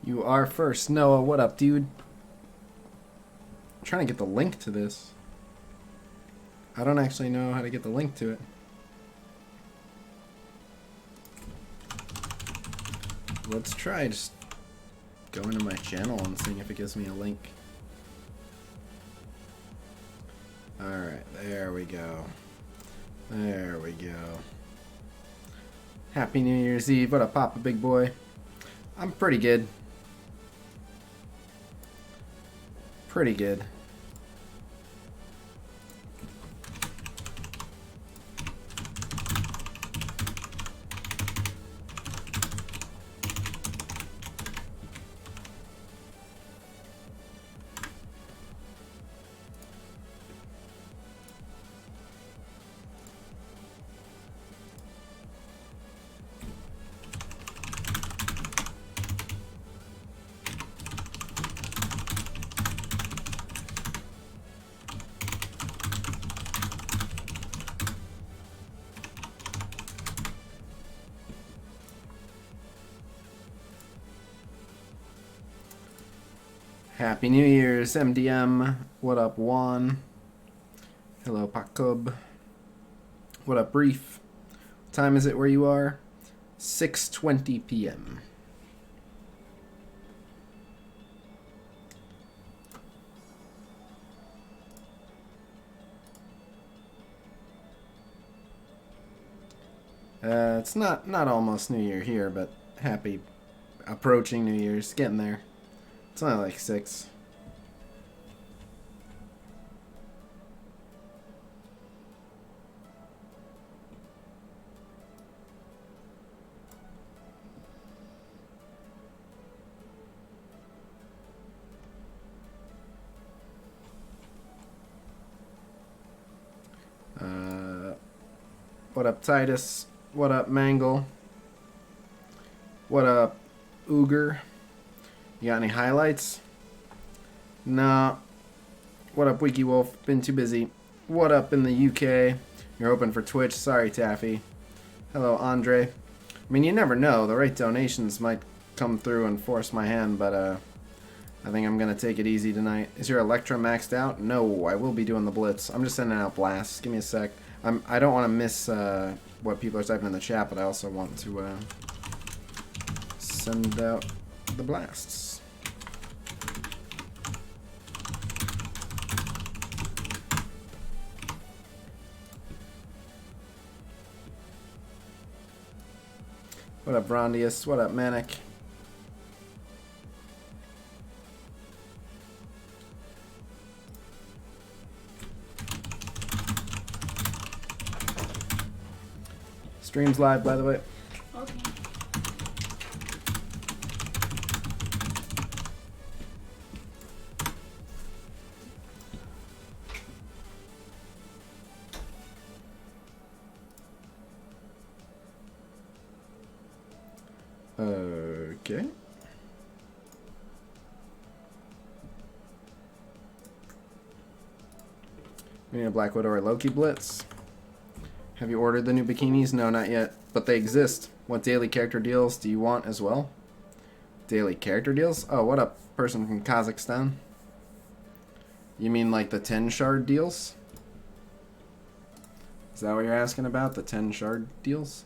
You are first. Noah, what up, dude? I'm trying to get the link to this. I don't actually know how to get the link to it. Let's try just going to my channel and seeing if it gives me a link. Alright, there we go. There we go. Happy New Year's Eve. What up, Papa Big Boy? I'm pretty good. Pretty good. Happy New Year's, MDM. What up, Juan? Hello, Pakub. What up, Brief? What time is it where you are? 6:20 p.m. It's not almost New Year here, but happy approaching New Year's. Getting there. It's only like 6. What up, Titus? What up, Mangle? What up, Uger? You got any highlights? Nah. What up, WikiWolf? Been too busy. What up in the UK? You're open for Twitch. Sorry, Taffy. Hello, Andre. I mean, you never know. The right donations might come through and force my hand, but I think I'm going to take it easy tonight. Is your ELEKTRA maxed out? No, I will be doing the Blitz. I'm just sending out blasts. Give me a sec. I don't want to miss what people are typing in the chat, but I also want to send out the blasts. What up, Rondius? What up, Manic? Stream's live, by the way. Okay. Okay. We need a Black Widow or Loki Blitz. Have you ordered the new bikinis? No, not yet, but they exist. What daily character deals do you want as well? Daily character deals? Oh, what up, person from Kazakhstan? You mean like the 10 shard deals? Is that what you're asking about? The 10 shard deals?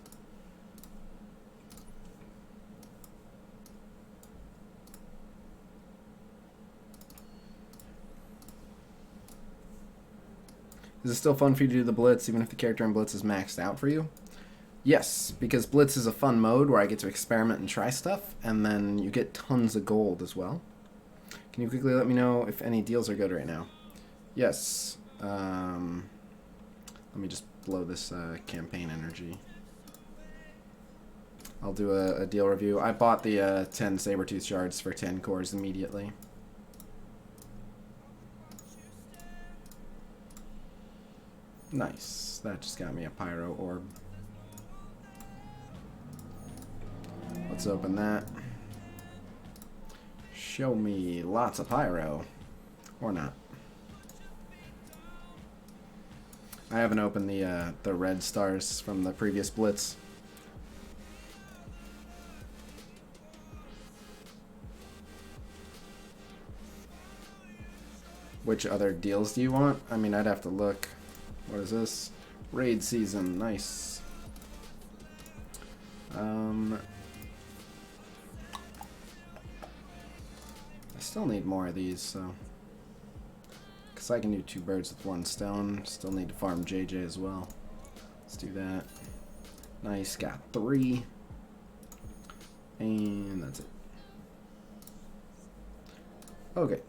Is it still fun for you to do the Blitz even if the character in Blitz is maxed out for you? Yes, because Blitz is a fun mode where I get to experiment and try stuff, and then you get tons of gold as well. Can you quickly let me know if any deals are good right now? Yes. Let me just blow this campaign energy. I'll do a deal review. I bought the 10 Sabertooth shards for 10 cores immediately. Nice. That just got me a pyro orb. Let's open that. Show me lots of pyro. Or not. I haven't opened the red stars from the previous Blitz. which other deals do you want? I mean, I'd have to look. What is this? Raid season. Nice. I still need more of these, so. Because I can do 2 birds with 1 stone. Still need to farm JJ as well. Let's do that. Nice. Got 3. And that's it. Okay.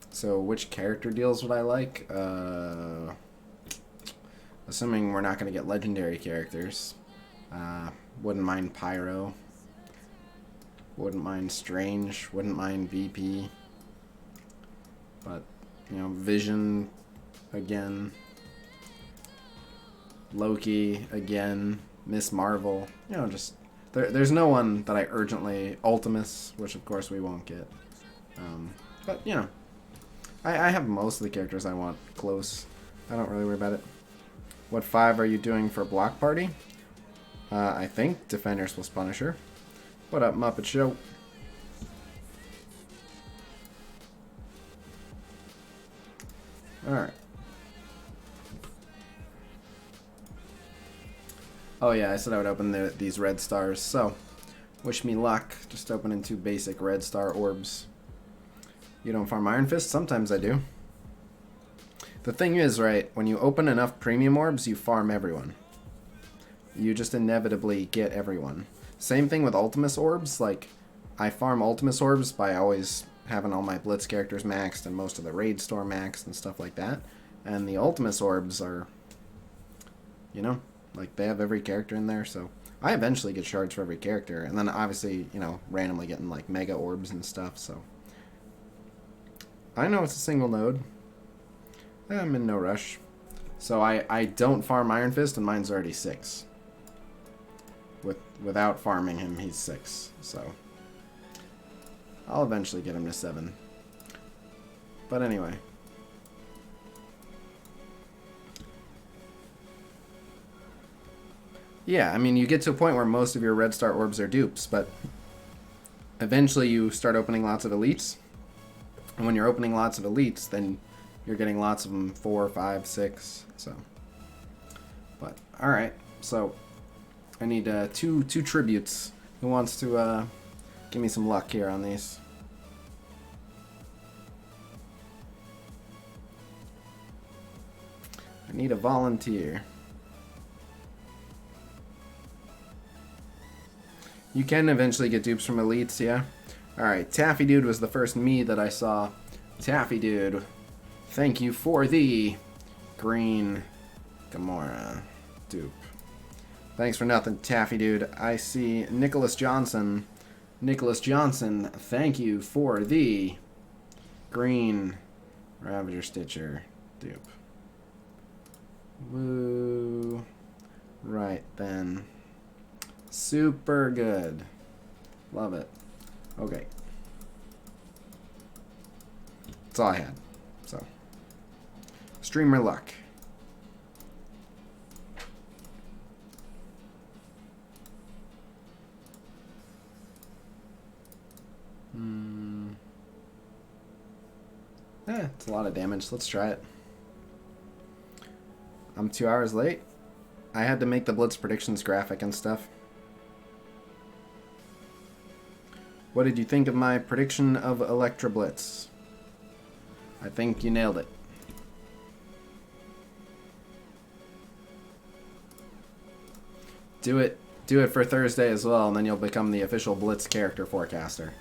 So which character deals would I like? Assuming we're not going to get legendary characters. Wouldn't mind Pyro. Wouldn't mind Strange. Wouldn't mind VP. But, you know, Vision again. Loki again. Miss Marvel. You know, just... There's no one that I urgently... Ultimus, which of course we won't get. But, you know. I have most of the characters I want close. I don't really worry about it. What 5 are you doing for Block Party? I think Defenders plus Punisher. What up, Muppet Show? Alright. Oh yeah, I said I would open these red stars, so wish me luck. Just opening 2 basic red star orbs. You don't farm Iron Fist? Sometimes I do. The thing is, right, when you open enough premium orbs, you farm everyone. You just inevitably get everyone. Same thing with Ultimus orbs. Like, I farm Ultimus orbs by always having all my Blitz characters maxed and most of the raid store maxed and stuff like that. And the Ultimus orbs are, you know, like they have every character in there, so I eventually get shards for every character. And then obviously, you know, randomly getting like mega orbs and stuff, so. I know it's a single node. I'm in no rush. So I don't farm Iron Fist and mine's already 6. Without farming him, he's 6. So I'll eventually get him to 7. But anyway. Yeah, I mean, you get to a point where most of your red star orbs are dupes, but eventually you start opening lots of elites. And when you're opening lots of elites, then you're getting lots of them 4, 5, 6. So, but all right. So I need two tributes. Who wants to give me some luck here on these? I need a volunteer. You can eventually get dupes from elites, yeah. Alright, Taffy Dude was the first me that I saw. Taffy Dude, thank you for the green Gamora dupe. Thanks for nothing, Taffy Dude. I see Nicholas Johnson. Nicholas Johnson, thank you for the green Ravager Stitcher dupe. Woo. Right then. Super good. Love it. Okay. That's all I had. So. Streamer luck. It's a lot of damage. Let's try it. I'm 2 hours late. I had to make the Blitz predictions graphic and stuff. What did you think of my prediction of ELEKTRA Blitz? I think you nailed it. Do it for Thursday as well, and then you'll become the official Blitz character forecaster.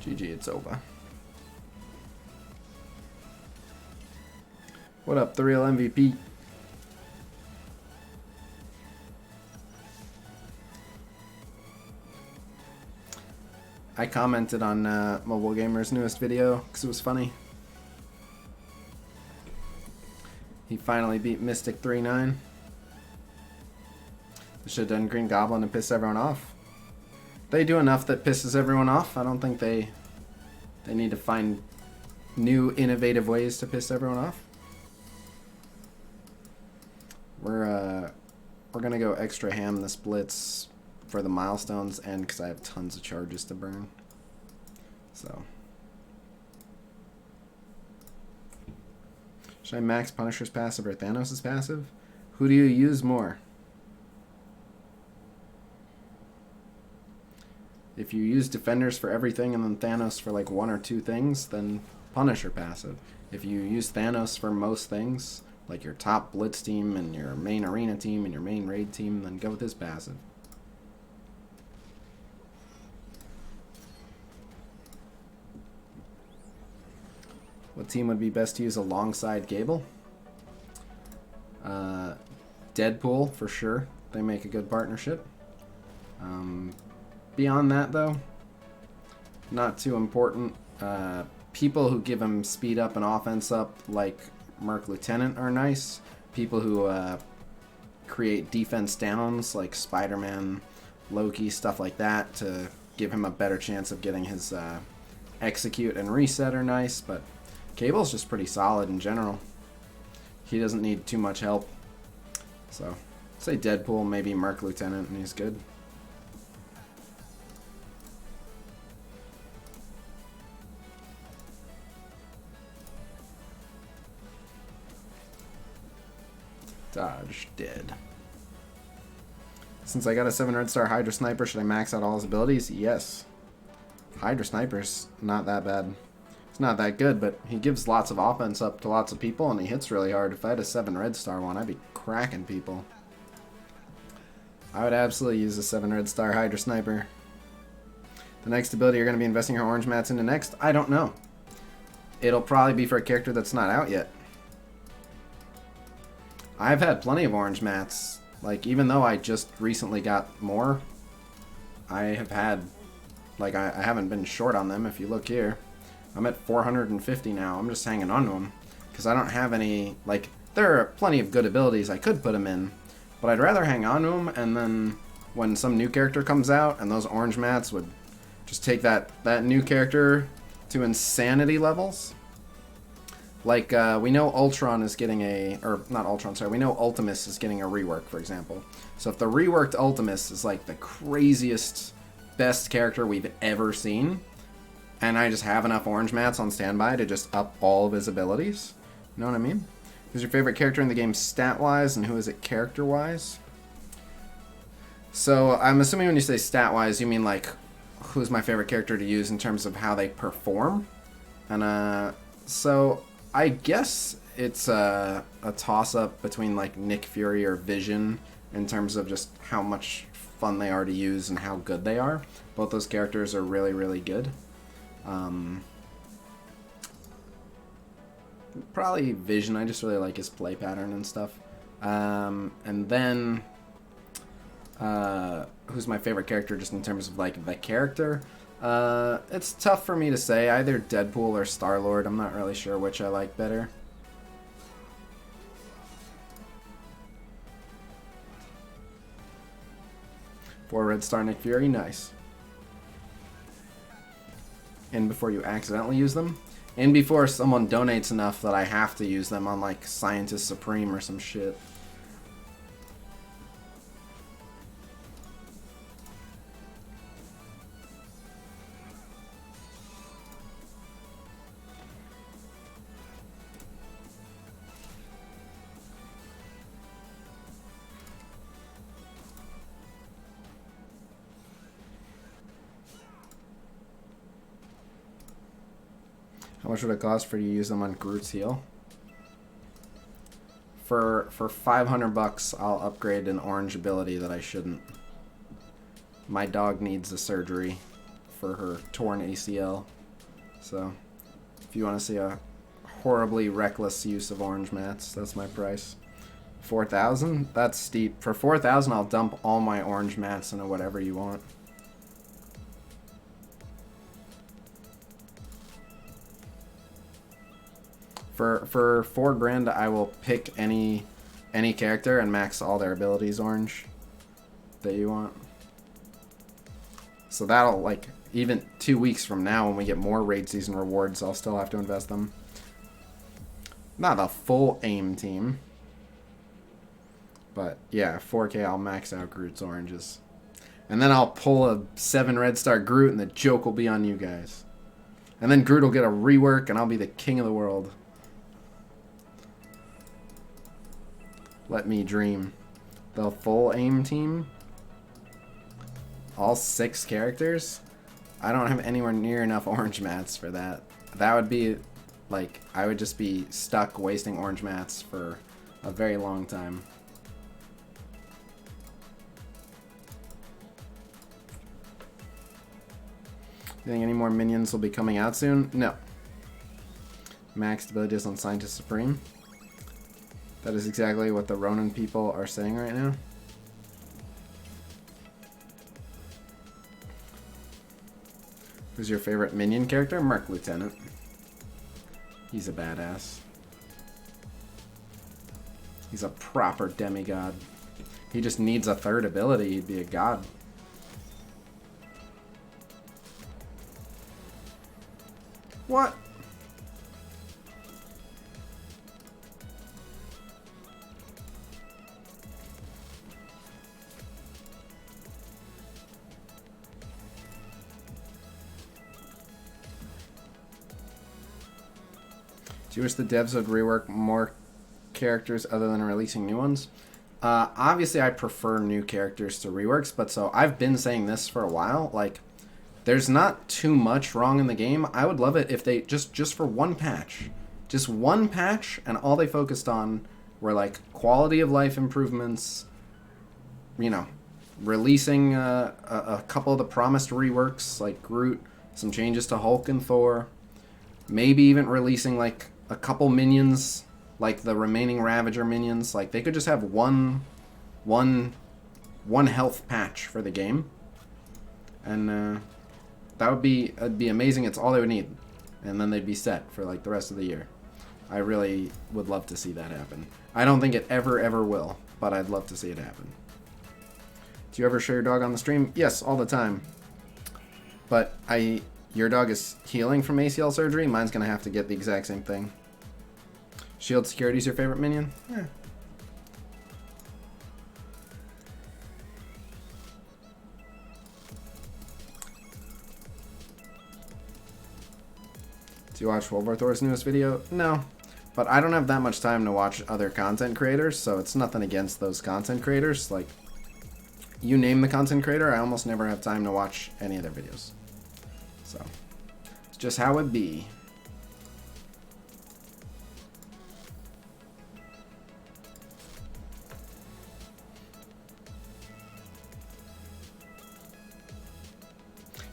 GG, it's over. What up, the real MVP? I commented on Mobile Gamer's newest video because it was funny. He finally beat Mystic 3-9. Should have done Green Goblin and piss everyone off. They do enough that pisses everyone off. I don't think they need to find new innovative ways to piss everyone off. We're gonna go extra ham this Blitz for the milestones and because I have tons of charges to burn. So should I max Punisher's passive or Thanos' passive? Who do you use more? If you use Defenders for everything and then Thanos for like one or two things, then Punisher passive. If you use Thanos for most things, like your top Blitz team and your main arena team and your main raid team, then go with his passive. What team would be best to use alongside Gable? Deadpool, for sure. They make a good partnership. Beyond that, though, not too important. People who give him speed up and offense up, like Merc Lieutenant, are nice. People who create defense downs, like Spider-Man, Loki, stuff like that, to give him a better chance of getting his execute and reset are nice, but Cable's just pretty solid in general. He doesn't need too much help. So, say Deadpool, maybe Merc Lieutenant, and he's good. Dodge, dead. Since I got a 7 red star Hydra Sniper, should I max out all his abilities? Yes. Hydra Sniper's not that bad. It's not that good, but he gives lots of offense up to lots of people, and he hits really hard. If I had a 7 red star one, I'd be cracking people. I would absolutely use a 7 red star Hydra Sniper. The next ability you're going to be investing your orange mats into next? I don't know. It'll probably be for a character that's not out yet. I've had plenty of orange mats. Like, even though I just recently got more, I have had, like, I haven't been short on them. If you look here, I'm at 450 now. I'm just hanging on to them because I don't have any, like, there are plenty of good abilities I could put them in, but I'd rather hang on to them, and then when some new character comes out, and those orange mats would just take that new character to insanity levels. Like, we know Ultron is getting a, or not Ultron, sorry, we know Ultimus is getting a rework, for example. So if the reworked Ultimus is like the craziest, best character we've ever seen, and I just have enough orange mats on standby to just up all of his abilities, you know what I mean? Who's your favorite character in the game stat-wise, and who is it character-wise? So I'm assuming when you say stat-wise, you mean like, who's my favorite character to use in terms of how they perform? And, so I guess it's a toss-up between like Nick Fury or Vision in terms of just how much fun they are to use and how good they are. Both those characters are really, really good. Probably Vision. I just really like his play pattern and stuff. And then who's my favorite character just in terms of like the character? It's tough for me to say. Either Deadpool or Star-Lord. I'm not really sure which I like better. For Red Star Nick Fury, nice. And before you accidentally use them. And before someone donates enough that I have to use them on like Scientist Supreme or some shit. How much would it cost for you to use them on Groot's heal? For 500 bucks, I'll upgrade an orange ability that I shouldn't. My dog needs a surgery for her torn ACL. So, if you want to see a horribly reckless use of orange mats, that's my price. 4,000? That's steep. For 4,000, I'll dump all my orange mats into whatever you want. For 4 grand, I will pick any character and max all their abilities orange that you want. So that'll, like, even 2 weeks from now when we get more raid season rewards, I'll still have to invest them. Not a full aim team. But, yeah, 4K, I'll max out Groot's oranges. And then I'll pull a 7 red star Groot, and the joke will be on you guys. And then Groot will get a rework, and I'll be the king of the world. Let me dream. The full aim team? All 6 characters? I don't have anywhere near enough orange mats for that. That would be, like, I would just be stuck wasting orange mats for a very long time. You think any more minions will be coming out soon? No. Maxed abilities on Scientist Supreme. That is exactly what the Ronin people are saying right now. Who's your favorite minion character? Merc Lieutenant. He's a badass. He's a proper demigod. He just needs a 3rd ability. He'd be a god. What? Do you wish the devs would rework more characters other than releasing new ones? Obviously, I prefer new characters to reworks, but so I've been saying this for a while. Like, there's not too much wrong in the game. I would love it if they just for one patch, and all they focused on were like quality of life improvements. You know, releasing a couple of the promised reworks like Groot, some changes to Hulk and Thor, maybe even releasing like a couple minions, like the remaining Ravager minions. Like they could just have one health patch for the game, and that'd be amazing. It's all they would need, and then they'd be set for like the rest of the year. I really would love to see that happen. I don't think it ever will, but I'd love to see it happen. Do you ever show your dog on the stream? Yes, all the time. But your dog is healing from ACL surgery. Mine's gonna have to get the exact same thing. Shield Security is your favorite minion? Yeah. Do you watch Wolverthor's newest video? No. But I don't have that much time to watch other content creators, so it's nothing against those content creators. Like, you name the content creator, I almost never have time to watch any of their videos. So, it's just how it be.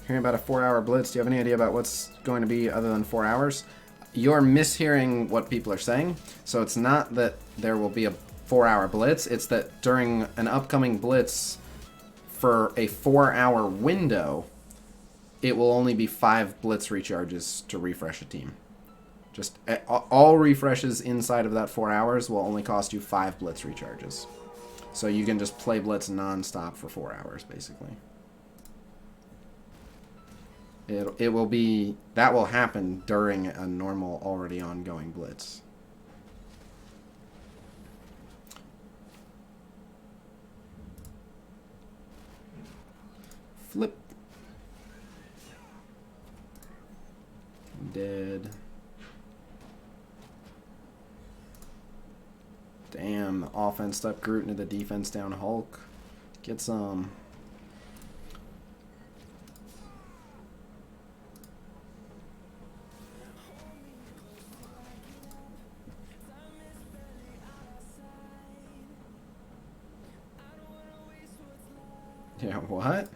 Hearing about a 4-hour blitz, do you have any idea about what's going to be other than 4 hours? You're mishearing what people are saying. So it's not that there will be a 4-hour blitz, it's that during an upcoming blitz for a 4-hour window, it will only be 5 blitz recharges to refresh a team. Just all refreshes inside of that 4 hours will only cost you 5 blitz recharges. So you can just play blitz non-stop for 4 hours, basically. It will be, that will happen during a normal, already ongoing blitz. Flip. Dead. Damn, the offense up Groot into the defense down Hulk. Get some. Yeah, what?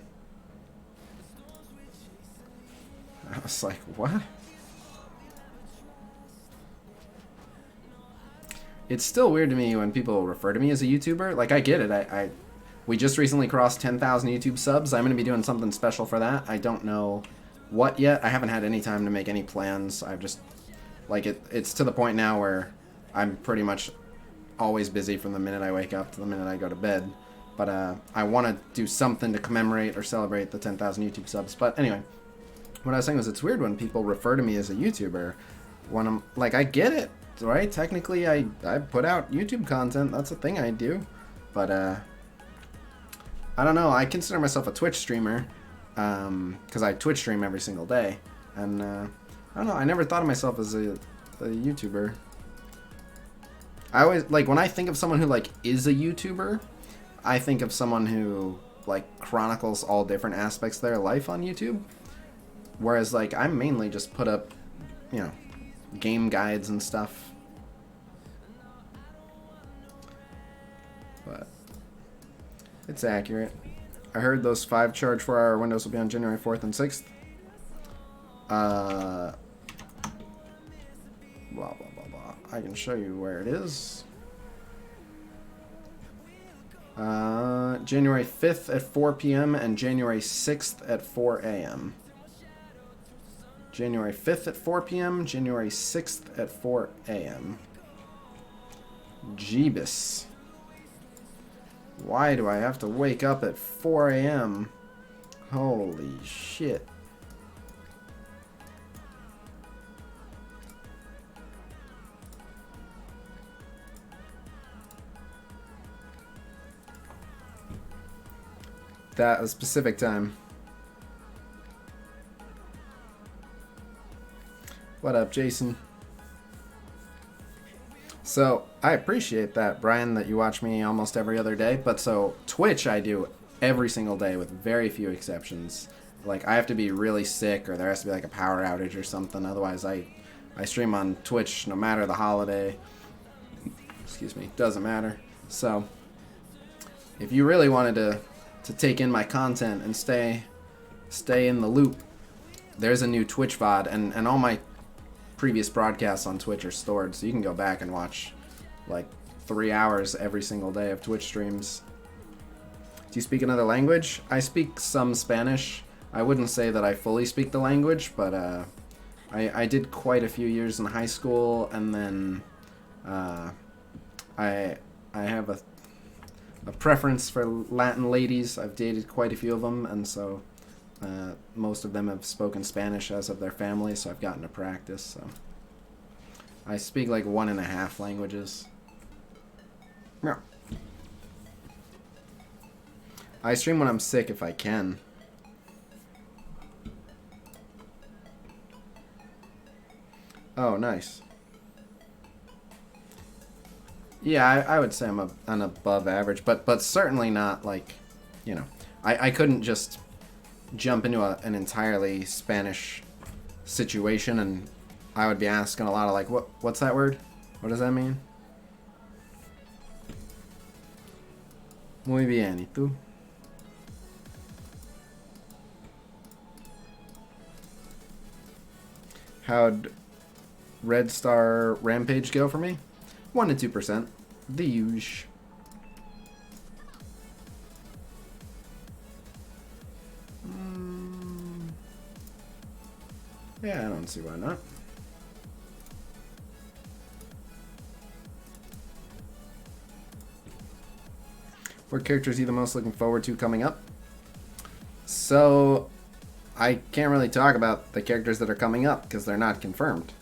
I was like, what? It's still weird to me when people refer to me as a YouTuber. Like, I get it. We just recently crossed 10,000 YouTube subs. I'm going to be doing something special for that. I don't know what yet. I haven't had any time to make any plans. I've just, like, it's to the point now where I'm pretty much always busy from the minute I wake up to the minute I go to bed. But I want to do something to commemorate or celebrate the 10,000 YouTube subs. But anyway, what I was saying was it's weird when people refer to me as a YouTuber. When I'm like, I get it, right? Technically, I put out YouTube content. That's a thing I do. But I don't know. I consider myself a Twitch streamer because I Twitch stream every single day. And I don't know. I never thought of myself as a YouTuber. I always, like, when I think of someone who, like, is a YouTuber, I think of someone who, like, chronicles all different aspects of their life on YouTube. Whereas, like, I mainly just put up, you know, game guides and stuff. But it's accurate. I heard those 5 charge 4-hour windows will be on January 4th and 6th. Blah, blah, blah, blah. I can show you where it is. January 5th at 4 p.m. and January 6th at 4 a.m. January 5th at 4 p.m., January 6th at 4 a.m. Jeebus. Why do I have to wake up at 4 a.m.? Holy shit. That a specific time. What up, Jason? So, I appreciate that, Brian, that you watch me almost every other day. But so, Twitch I do every single day with very few exceptions. Like, I have to be really sick or there has to be like a power outage or something. Otherwise, I stream on Twitch no matter the holiday. Excuse me, doesn't matter. So, if you really wanted to take in my content and stay in the loop, there's a new Twitch VOD, and all my previous broadcasts on Twitch are stored, so you can go back and watch like 3 hours every single day of Twitch streams. Do you speak another language? I speak some Spanish. I wouldn't say that I fully speak the language, but I did quite a few years in high school, and then I have a preference for Latin ladies. I've dated quite a few of them, and so most of them have spoken Spanish as of their family, so I've gotten to practice. So I speak like 1.5 languages. Yeah. I stream when I'm sick if I can. Oh, nice. Yeah, I would say I'm an above average, but certainly not like, you know, I couldn't just jump into an entirely Spanish situation and I would be asking a lot of like, what's that word? What does that mean? Muy bien, ¿y tú? How'd Red Star Rampage go for me? 1 to 2%. The usual. Yeah, I don't see why not. What characters are you the most looking forward to coming up? So, I can't really talk about the characters that are coming up because they're not confirmed.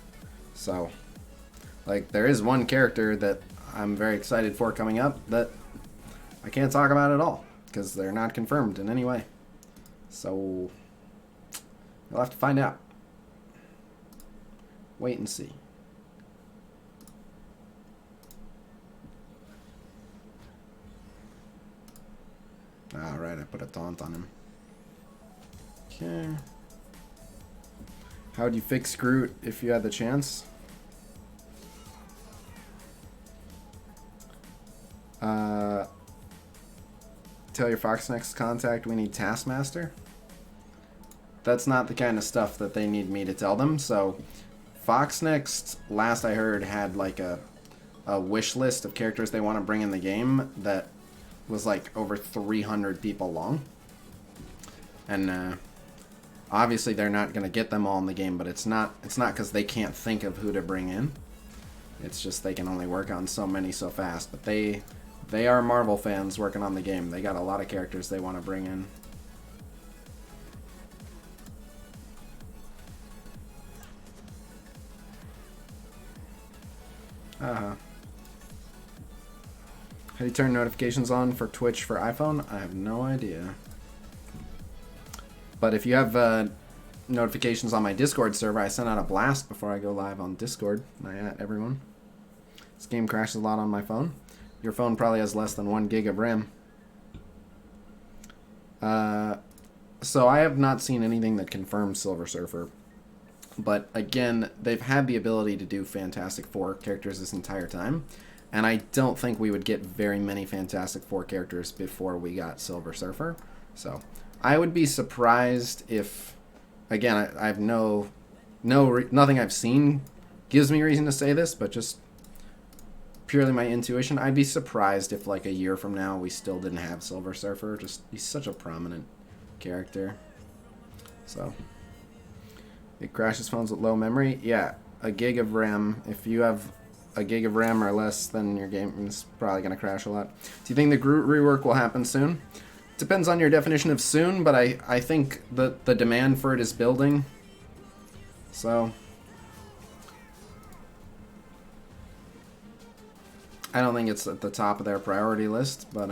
So, like, there is one character that I'm very excited for coming up that I can't talk about at all because they're not confirmed in any way. So, you'll have to find out. Wait and see. Alright, I put a taunt on him. Okay. How would you fix Groot if you had the chance? Tell your Foxnext contact we need Taskmaster. That's not the kind of stuff that they need me to tell them. So Foxnext, last I heard, had like a wish list of characters they want to bring in the game that was like over 300 people long. And obviously they're not going to get them all in the game, but it's not because they can't think of who to bring in. It's just they can only work on so many so fast. But they They are Marvel fans working on the game. They got a lot of characters they want to bring in. How do you turn notifications on for Twitch for iPhone? I have no idea. But if you have notifications on my Discord server, I send out a blast before I go live on Discord. I at everyone. This game crashes a lot on my phone. Your phone probably has less than 1 gig of RAM. So I have not seen anything that confirms Silver Surfer. But again, they've had the ability to do Fantastic Four characters this entire time. And I don't think we would get very many Fantastic Four characters before we got Silver Surfer. So I would be surprised if, again, I have nothing I've seen gives me reason to say this, but just purely my intuition, I'd be surprised if like a year from now we still didn't have Silver Surfer. Just he's such a prominent character. So it crashes phones with low memory. Yeah, a gig of RAM. If you have a gig of RAM or less, then your game is probably going to crash a lot. Do you think the Groot rework will happen soon? Depends on your definition of soon, but I think the demand for it is building. So I don't think it's at the top of their priority list, but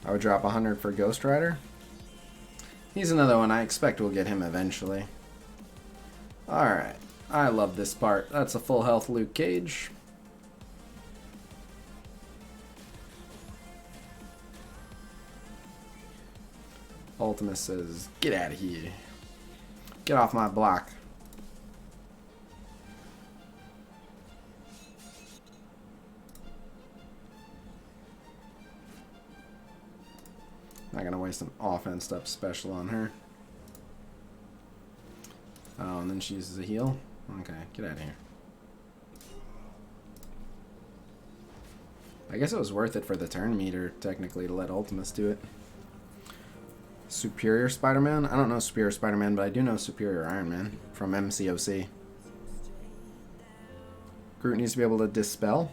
I would drop 100 for Ghost Rider. He's another one I expect we'll get him eventually. Alright. I love this part. That's a full health Luke Cage. Ultimus says, get out of here. Get off my block. Not gonna waste an offense up special on her. Oh, and then she uses a heal? Okay, get out of here. I guess it was worth it for the turn meter, technically, to let Ultimus do it. Superior Spider-Man? I don't know Superior Spider-Man, but I do know Superior Iron Man from MCOC. Groot needs to be able to dispel.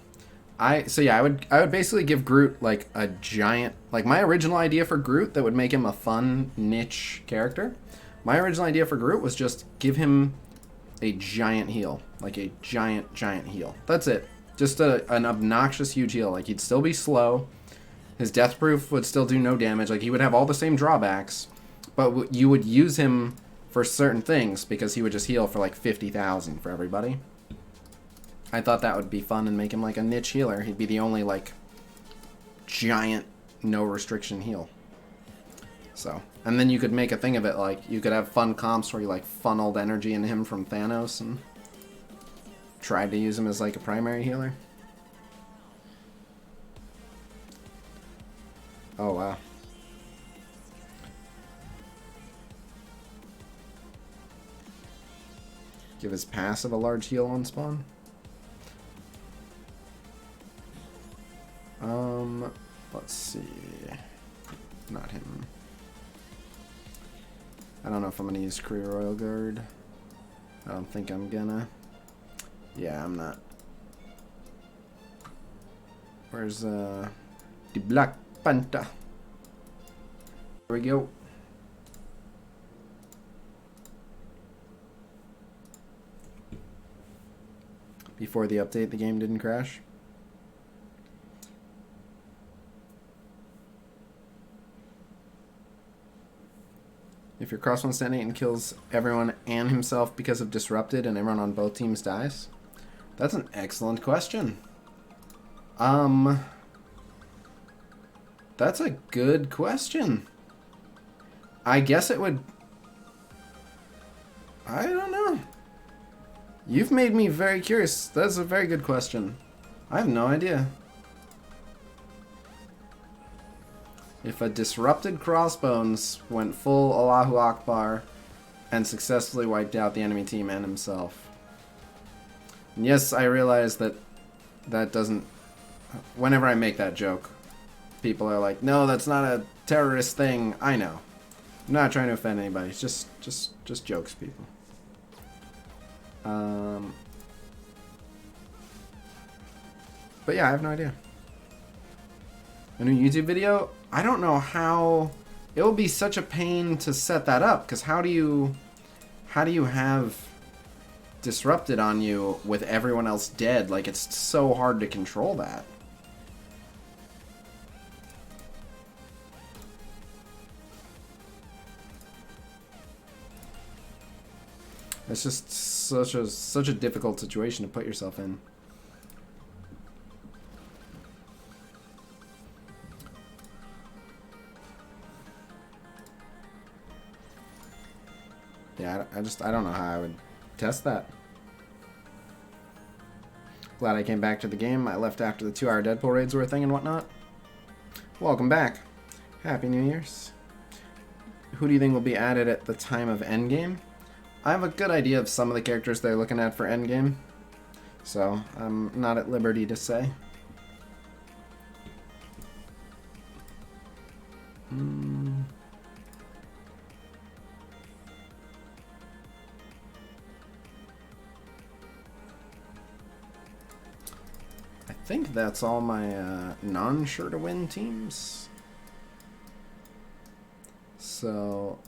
I would basically give Groot like a giant, like my original idea for Groot that would make him a fun niche character. My original idea for Groot was just give him a giant heal, like a giant heal. That's it. Just an obnoxious huge heal. Like he'd still be slow. His death proof would still do no damage. Like he would have all the same drawbacks, but you would use him for certain things because he would just heal for like 50,000 for everybody. I thought that would be fun and make him like a niche healer. He'd be the only like giant no restriction heal. So, and then you could make a thing of it, like you could have fun comps where you like funneled energy into him from Thanos and tried to use him as like a primary healer. Oh wow. Give his passive a large heal on spawn. Let's see. Not him. I don't know if I'm gonna use Kree Royal Guard. I don't think I'm gonna. Yeah, I'm not. Where's the Black Panther? Here we go. Before the update, the game didn't crash. If your cross 178 and kills everyone and himself because of disrupted and everyone on both teams dies? That's an excellent question. That's a good question. I guess it would... I don't know. You've made me very curious. That's a very good question. I have no idea. If a disrupted Crossbones went full Allahu Akbar and successfully wiped out the enemy team and himself. And yes, I realize that that doesn't... Whenever I make that joke, people are like, no, that's not a terrorist thing. I know. I'm not trying to offend anybody. It's just jokes, people. But yeah, I have no idea. A new YouTube video? I don't know how... It will be such a pain to set that up, because how do you have disrupted on you with everyone else dead? Like, it's so hard to control that. It's just such a difficult situation to put yourself in. Yeah, I don't know how I would test that. Glad I came back to the game. I left after the 2-hour Deadpool raids were a thing and whatnot. Welcome back. Happy New Year's. Who do you think will be added at the time of Endgame? I have a good idea of some of the characters they're looking at for Endgame, so I'm not at liberty to say. I think that's all my non-sure to win teams. So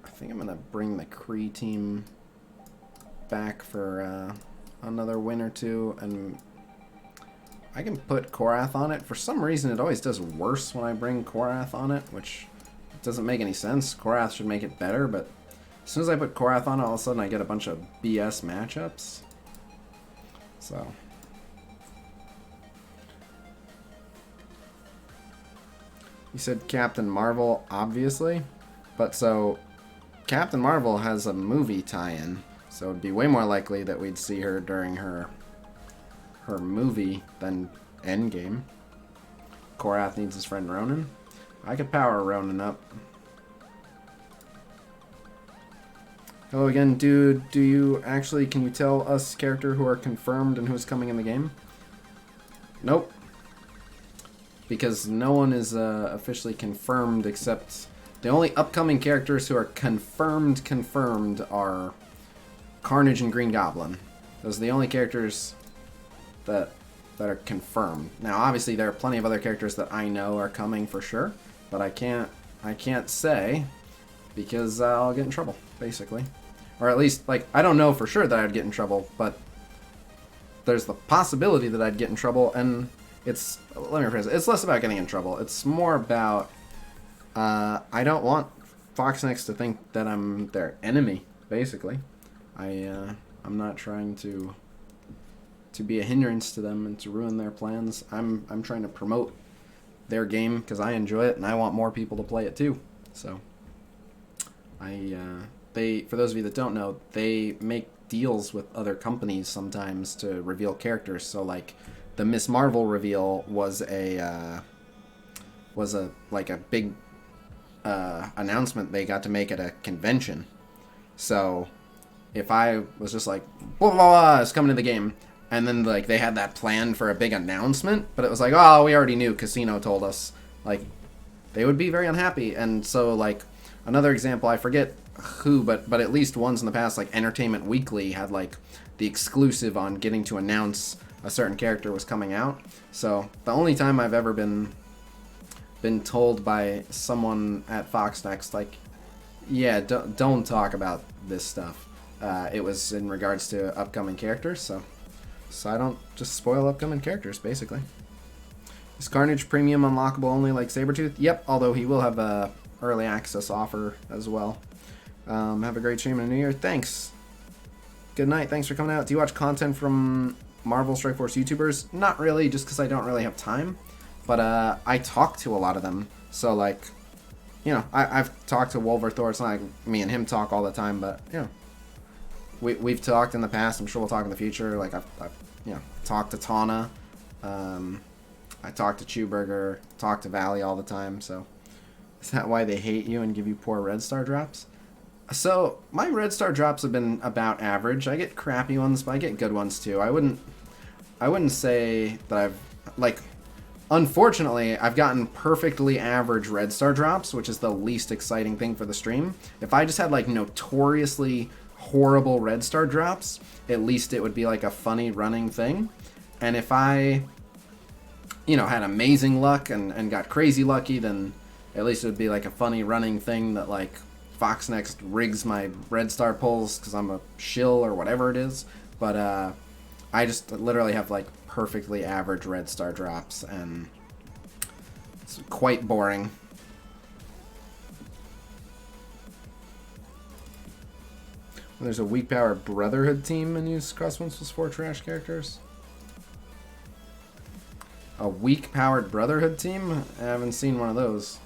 I think I'm gonna bring the Kree team back for another win or two, and I can put Korath on it. For some reason, it always does worse when I bring Korath on it, which doesn't make any sense. Korath should make it better, but as soon as I put Korath on it, all of a sudden I get a bunch of BS matchups. So you said Captain Marvel, obviously, but so Captain Marvel has a movie tie-in, so it'd be way more likely that we'd see her during her movie than Endgame. Korath needs his friend Ronan. I could power Ronan up. Hello again, dude. Do you actually, can you tell us character who are confirmed and who's coming in the game? Nope. Because no one is officially confirmed except the only upcoming characters who are confirmed are Carnage and Green Goblin. Those are the only characters that are confirmed. Now, obviously, there are plenty of other characters that I know are coming for sure, but I can't say because I'll get in trouble, basically. Or at least, like, I don't know for sure that I'd get in trouble, but there's the possibility that I'd get in trouble, and it's, let me rephrase it, it's less about getting in trouble. It's more about, I don't want Foxnex to think that I'm their enemy, basically. I'm not trying to be a hindrance to them and to ruin their plans. I'm trying to promote their game because I enjoy it and I want more people to play it too. So they, for those of you that don't know, they make deals with other companies sometimes to reveal characters. So like the Miss Marvel reveal was a big announcement they got to make at a convention. So if I was just like, blah, blah, blah, it's coming to the game, and then like they had that planned for a big announcement, but it was like, oh, we already knew, Khasino told us, like, they would be very unhappy. And so like another example, I forget who, but at least once in the past, like Entertainment Weekly had like the exclusive on getting to announce a certain character was coming out. So the only time I've ever been told by someone at Fox Next, like, yeah, don't talk about this stuff. It was in regards to upcoming characters, so I don't just spoil upcoming characters, basically. Is Carnage Premium unlockable only like Sabretooth? Yep, although he will have a early access offer as well. Have a great stream in the New Year. Thanks. Good night. Thanks for coming out. Do you watch content from Marvel Strike Force YouTubers? Not really, just because I don't really have time. But I talk to a lot of them, so like, you know, I've talked to Wolver Thor. It's not like me and him talk all the time, but you know, we've talked in the past. I'm sure we'll talk in the future. Like I've you know, talked to Tana. I talk to Chewburger. Talk to Valley all the time. So is that why they hate you and give you poor Red Star drops? So my red star drops have been about average. I get crappy ones, but I get good ones too. I wouldn't say that I've like. Unfortunately, I've gotten perfectly average red star drops, which is the least exciting thing for the stream. If I just had like notoriously horrible red star drops, at least it would be like a funny running thing. And if I, had amazing luck and got crazy lucky, then at least it would be like a funny running thing that like Foxnext rigs my red star pulls because I'm a shill or whatever it is. But I just literally have like perfectly average red star drops, and it's quite boring. There's a weak power Brotherhood team and use crosswinds with 4 trash characters. A weak powered Brotherhood team? I haven't seen one of those.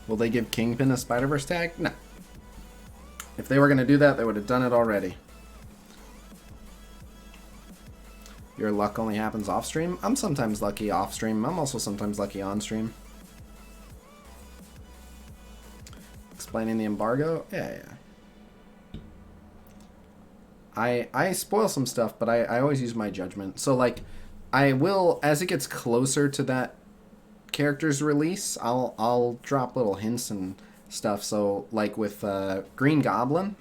Will they give Kingpin a Spider-Verse tag? No. If they were going to do that, they would have done it already. Your luck only happens off-stream? I'm sometimes lucky off-stream. I'm also sometimes lucky on-stream. Explaining the embargo? Yeah. I spoil some stuff, but I always use my judgment. So, like, I will, as it gets closer to that character's release, I'll drop little hints and stuff. So like with Green Goblin,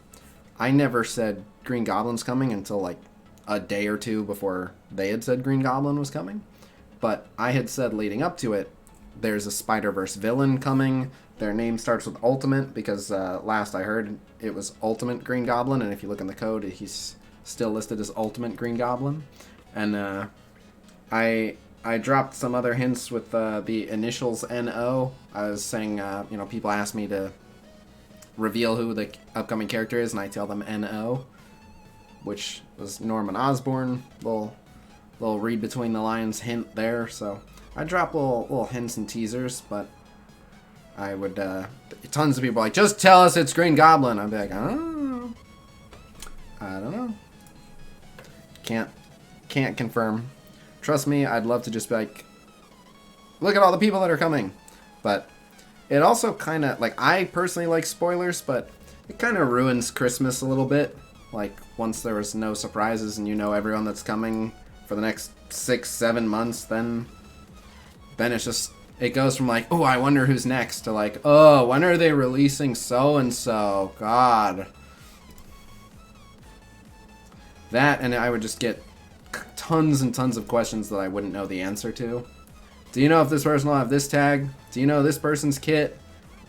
I never said Green Goblin's coming until like a day or two before they had said Green Goblin was coming. But I had said leading up to it, there's a Spider-Verse villain coming. Their name starts with Ultimate because last I heard it was Ultimate Green Goblin, and if you look in the code, he's still listed as Ultimate Green Goblin. And I dropped some other hints with the initials NO. I was saying, people ask me to reveal who the upcoming character is, and I tell them NO, which was Norman Osborn. Little read between the lines hint there. So I drop little hints and teasers, but I would tons of people are like, just tell us it's Green Goblin. I'd be like, I don't know. Can't confirm. Trust me, I'd love to just be like, look at all the people that are coming. But it also kind of, like, I personally like spoilers, but it kind of ruins Christmas a little bit. Like, once there was no surprises and you know everyone that's coming for the next 6-7 months, then it's just, it goes from like, oh, I wonder who's next, to like, oh, when are they releasing so-and-so? God. That, and I would just get tons and tons of questions that I wouldn't know the answer to. Do you know if this person will have this tag? Do you know this person's kit?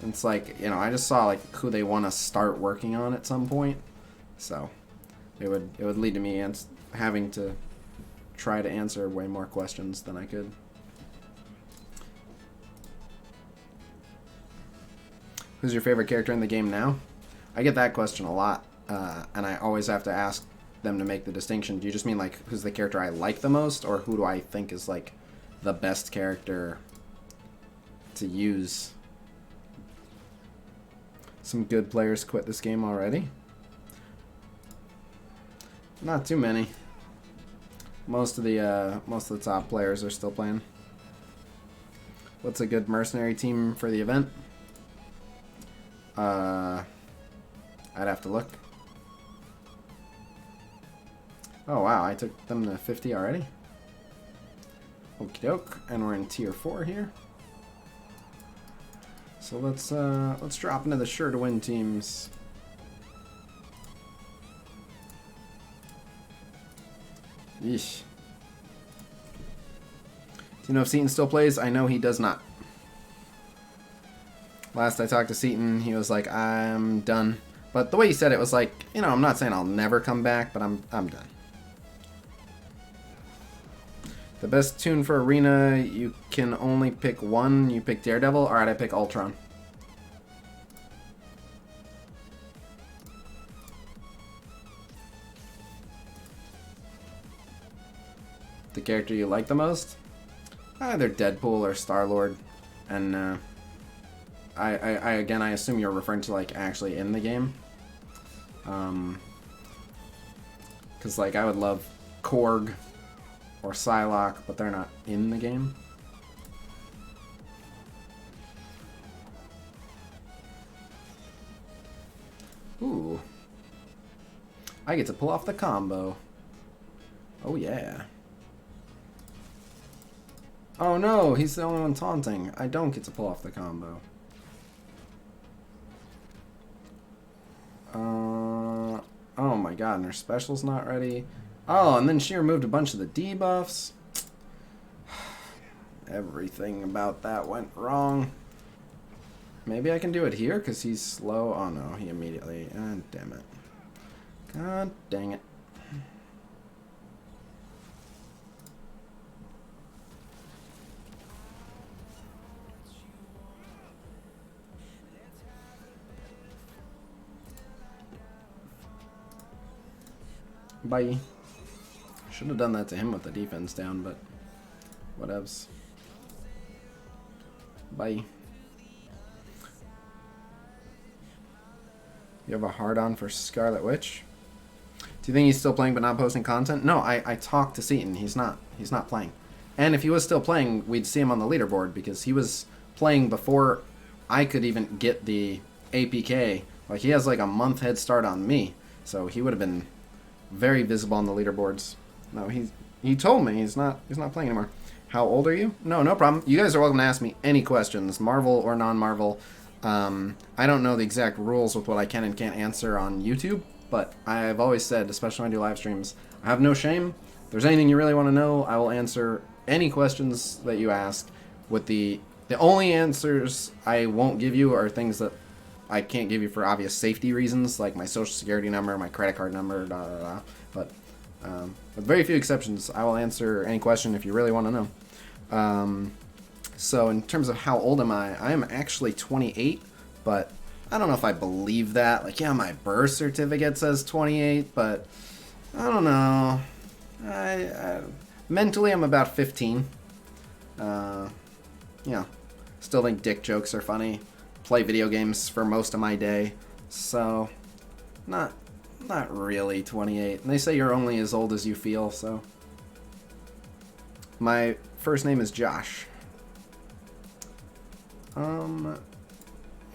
And it's like, I just saw like who they want to start working on at some point. So it would lead to me having to try to answer way more questions than I could. Who's your favorite character in the game now? I get that question a lot, and I always have to ask them to make the distinction. Do you just mean like who's the character I like the most, or who do I think is like the best character to use? Some good players quit this game already. Not too many. Most of the top players are still playing. What's a good mercenary team for the event? I'd have to look. Oh wow, I took them to 50 already. Okie doke, and we're in tier 4 here. So let's drop into the sure to win teams. Yeesh. Do you know if Seaton still plays? I know he does not. Last I talked to Seaton, he was like, I'm done. But the way he said it was like, I'm not saying I'll never come back, but I'm done. The best tune for Arena, you can only pick one. You pick Daredevil. Alright, I pick Ultron. The character you like the most? Either Deadpool or Star-Lord. And again, I assume you're referring to like actually in the game. Because, like, I would love Korg or Psylocke, but they're not in the game. Ooh. I get to pull off the combo. Oh, yeah. Oh, no, he's the only one taunting. I don't get to pull off the combo. Oh my god, and her special's not ready. Oh, and then she removed a bunch of the debuffs. Everything about that went wrong. Maybe I can do it here because he's slow. Oh no, he immediately... God damn it. God dang it. Bye. Should have done that to him with the defense down, but whatevs. Bye. You have a hard-on for Scarlet Witch? Do you think he's still playing but not posting content? No, I talked to Seaton. He's not playing. And if he was still playing, we'd see him on the leaderboard because he was playing before I could even get the APK. Like, he has like a month head start on me, so he would have been very visible on the leaderboards. No, he told me he's not playing anymore. How old are you? No problem. You guys are welcome to ask me any questions, Marvel or non-Marvel. I don't know the exact rules with what I can and can't answer on YouTube, but I've always said, especially when I do live streams, I have no shame. If there's anything you really want to know, I will answer any questions that you ask. With the only answers I won't give you are things that I can't give you for obvious safety reasons, like my social security number, my credit card number, But with very few exceptions, I will answer any question if you really want to know. So in terms of how old am I am actually 28, but I don't know if I believe that. Like, yeah, my birth certificate says 28, but I don't know. I mentally, I'm about 15. Still think dick jokes are funny. Play video games for most of my day, so not really 28. And they say you're only as old as you feel, so. My first name is Josh.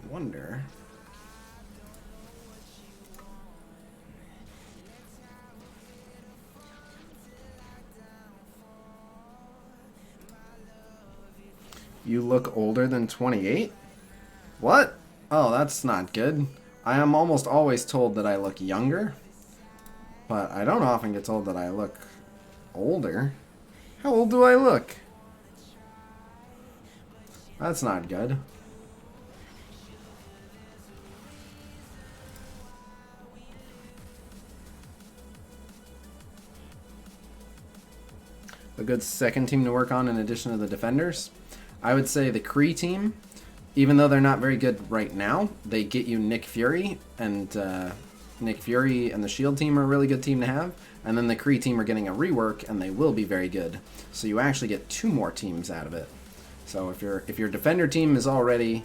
Wonder. You look older than 28? What? Oh, that's not good. I am almost always told that I look younger, but I don't often get told that I look older. How old do I look? That's not good. A good second team to work on in addition to the defenders? I would say the Kree team. Even though they're not very good right now, they get you Nick Fury, and Nick Fury and the Shield team are a really good team to have. And then the Kree team are getting a rework, and they will be very good. So you actually get 2 more teams out of it. So if your defender team is already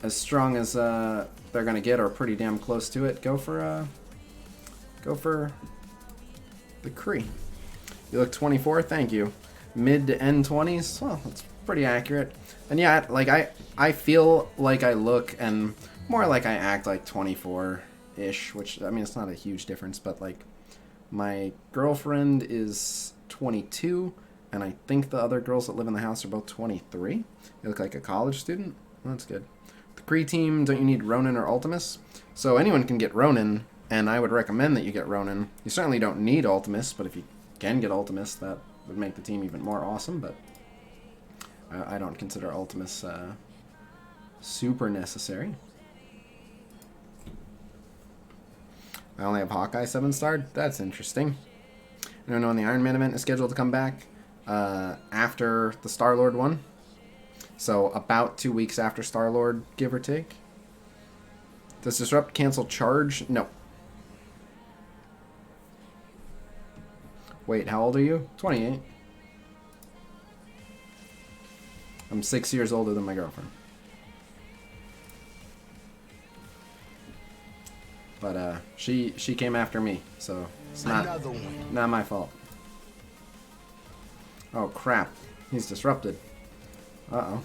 as strong as they're gonna get, or pretty damn close to it, go for the Kree. You look 24. Thank you. Mid to end 20s. Well, that's pretty accurate. And yeah, like I feel like I look and more like I act like 24-ish, which, I mean, it's not a huge difference, but like my girlfriend is 22, and I think the other girls that live in the house are both 23. You look like a college student. Well, that's good. The Kree team, don't you need Ronin or Ultimus? So anyone can get Ronin, and I would recommend that you get Ronin. You certainly don't need Ultimus, but if you can get Ultimus, that would make the team even more awesome, but I don't consider Ultimus super necessary. I only have Hawkeye 7-starred. That's interesting. I don't know when the Iron Man event is scheduled to come back. After the Star-Lord one. So about 2 weeks after Star-Lord, give or take. Does Disrupt cancel Charge? No. Wait, how old are you? 28. I'm 6 years older than my girlfriend. But she came after me, so It's not my fault. Oh crap. He's disrupted. Uh-oh.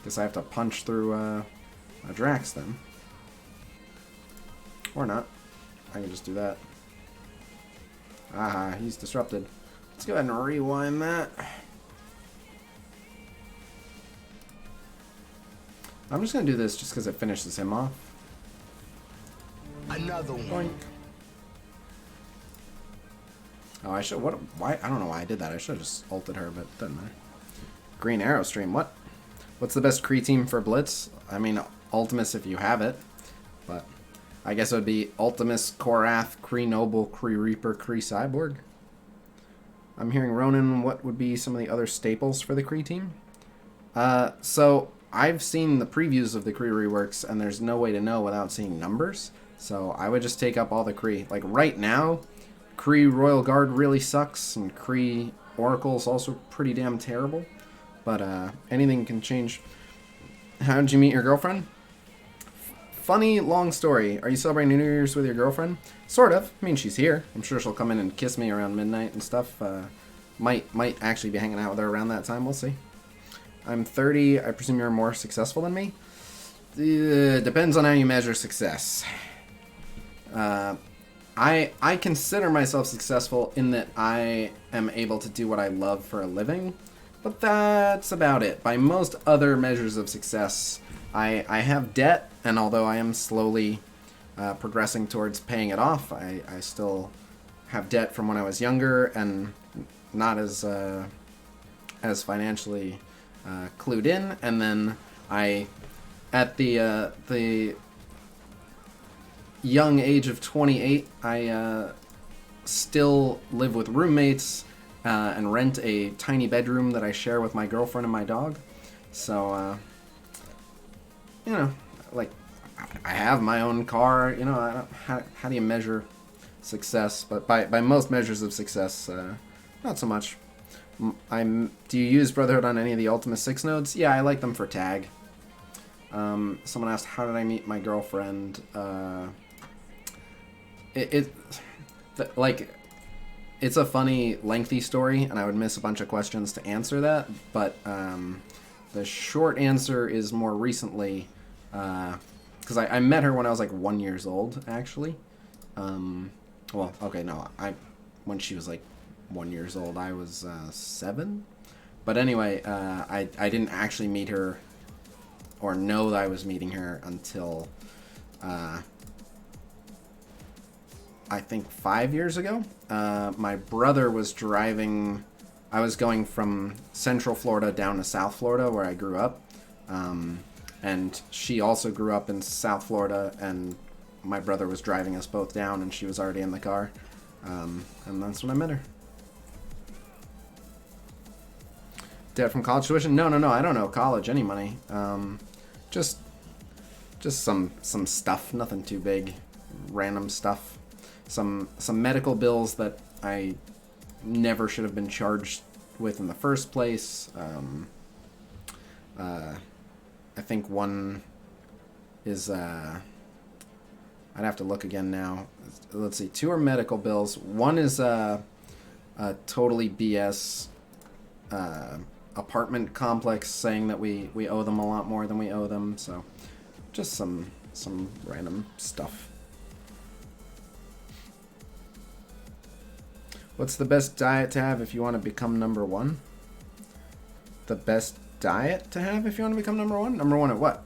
Guess I have to punch through a Drax then. Or not. I can just do that. Aha, he's disrupted. Let's go ahead and rewind that. I'm just gonna do this just because it finishes him off. Another one. Boink. Oh, I should. What? Why? I don't know why I did that. I should have just ulted her, but it doesn't matter. Green Arrow Stream. What? What's the best Kree team for Blitz? I mean, Ultimus if you have it, but I guess it would be Ultimus, Korath, Kree Noble, Kree Reaper, Kree Cyborg. I'm hearing Ronan. What would be some of the other staples for the Kree team? So I've seen the previews of the Kree reworks, and there's no way to know without seeing numbers. So I would just take up all the Kree. Like right now, Kree Royal Guard really sucks, and Kree Oracle's also pretty damn terrible. But anything can change. How did you meet your girlfriend? Funny long story. Are you celebrating New Year's with your girlfriend? Sort of. I mean, she's here. I'm sure she'll come in and kiss me around midnight and stuff. Might actually be hanging out with her around that time. We'll see. I'm 30. I presume you're more successful than me? Depends on how you measure success. I consider myself successful in that I am able to do what I love for a living, but that's about it. By most other measures of success, I have debt, and although I am slowly progressing towards paying it off, I still have debt from when I was younger and not as financially clued in. And then at the young age of 28, I still live with roommates and rent a tiny bedroom that I share with my girlfriend and my dog. So, you know, like, I have my own car. You know, how do you measure success? But by most measures of success, not so much. Do you use Brotherhood on any of the Ultima 6 nodes? Yeah, I like them for tag. Someone asked, how did I meet my girlfriend? It's a funny, lengthy story, and I would miss a bunch of questions to answer that, but the short answer is more recently, because I met her when I was like 1 year old, actually. Well, okay, no, when she was like 1 year old, I was 7. But anyway, I didn't actually meet her or know that I was meeting her until I think 5 years ago. My brother was driving. I was going from Central Florida down to South Florida, where I grew up. And she also grew up in South Florida, and my brother was driving us both down, and she was already in the car. And that's when I met her. Debt from college tuition? No, I don't know college, any money. Just some stuff, nothing too big, random stuff. Some medical bills that I never should have been charged with in the first place. I think one is, I'd have to look again now. Let's see, 2 are medical bills. One is a totally BS apartment complex saying that we owe them a lot more than we owe them. So just some random stuff. What's the best diet to have if you want to become number 1? The best diet to have if you want to become number 1? Number 1 at what?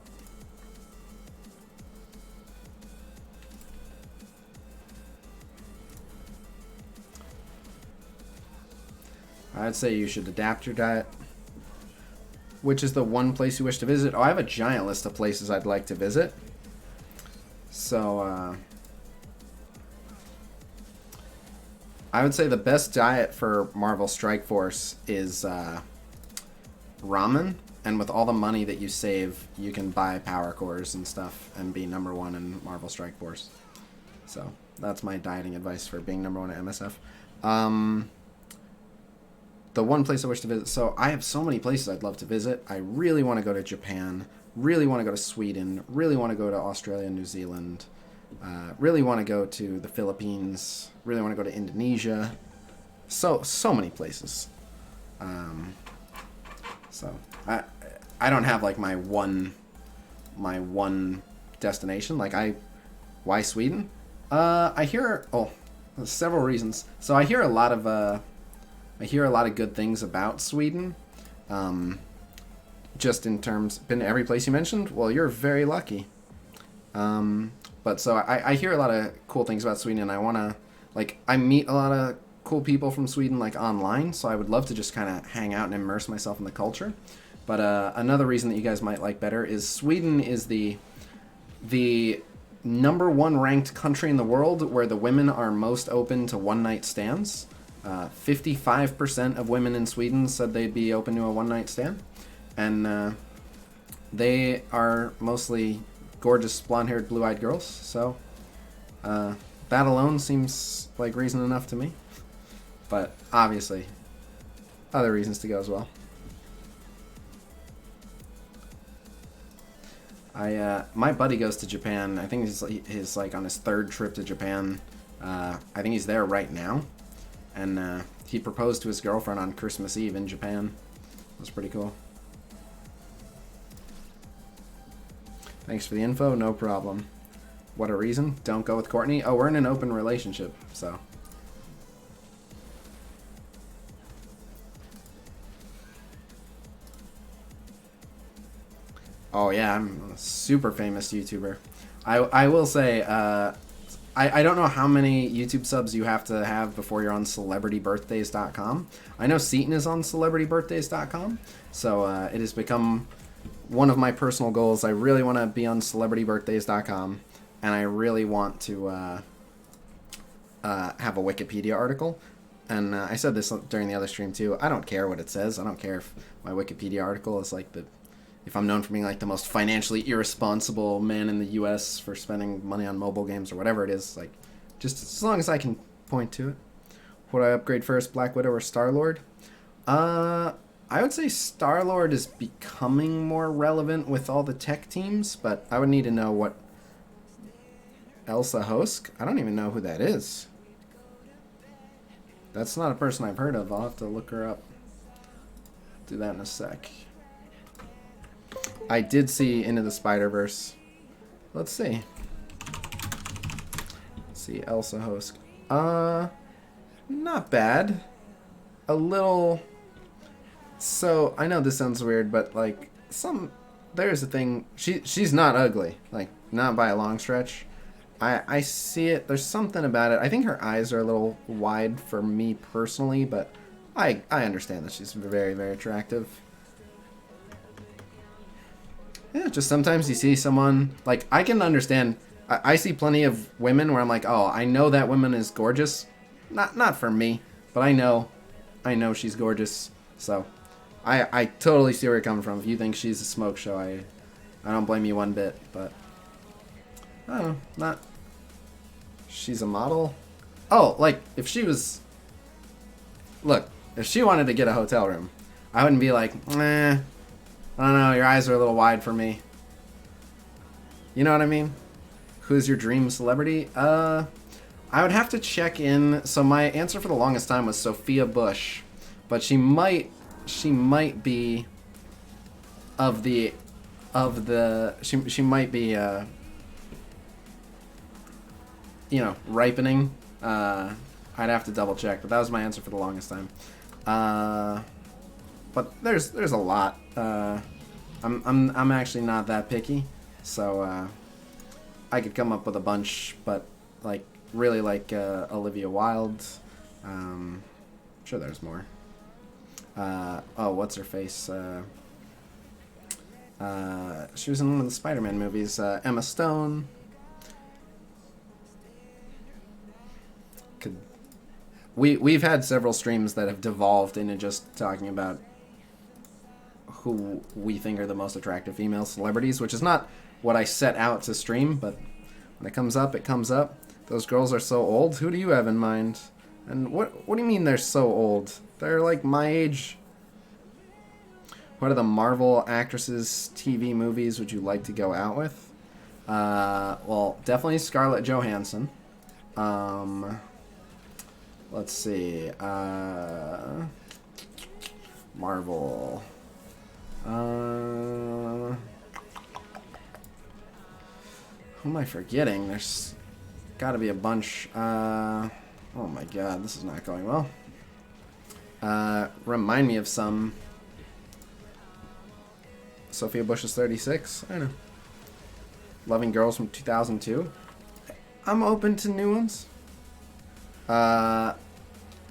I'd say you should adapt your diet. Which is the one place you wish to visit? Oh, I have a giant list of places I'd like to visit. So, I would say the best diet for Marvel Strike Force is ramen, and with all the money that you save, you can buy power cores and stuff and be number 1 in Marvel Strike Force. So that's my dieting advice for being number 1 at MSF. The one place I wish to visit, so I have so many places I'd love to visit. I really want to go to Japan, really want to go to Sweden, really want to go to Australia and New Zealand. Really want to go to the Philippines. Really want to go to Indonesia. So many places. So I don't have like my one destination. Like why Sweden? I hear there's several reasons. So I hear a lot of good things about Sweden. Just in terms, been to every place you mentioned. Well, you're very lucky. But so I hear a lot of cool things about Sweden, and I wanna I meet a lot of cool people from Sweden like online. So I would love to just kind of hang out and immerse myself in the culture. But another reason that you guys might like better is Sweden is the number one ranked country in the world where the women are most open to one-night stands. 55% of women in Sweden said they'd be open to a one-night stand. And they are mostly gorgeous blonde-haired, blue-eyed girls. So that alone seems like reason enough to me. But obviously, other reasons to go as well. My buddy goes to Japan. I think he's like on his third trip to Japan. I think he's there right now, and he proposed to his girlfriend on Christmas Eve in Japan. That was pretty cool. Thanks for the info. No problem. What a reason? Don't go with Courtney. Oh, we're in an open relationship, so. Oh yeah, I'm a super famous YouTuber. I will say, I don't know how many YouTube subs you have to have before you're on celebritybirthdays.com. I know Seaton is on celebritybirthdays.com, so it has become one of my personal goals. I really want to be on celebritybirthdays.com, and I really want to have a Wikipedia article. And I said this during the other stream too. I don't care what it says. I don't care if my Wikipedia article is like if I'm known for being like the most financially irresponsible man in the U.S. for spending money on mobile games or whatever it is, like, just as long as I can point to it. Would I upgrade first, Black Widow or Star-Lord? I would say Star-Lord is becoming more relevant with all the tech teams, but I would need to know what Elsa Hosk? I don't even know who that is. That's not a person I've heard of. I'll have to look her up. Do that in a sec. I did see Into the Spider-Verse. Let's see. Let's see, Elsa Hosk. Not bad. A little... So, I know this sounds weird, but, like, there's a thing... She's not ugly. Like, not by a long stretch. I see it. There's something about it. I think her eyes are a little wide for me personally, but I understand that she's very, very attractive. Yeah, just sometimes you see someone, like, I can understand, I see plenty of women where I'm like, oh, I know that woman is gorgeous. Not for me, but I know she's gorgeous. So, I totally see where you're coming from. If you think she's a smoke show, I don't blame you one bit, but, I don't know, she's a model? Oh, like, if she was, look, if she wanted to get a hotel room, I wouldn't be like, I don't know, your eyes are a little wide for me. You know what I mean? Who's your dream celebrity? I would have to check in. So my answer for the longest time was Sophia Bush, but she might be she might be you know, ripening. I'd have to double check, but that was my answer for the longest time. But there's a lot. I'm actually not that picky, so I could come up with a bunch, but like really like Olivia Wilde. I'm sure there's more. Oh, what's her face? She was in one of the Spider-Man movies. Emma Stone. We've had several streams that have devolved into just talking about who we think are the most attractive female celebrities, which is not what I set out to stream, but when it comes up, it comes up. Those girls are so old. Who do you have in mind? And what do you mean they're so old? They're like my age. What are the Marvel actresses' TV movies would you like to go out with? Well, definitely Scarlett Johansson. Let's see. Marvel. Who am I forgetting? There's got to be a bunch. Oh my god, this is not going well. Remind me of some. Sophia Bush is 36. I don't know. Loving Girls from 2002. I'm open to new ones. I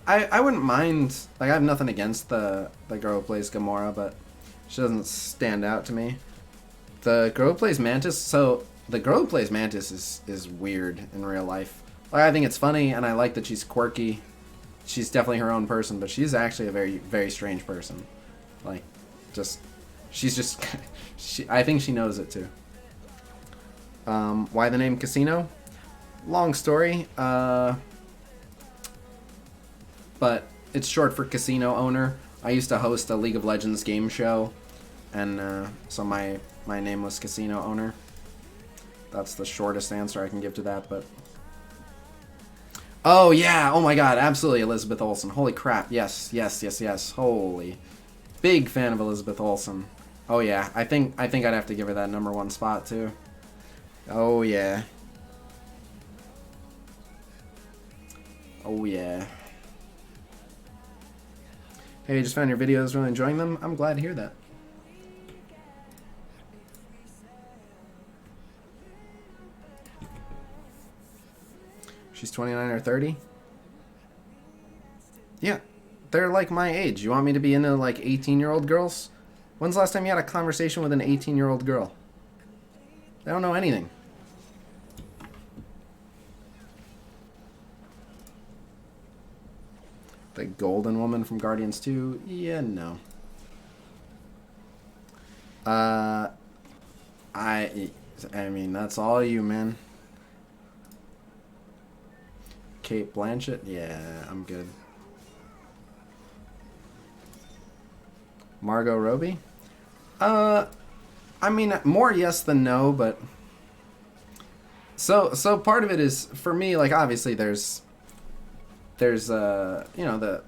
wouldn't mind. Like, I have nothing against the girl who plays Gamora, but she doesn't stand out to me. The girl who plays Mantis. So the girl who plays Mantis is weird in real life. Like, I think it's funny, and I like that she's quirky. She's definitely her own person, but she's actually a very, very strange person. Like, she's just, I think she knows it too. Why the name Khasino? Long story, but it's short for casino owner. I used to host a League of Legends game show, and so my name was Casino Owner. That's the shortest answer I can give to that, but... Oh, yeah! Oh my god, absolutely, Elizabeth Olsen. Holy crap, yes, yes, yes, yes. Holy. Big fan of Elizabeth Olsen. Oh yeah, I think I'd have to give her that #1 spot, too. Oh yeah. Oh yeah. Hey, just found your videos, really enjoying them. I'm glad to hear that. She's 29 or 30? Yeah, they're like my age. You want me to be into like 18-year-old girls? When's the last time you had a conversation with an 18-year-old girl? They don't know anything. The golden woman from Guardians 2? Yeah, no. I mean, that's all you, man. Kate Blanchett? Yeah, I'm good. Margot Robbie? I mean, more yes than no, but... So part of it is, for me, like, obviously there's you know,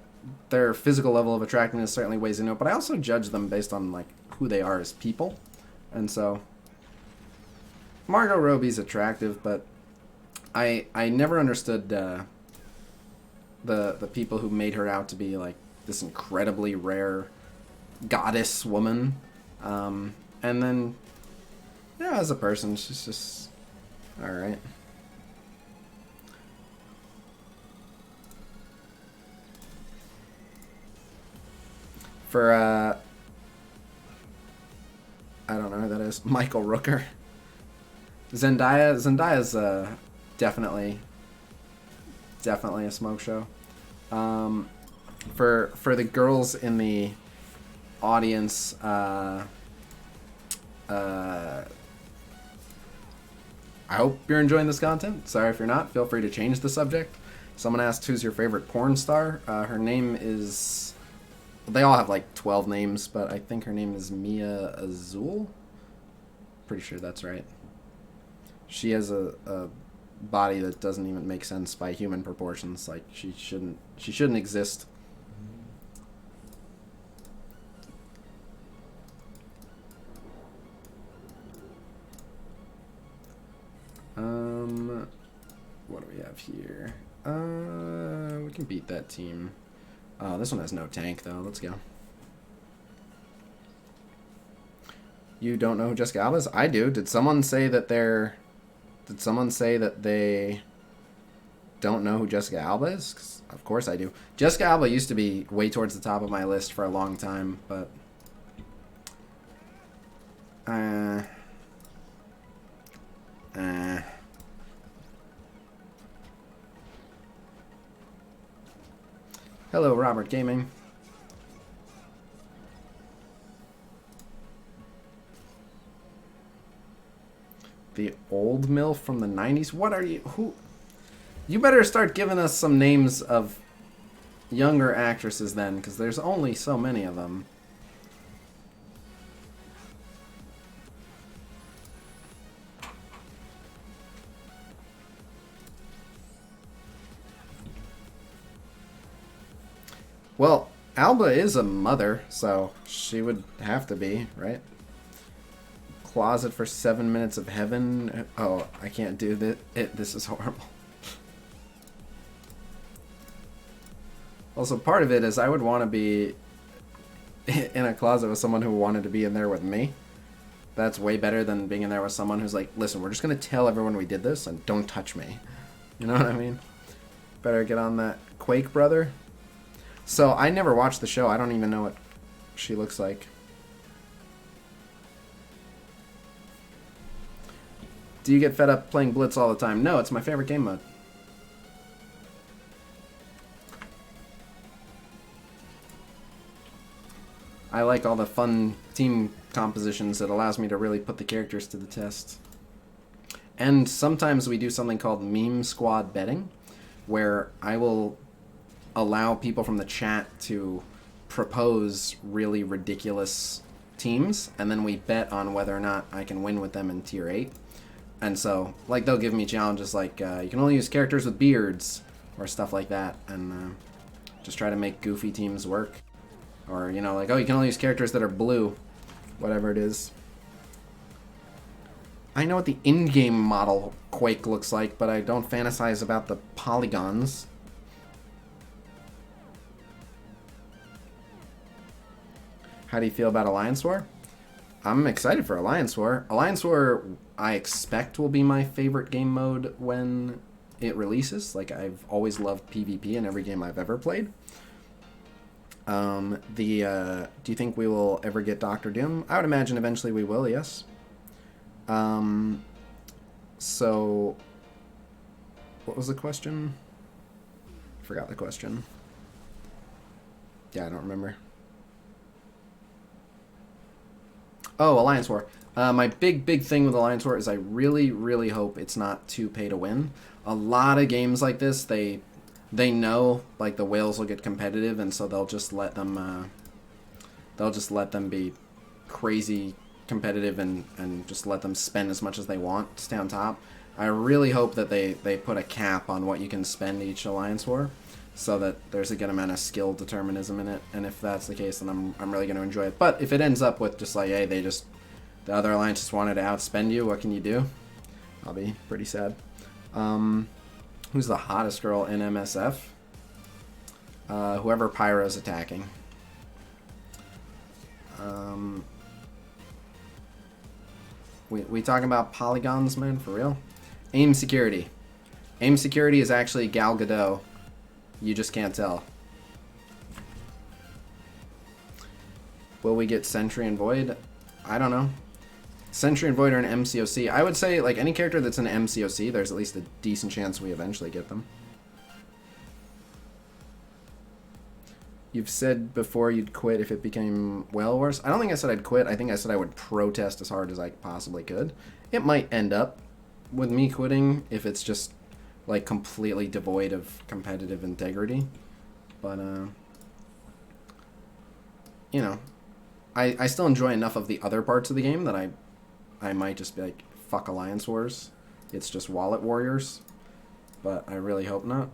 their physical level of attractiveness certainly weighs into it, but I also judge them based on, like, who they are as people. And so, Margot Robbie's attractive, but I never understood the people who made her out to be, like, this incredibly rare goddess woman. And then, yeah, as a person, she's just alright. For, I don't know who that is. Michael Rooker. Zendaya's definitely a smoke show. For the girls in the audience, I hope you're enjoying this content. Sorry if you're not. Feel free to change the subject. Someone asked, who's your favorite porn star? Her name is... They all have like 12 names, but I think her name is Mia Azul. Pretty sure that's right. She has a body that doesn't even make sense by human proportions. Like, she shouldn't exist. What do we have here? We can beat that team. Oh, this one has no tank, though. Let's go. You don't know who Jessica Alba is? I do. Did someone say that they're... Did someone say that they don't know who Jessica Alba is? 'Cause of course I do. Jessica Alba used to be way towards the top of my list for a long time, but... Hello, Robert Gaming. The old MILF from the 90s? What are you... Who... You better start giving us some names of younger actresses then, because there's only so many of them. Well, Alba is a mother, so she would have to be, right? Closet for 7 minutes of heaven. Oh, I can't do this. This is horrible. Also, part of it is I would want to be in a closet with someone who wanted to be in there with me. That's way better than being in there with someone who's like, listen, we're just going to tell everyone we did this and don't touch me. You know what I mean? Better get on that. Quake brother. So I never watched the show. I don't even know what she looks like. Do you get fed up playing Blitz all the time? No, it's my favorite game mode. I like all the fun team compositions. It allows me to really put the characters to the test. And sometimes we do something called meme squad betting, where I will allow people from the chat to propose really ridiculous teams, and then we bet on whether or not I can win with them in tier 8. And so, like, they'll give me challenges like, you can only use characters with beards, or stuff like that, and just try to make goofy teams work. Or, you know, like, oh, you can only use characters that are blue. Whatever it is. I know what the in-game model Quake looks like, but I don't fantasize about the polygons. How do you feel about Alliance War? I'm excited for Alliance War. Alliance War, I expect, will be my favorite game mode when it releases. Like, I've always loved PvP in every game I've ever played. Do you think we will ever get Doctor Doom? I would imagine eventually we will, yes. So, what was the question? Forgot the question. Yeah, I don't remember. Oh, Alliance War. My big thing with Alliance War is I really, really hope it's not too pay to win. A lot of games like this, they know like the whales will get competitive, and so they'll just let them be crazy competitive and just let them spend as much as they want to stay on top. I really hope that they put a cap on what you can spend each Alliance War, so that there's a good amount of skill determinism in it. And if that's the case, then I'm really going to enjoy it. But if it ends up with just like, hey, the other alliance just wanted to outspend you, what can you do? I'll be pretty sad. Who's the hottest girl in MSF? Whoever Pyro's attacking. We talking about polygons, man, for real? Aim security. Aim security is actually Gal Gadot. You just can't tell. Will we get Sentry and Void? I don't know. Sentry and Void are an MCOC. I would say, like, any character that's an MCOC, there's at least a decent chance we eventually get them. You've said before you'd quit if it became well worse. I don't think I said I'd quit. I think I said I would protest as hard as I possibly could. It might end up with me quitting if it's just, like, completely devoid of competitive integrity. But, you know, I still enjoy enough of the other parts of the game that I might just be like, fuck Alliance Wars. It's just Wallet Warriors. But I really hope not.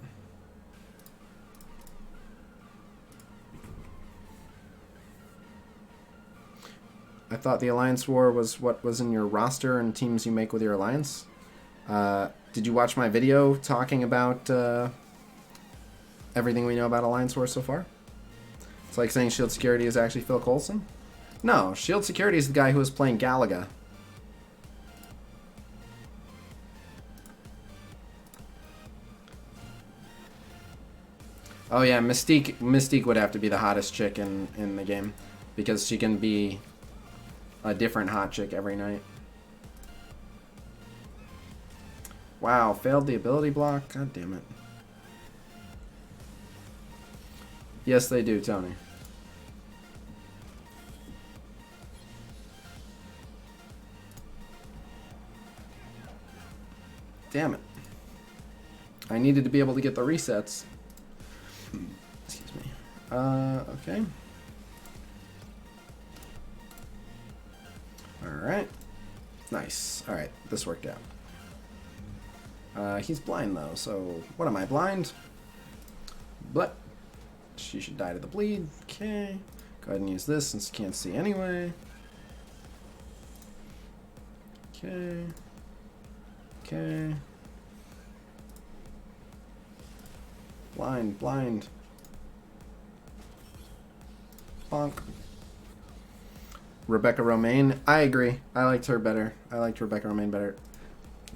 I thought the Alliance War was what was in your roster and teams you make with your alliance. Did you watch my video talking about everything we know about Alliance War so far? It's like saying Shield Security is actually Phil Coulson. No, Shield Security is the guy who was playing Galaga. Oh yeah, Mystique would have to be the hottest chick in the game, because she can be a different hot chick every night. Wow, failed the ability block? God damn it. Yes, they do, Tony. Damn it. I needed to be able to get the resets. Excuse me. Okay. Alright. Nice. Alright, this worked out. He's blind though, so what am I, blind? But She should die to the bleed. Okay. Go ahead and use this since you can't see anyway. Okay. Okay. Blind, blind. Bonk. Rebecca Romaine. I agree. I liked her better. I liked Rebecca Romaine better.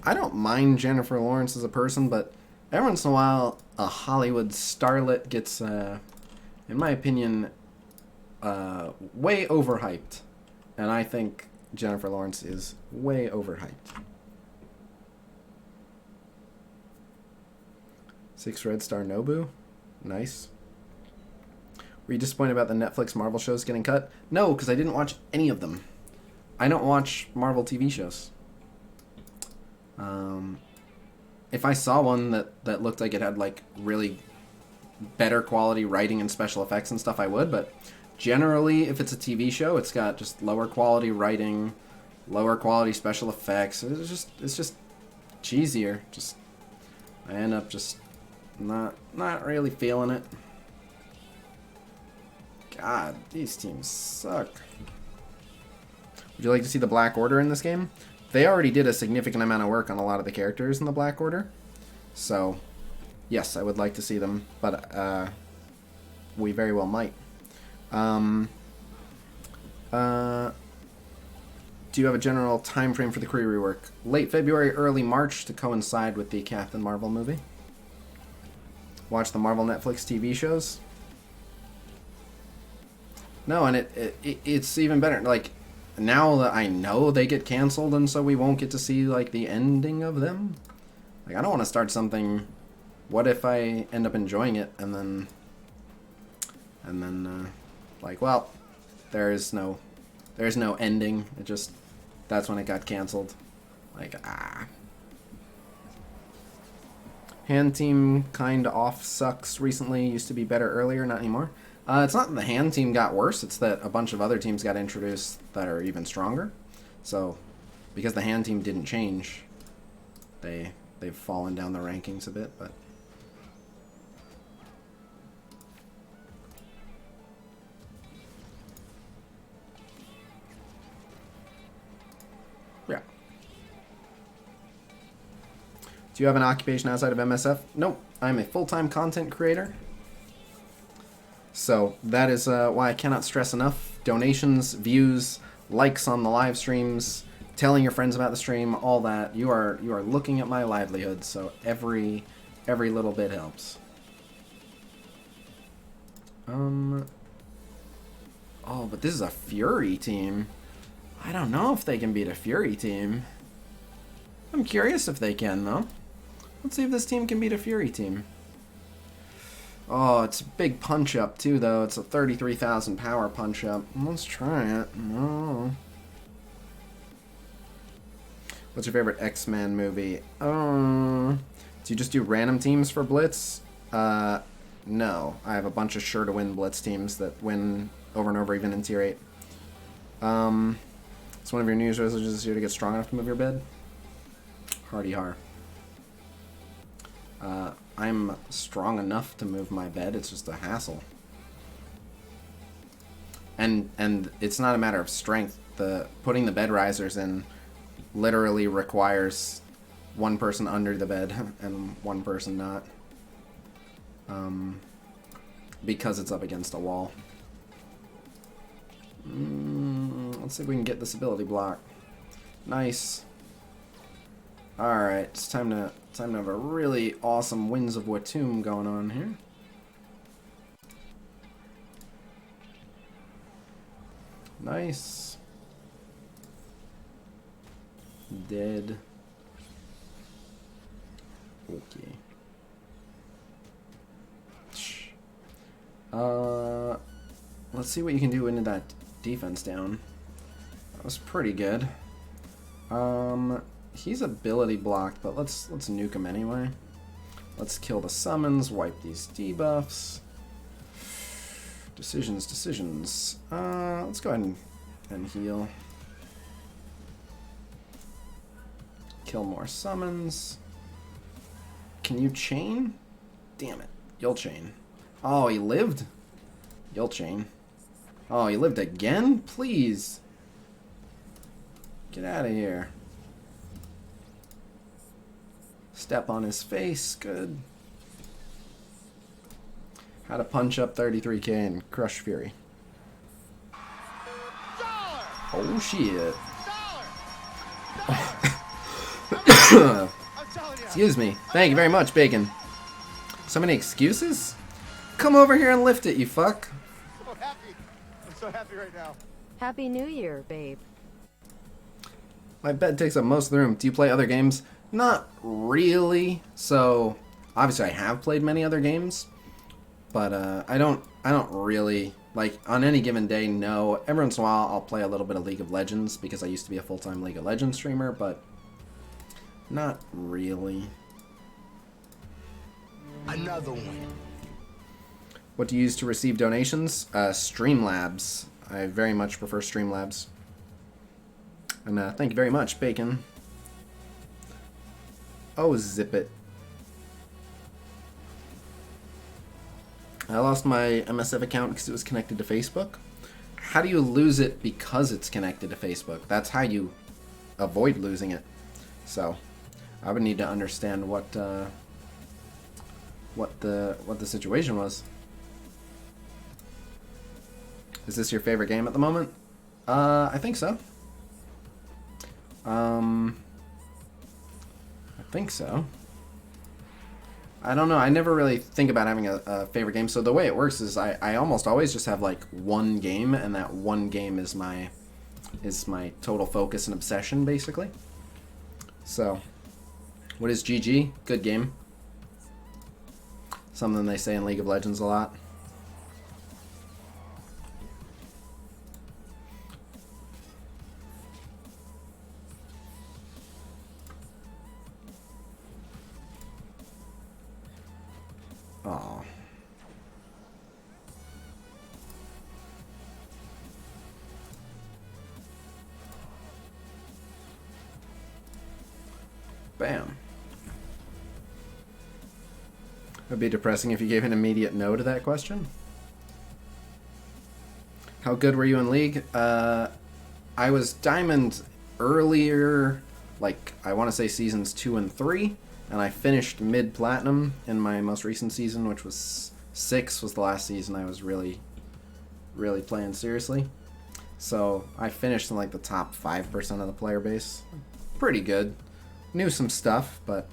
I don't mind Jennifer Lawrence as a person, but every once in a while, a Hollywood starlet gets, in my opinion, way overhyped. And I think Jennifer Lawrence is way overhyped. 6 red star Nobu. Nice. Were you disappointed about the Netflix Marvel shows getting cut? No, because I didn't watch any of them. I don't watch Marvel TV shows. If I saw one that looked like it had like really better quality writing and special effects and stuff, I would. But generally, if it's a TV show, it's got just lower quality writing, lower quality special effects. It's just cheesier. Just I end up just not really feeling it. God, these teams suck. Would you like to see the Black Order in this game? They already did a significant amount of work on a lot of the characters in the Black Order. So, yes, I would like to see them, but we very well might. Do you have a general time frame for the Kree rework? Late February, early March to coincide with the Captain Marvel movie. Watch the Marvel Netflix TV shows. No, and it's even better. Like, now that I know they get canceled and so we won't get to see, like, the ending of them. Like, I don't want to start something. What if I end up enjoying it and then, like, well, there's no ending. It just, that's when it got canceled. Like, Hand team kind of off sucks recently. Used to be better earlier, not anymore. It's not that the hand team got worse, it's that a bunch of other teams got introduced that are even stronger. So, because the hand team didn't change, they've fallen down the rankings a bit, but... yeah. Do you have an occupation outside of MSF? Nope. I'm a full-time content creator. So that is why I cannot stress enough. Donations, views, likes on the live streams, telling your friends about the stream, all that. You are looking at my livelihood, so every little bit helps. Oh, but this is a Fury team. I don't know if they can beat a Fury team. I'm curious if they can, though. Let's see if this team can beat a Fury team. Oh, it's a big punch-up, too, though. It's a 33,000 power punch-up. Let's try it. No. What's your favorite X-Men movie? Do you just do random teams for Blitz? No. I have a bunch of sure-to-win Blitz teams that win over and over, even in Tier 8. It's one of your New Year's resolutions this year to get strong enough to move your bed? Hardy har. I'm strong enough to move my bed. It's just a hassle. And it's not a matter of strength. Putting the bed risers in literally requires one person under the bed and one person not. Because it's up against a wall. Let's see if we can get this ability block. Nice. Alright, it's time to have a really awesome Winds of Watum going on here. Nice. Dead. Okay. Let's see what you can do into that defense down. That was pretty good. He's ability blocked, but let's nuke him anyway. Let's kill the summons, wipe these debuffs. Decisions. Let's go ahead and heal. Kill more summons. Can you chain? Damn it. You'll chain. Oh, he lived? Guilt chain. Oh, he lived again? Please. Get out of here. Step on his face. Good. How to punch up 33k and crush Fury. Oh, shit. Excuse me. Thank you very much, Bacon. So many excuses? Come over here and lift it, you fuck. I'm happy. I'm so happy right now. Happy New Year, babe. My bed takes up most of the room. Do you play other games? Not really. So, obviously I have played many other games. But I don't really, like, on any given day, no. Every once in a while I'll play a little bit of League of Legends because I used to be a full-time League of Legends streamer, but not really. Another one. What do you use to receive donations? Streamlabs. I very much prefer Streamlabs. And thank you very much, Bacon. Oh, zip it. I lost my MSF account because it was connected to Facebook. How do you lose it because it's connected to Facebook? That's how you avoid losing it. So, I would need to understand what the situation was. Is this your favorite game at the moment? I think so. I think so. I don't know. I never really think about having a favorite game. So the way it works is I almost always just have like one game, and that one game is my total focus and obsession, basically. So, what is GG? Good game. Something they say in League of Legends a lot. Aw. Bam. It would be depressing if you gave an immediate no to that question. How good were you in League? I was Diamond earlier, like I want to say seasons 2 and 3. And I finished mid-platinum in my most recent season, which was 6, was the last season I was really playing seriously. So I finished in like the top 5% of the player base. Pretty good. Knew some stuff, but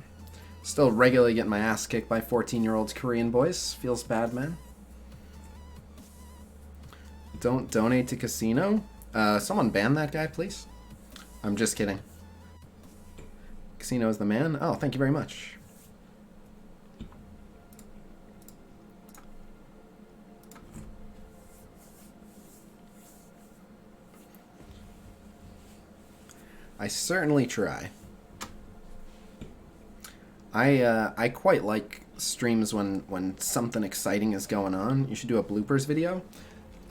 still regularly getting my ass kicked by 14-year-olds Korean boys. Feels bad, man. Don't donate to Khasino. Someone ban that guy, please. I'm just kidding. Khasino is the man. Oh, thank you very much. I certainly try. I quite like streams when something exciting is going on. You should do a bloopers video.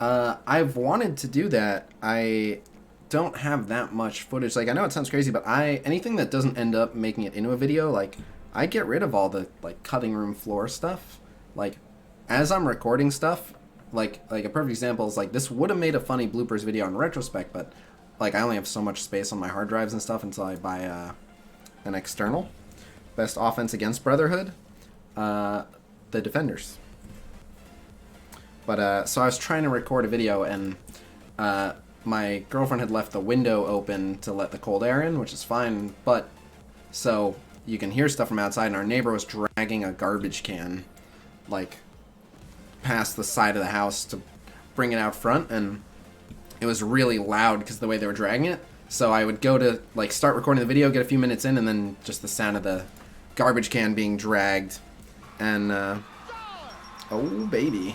I've wanted to do that. I don't have that much footage. Like, I know it sounds crazy, but anything that doesn't end up making it into a video, like, I get rid of all the like cutting room floor stuff. Like, as I'm recording stuff, like a perfect example is like this would have made a funny bloopers video in retrospect, but like I only have so much space on my hard drives and stuff until I buy an external. Best offense against Brotherhood, the Defenders. But so I was trying to record a video, and my girlfriend had left the window open to let the cold air in, which is fine, but so you can hear stuff from outside, and our neighbor was dragging a garbage can, like, past the side of the house to bring it out front, and it was really loud because of the way they were dragging it. So I would go to, like, start recording the video, get a few minutes in, and then just the sound of the garbage can being dragged, and, oh, baby.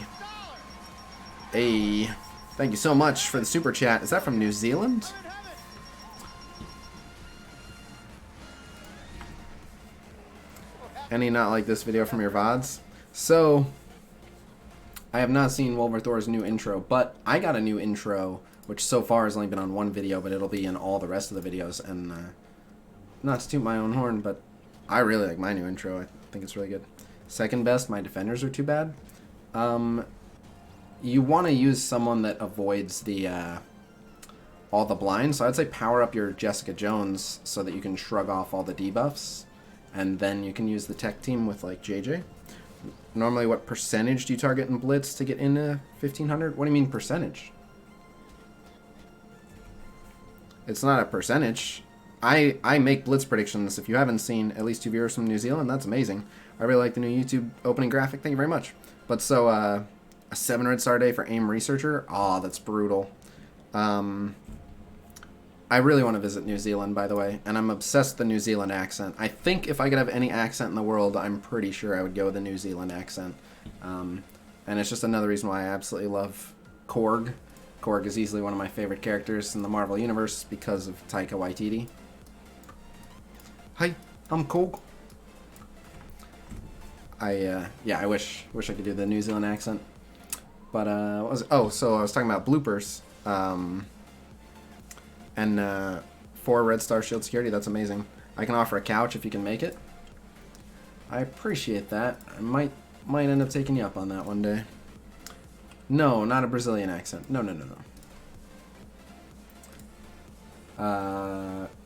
Hey. Thank you so much for the super chat. Is that from New Zealand? Any not like this video from your VODs? So, I have not seen Wolver Thor's new intro, but I got a new intro, which so far has only been on one video, but it'll be in all the rest of the videos. And not to toot my own horn, but I really like my new intro. I think it's really good. Second best, my defenders are too bad. You want to use someone that avoids the all the blinds. So I'd say power up your Jessica Jones so that you can shrug off all the debuffs, and then you can use the tech team with like JJ. Normally, what percentage do you target in Blitz to get into 1500? What do you mean percentage? It's not a percentage. I make Blitz predictions. If you haven't seen at least 2 viewers from New Zealand, that's amazing. I really like the new YouTube opening graphic. Thank you very much. But so, a 7 red star day for AIM Researcher? Aw, that's brutal. I really want to visit New Zealand, by the way, and I'm obsessed with the New Zealand accent. I think if I could have any accent in the world, I'm pretty sure I would go with the New Zealand accent. And it's just another reason why I absolutely love Korg. Korg is easily one of my favorite characters in the Marvel Universe because of Taika Waititi. Hi, I'm Korg. Yeah, I wish I could do the New Zealand accent. But, what was it? Oh, so I was talking about bloopers. And 4 red star shield security, that's amazing. I can offer a couch if you can make it. I appreciate that. I might end up taking you up on that one day. No, not a Brazilian accent. No.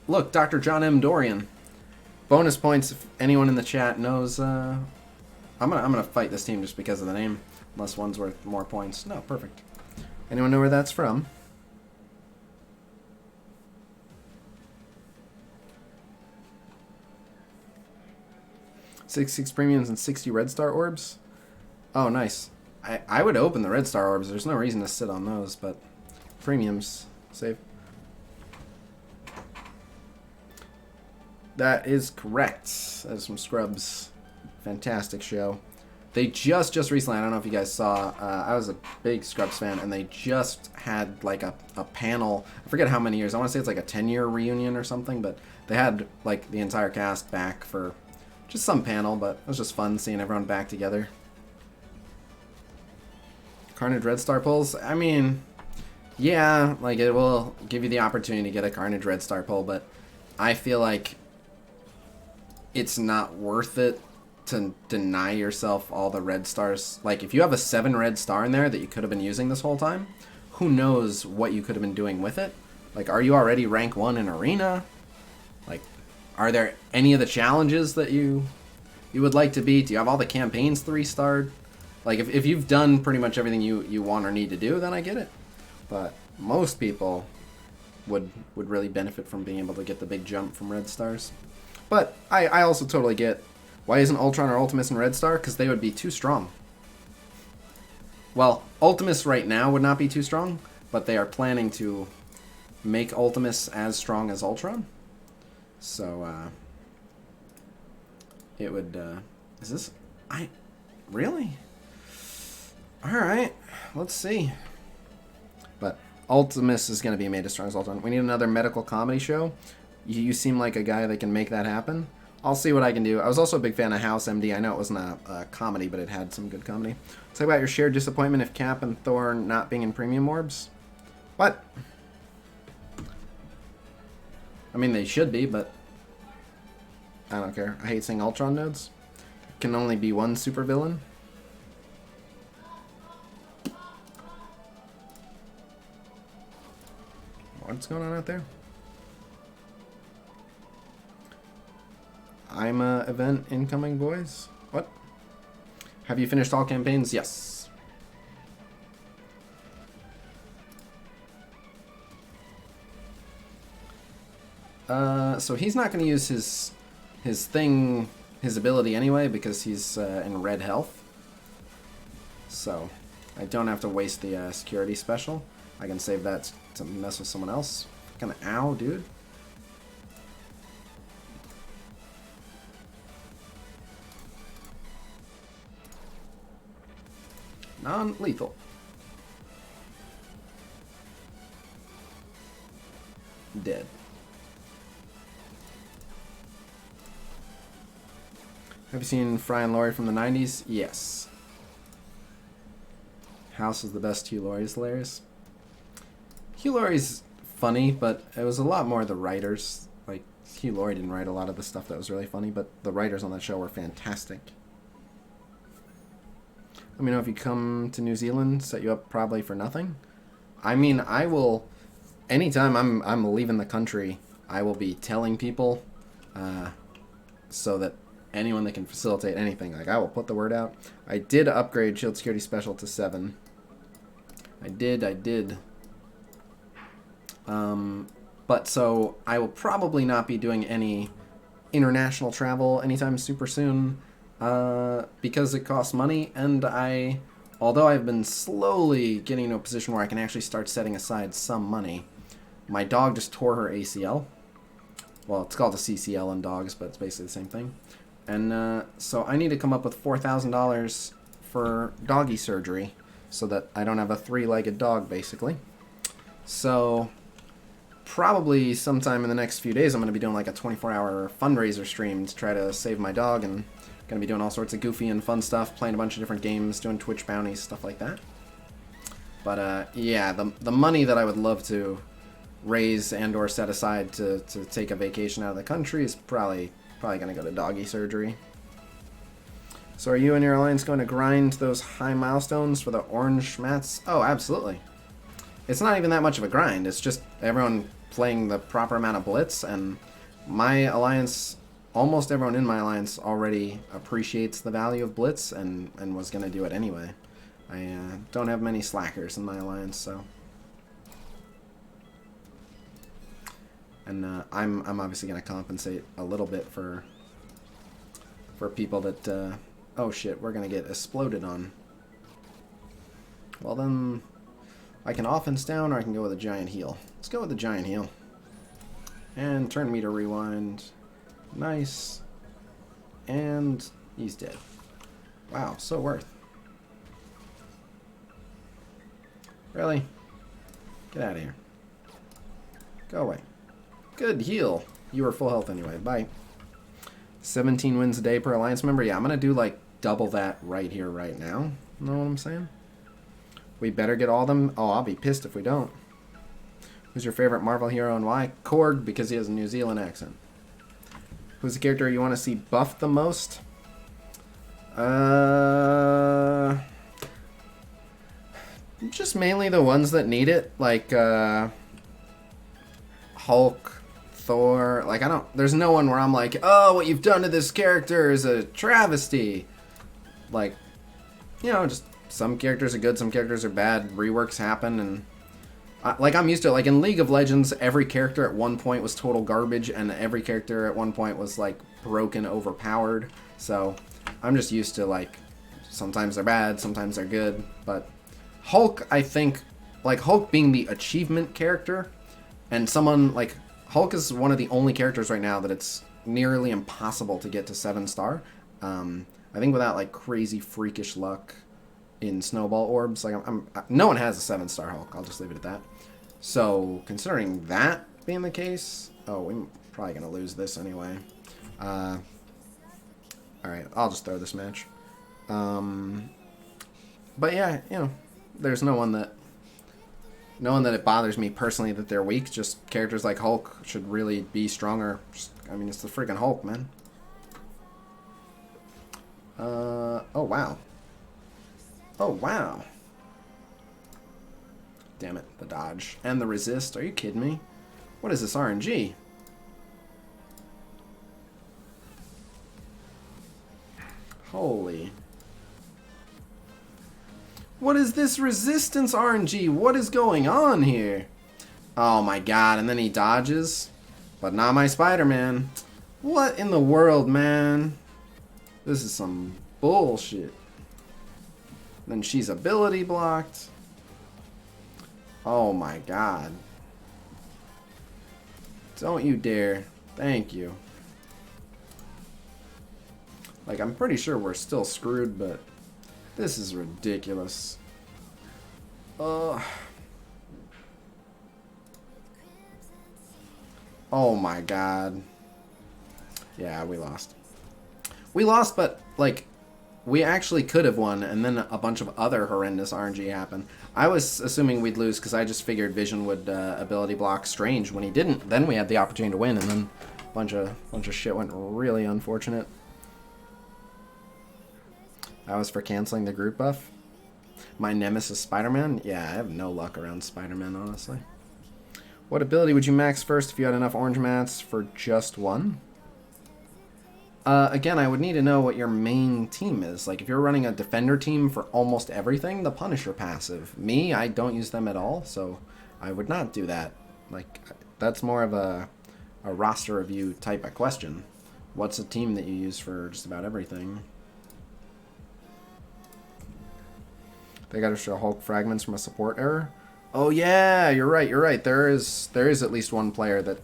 Look, Dr. John M. Dorian. Bonus points if anyone in the chat knows. I'm gonna fight this team just because of the name, unless one's worth more points. No, perfect. Anyone know where that's from? Six premiums and 60 red star orbs. Oh, nice. I would open the red star orbs. There's no reason to sit on those, but premiums save. That is correct. That is from Scrubs. Fantastic show. They just recently, I don't know if you guys saw, I was a big Scrubs fan, and they just had like a panel. I forget how many years. I want to say it's like a 10-year reunion or something, but they had like the entire cast back for just some panel, but it was just fun seeing everyone back together. Carnage Red Star pulls? I mean, yeah, like it will give you the opportunity to get a Carnage Red Star pull, but I feel like it's not worth it to deny yourself all the red stars. Like, if you have a 7 red star in there that you could have been using this whole time, who knows what you could have been doing with it? Like, are you already rank 1 in Arena? Like, are there any of the challenges that you would like to beat? Do you have all the campaigns 3-starred? Like, if you've done pretty much everything you want or need to do, then I get it. But most people would really benefit from being able to get the big jump from red stars. But I also totally get, why isn't Ultron or Ultimus in red star? Because they would be too strong. Well, Ultimus right now would not be too strong, but they are planning to make Ultimus as strong as Ultron. So, it would, is this, really? Alright, let's see. But Ultimus is going to be made as strong as Ultron. We need another medical comedy show. You seem like a guy that can make that happen. I'll see what I can do. I was also a big fan of House MD. I know it wasn't a comedy, but it had some good comedy. Talk about your shared disappointment of Cap and Thor not being in premium orbs. What? I mean, they should be, but I don't care. I hate seeing Ultron nodes. Can only be one supervillain. What's going on out there? I'm a event incoming, boys. What? Have you finished all campaigns? Yes. So he's not going to use his ability anyway because he's in red health. So I don't have to waste the security special. I can save that to mess with someone else. Fucking ow, dude. Non-lethal. Dead. Have you seen Fry and Laurie from the 90s? Yes. House is the best. Hugh Laurie's hilarious. Hugh Laurie's funny, but it was a lot more the writers. Like, Hugh Laurie didn't write a lot of the stuff that was really funny, but the writers on that show were fantastic. Let me know if you come to New Zealand. Set you up probably for nothing. I mean, I will... Anytime I'm leaving the country, I will be telling people so that anyone that can facilitate anything, like, I will put the word out. I did upgrade Shield Security Special to 7. I did. But so I will probably not be doing any international travel anytime super soon because it costs money, and although I've been slowly getting to a position where I can actually start setting aside some money, my dog just tore her ACL. Well, it's called a CCL in dogs, but it's basically the same thing. And so I need to come up with $4,000 for doggy surgery so that I don't have a 3-legged dog, basically. So probably sometime in the next few days I'm going to be doing like a 24-hour fundraiser stream to try to save my dog, and going to be doing all sorts of goofy and fun stuff, playing a bunch of different games, doing Twitch bounties, stuff like that. But yeah, the money that I would love to raise and or set aside to take a vacation out of the country is probably going to go to doggy surgery. So are you and your alliance going to grind those high milestones for the orange mats? Oh, absolutely. It's not even that much of a grind. It's just everyone playing the proper amount of Blitz, and my alliance, almost everyone in my alliance already appreciates the value of Blitz and was going to do it anyway. I don't have many slackers in my alliance, so... And I'm obviously going to compensate a little bit for people that... oh shit, we're going to get exploded on. Well then, I can offense down or I can go with a giant heal. Let's go with the giant heal. And turn meter rewind. Nice. And he's dead. Wow, so worth. Really? Get out of here. Go away. Good heal. You were full health anyway. Bye. 17 wins a day per alliance member. Yeah, I'm going to do like double that right here, right now. Know what I'm saying? We better get all of them. Oh, I'll be pissed if we don't. Who's your favorite Marvel hero and why? Korg, because he has a New Zealand accent. Who's the character you want to see buffed the most? Just mainly the ones that need it. Like, Hulk, Thor. Like, there's no one where I'm like, oh, what you've done to this character is a travesty. Like, you know, just some characters are good, some characters are bad. Reworks happen, and like, I'm used to it. Like, in League of Legends, every character at one point was total garbage, and every character at one point was, like, broken, overpowered. So, I'm just used to, like, sometimes they're bad, sometimes they're good. But Hulk, I think, like, Hulk being the achievement character, and someone, like, Hulk is one of the only characters right now that it's nearly impossible to get to 7-star. I think without, like, crazy freakish luck in snowball orbs, like, no one has a 7-star Hulk. I'll just leave it at that. So, considering that being the case, oh, we're probably going to lose this anyway. Alright, I'll just throw this match. But yeah, you know, there's no one that it bothers me personally that they're weak. Just characters like Hulk should really be stronger. I mean, it's the freaking Hulk, man. Oh, wow. Oh, wow. Damn it, the dodge. And the resist. Are you kidding me? What is this RNG? Holy. What is this resistance RNG? What is going on here? Oh my god, and then he dodges. But not my Spider-Man. What in the world, man? This is some bullshit. Then she's ability blocked. Oh my god. Don't you dare. Thank you. Like, I'm pretty sure we're still screwed, but this is ridiculous. Oh my god. Yeah, we lost. We lost, but, like, we actually could have won, and then a bunch of other horrendous RNG happened. I was assuming we'd lose because I just figured Vision would ability block Strange. When he didn't, then we had the opportunity to win, and then a bunch of shit went really unfortunate. That was for canceling the group buff. My nemesis Spider-Man? Yeah, I have no luck around Spider-Man, honestly. What ability would you max first if you had enough orange mats for just one? Again, I would need to know what your main team is. Like, if you're running a defender team for almost everything, the Punisher passive. Me, I don't use them at all, so I would not do that. Like, that's more of a roster review type of question. What's a team that you use for just about everything? They got to show Hulk fragments from a support error. Oh yeah, you're right. You're right. There is at least one player that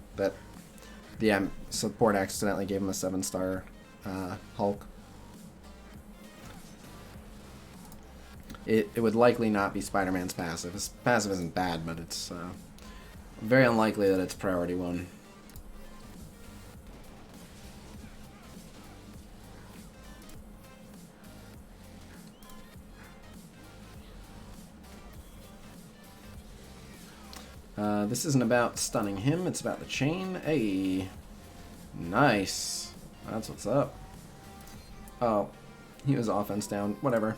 the support accidentally gave him a 7-star Hulk. It would likely not be Spider-Man's passive. His passive isn't bad, but it's very unlikely that it's priority 1. This isn't about stunning him, it's about the chain. Hey, nice. That's what's up. Oh, he was offense down. Whatever.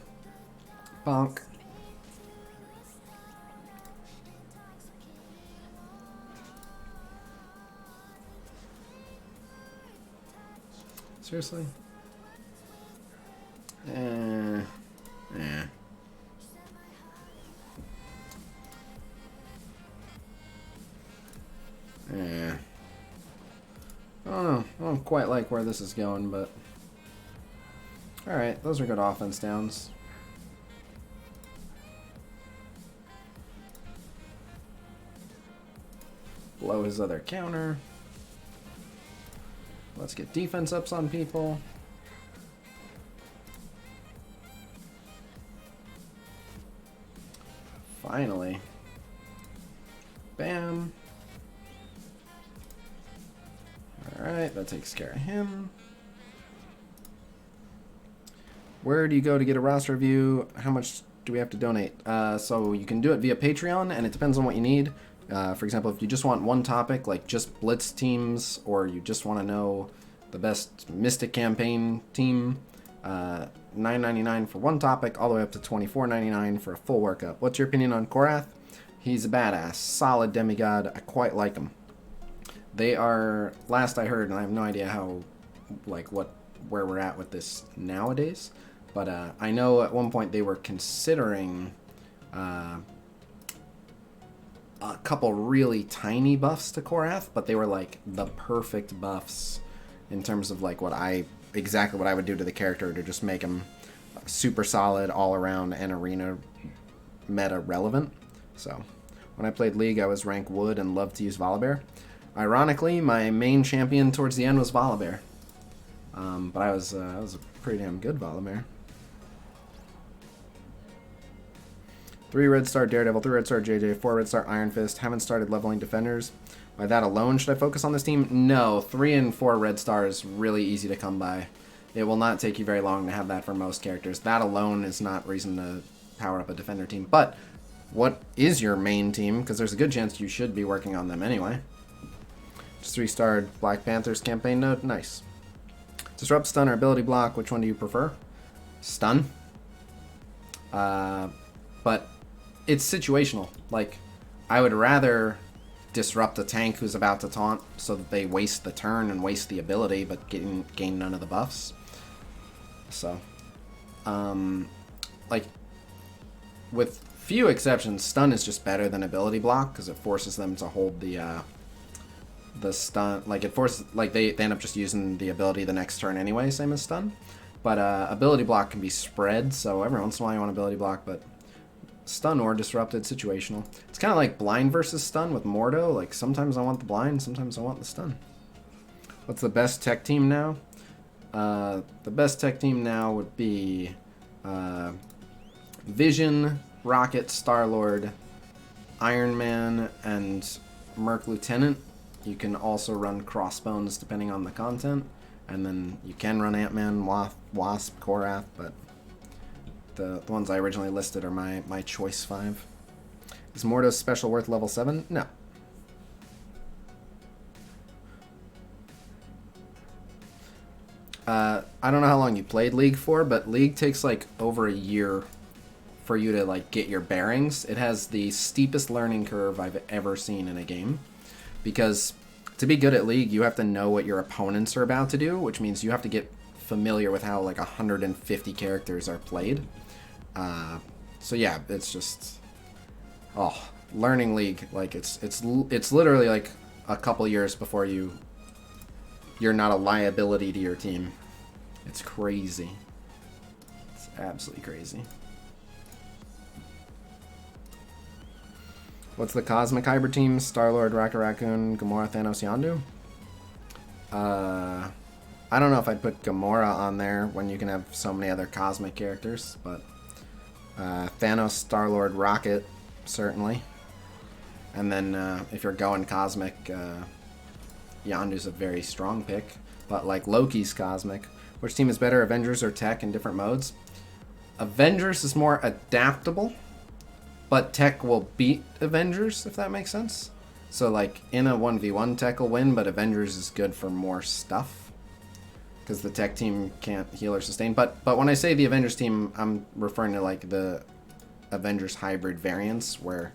Bonk. Seriously? Yeah. Yeah. I don't know. I don't quite like where this is going, but... Alright, those are good offense downs. Blow his other counter. Let's get defense ups on people. Finally. Bam. Alright, that takes care of him. Where do you go to get a roster review? How much do we have to donate? So you can do it via Patreon, and it depends on what you need. For example, if you just want one topic, like just Blitz teams, or you just want to know the best Mystic campaign team, $9.99 for one topic, all the way up to $24.99 for a full workup. What's your opinion on Korath? He's a badass, solid demigod. I quite like him. They are, last I heard, and I have no idea how, like, where we're at with this nowadays, but I know at one point they were considering a couple really tiny buffs to Korath, but they were like the perfect buffs in terms of like exactly what I would do to the character to just make him super solid all around and arena meta relevant. So when I played League, I was rank Wood and loved to use Volibear. Ironically, my main champion towards the end was Volibear. But I was a pretty damn good Volibear. 3 red star Daredevil, 3 red star JJ, 4 red star Iron Fist. Haven't started leveling defenders. By that alone, should I focus on this team? No, 3 and 4 red stars really easy to come by. It will not take you very long to have that for most characters. That alone is not reason to power up a defender team. But what is your main team? Because there's a good chance you should be working on them anyway. Just 3-starred Black Panther's campaign node. Nice. Disrupt, stun, or ability block. Which one do you prefer? Stun. But it's situational. Like, I would rather disrupt a tank who's about to taunt so that they waste the turn and waste the ability but gain none of the buffs. So, like, with few exceptions, stun is just better than ability block because it forces them to hold the stun. Like, it forces, like, they end up just using the ability the next turn anyway, same as stun. But ability block can be spread, so every once in a while you want ability block, but stun or disrupted, situational. It's kind of like blind versus stun with Mordo. Like, sometimes I want the blind, sometimes I want the stun. What's the best tech team now? The best tech team now would be Vision, Rocket, Star-Lord, Iron Man, and Merc Lieutenant. You can also run Crossbones depending on the content. And then you can run Ant-Man, Wasp, Korath, but the ones I originally listed are my choice 5. Is Mordo's special worth level 7? No. I don't know how long you played League for, but League takes like over a year for you to like get your bearings. It has the steepest learning curve I've ever seen in a game, because to be good at League, you have to know what your opponents are about to do, which means you have to get familiar with how like 150 characters are played. So yeah, it's just learning League, like it's literally like a couple years before you're not a liability to your team. It's crazy. It's absolutely crazy. What's the Cosmic Hybrid team? Star-Lord, Rocket Raccoon, Gamora, Thanos, Yondu? I don't know if I'd put Gamora on there when you can have so many other cosmic characters, but Thanos, Star-Lord, Rocket, certainly. And then if you're going cosmic, Yondu's a very strong pick. But like Loki's cosmic. Which team is better, Avengers or Tech in different modes? Avengers is more adaptable, but Tech will beat Avengers, if that makes sense. So like in a 1v1, Tech will win, but Avengers is good for more stuff, because the Tech team can't heal or sustain. But when I say the Avengers team, I'm referring to like the Avengers hybrid variants, where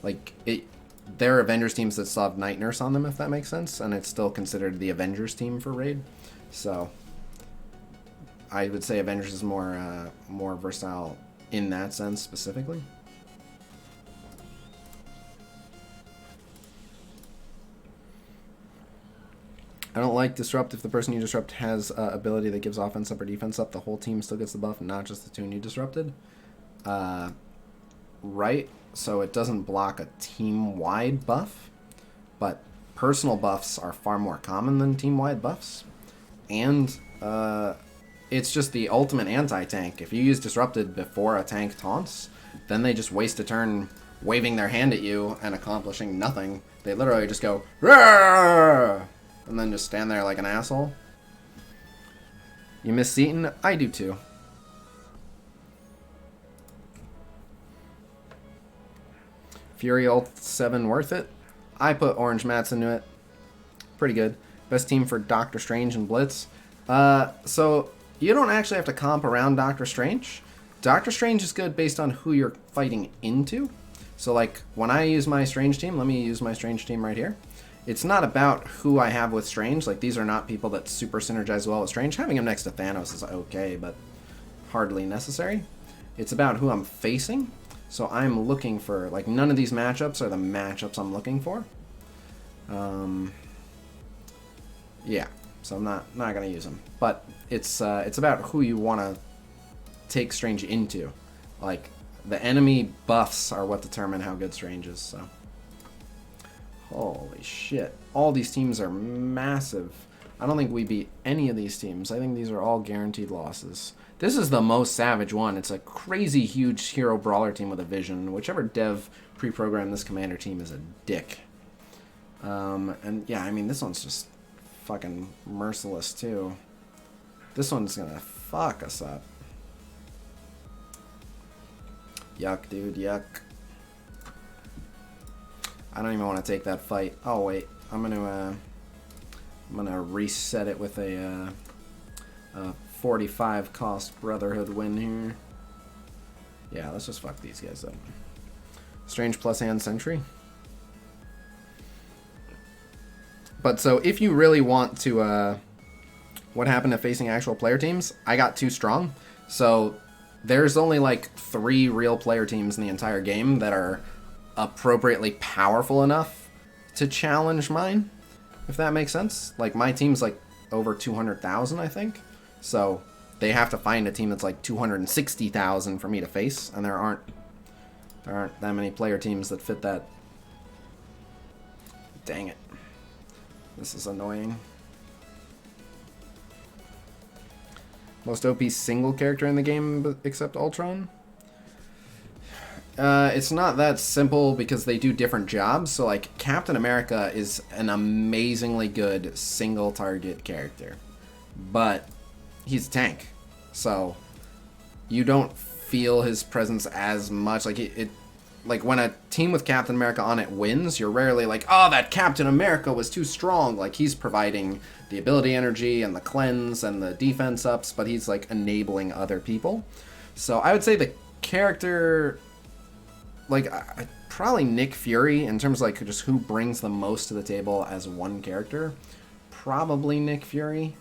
like there are Avengers teams that still have Night Nurse on them, if that makes sense, and it's still considered the Avengers team for Raid. So I would say Avengers is more versatile in that sense specifically. I don't like Disrupt if the person you disrupt has ability that gives offense up or defense up. The whole team still gets the buff, not just the tune you disrupted. Right, so it doesn't block a team-wide buff, but personal buffs are far more common than team-wide buffs. And it's just the ultimate anti-tank. If you use Disrupted before a tank taunts, then they just waste a turn waving their hand at you and accomplishing nothing. They literally just go, "Roar!" and then just stand there like an asshole. You miss Seaton? I do too. Fury ult 7 worth it? I put Orange Mats into it. Pretty good. Best team for Doctor Strange and Blitz. So you don't actually have to comp around Doctor Strange. Doctor Strange is good based on who you're fighting into. So like when I use my Strange team, let me use my Strange team right here. It's not about who I have with Strange. Like these are not people that super synergize well with Strange. Having him next to Thanos is okay, but hardly necessary. It's about who I'm facing. So I'm looking for, like, none of these matchups are the matchups I'm looking for. Yeah, so I'm not gonna use them. But it's about who you want to take Strange into. Like the enemy buffs are what determine how good Strange is. So holy shit, all these teams are massive. I don't think we beat any of these teams. I think these are all guaranteed losses. This is the most savage one. It's a crazy huge hero brawler team with a vision. Whichever dev pre-programmed this commander team is a dick. And yeah, I mean, this one's just fucking merciless too. This one's gonna fuck us up. Yuck, dude, yuck. I don't even want to take that fight. Oh wait, I'm gonna reset it with a 45 cost Brotherhood win here. Yeah, let's just fuck these guys up. Strange plus hand Sentry. But so if you really want to, what happened to facing actual player teams? I got too strong. So there's only like 3 real player teams in the entire game that are appropriately powerful enough to challenge mine, if that makes sense. Like my team's like over 200,000, I think. So they have to find a team that's like 260,000 for me to face, and there aren't that many player teams that fit that. Dang it. This is annoying. Most OP single character in the game except Ultron? It's not that simple because they do different jobs. So like Captain America is an amazingly good single target character, but he's a tank, so you don't feel his presence as much. Like like when a team with Captain America on it wins, you're rarely like, oh, that Captain America was too strong. Like, he's providing the ability energy and the cleanse and the defense ups, but he's like enabling other people. So I would say the character, like, probably Nick Fury in terms of like just who brings the most to the table as one character. Probably Nick Fury,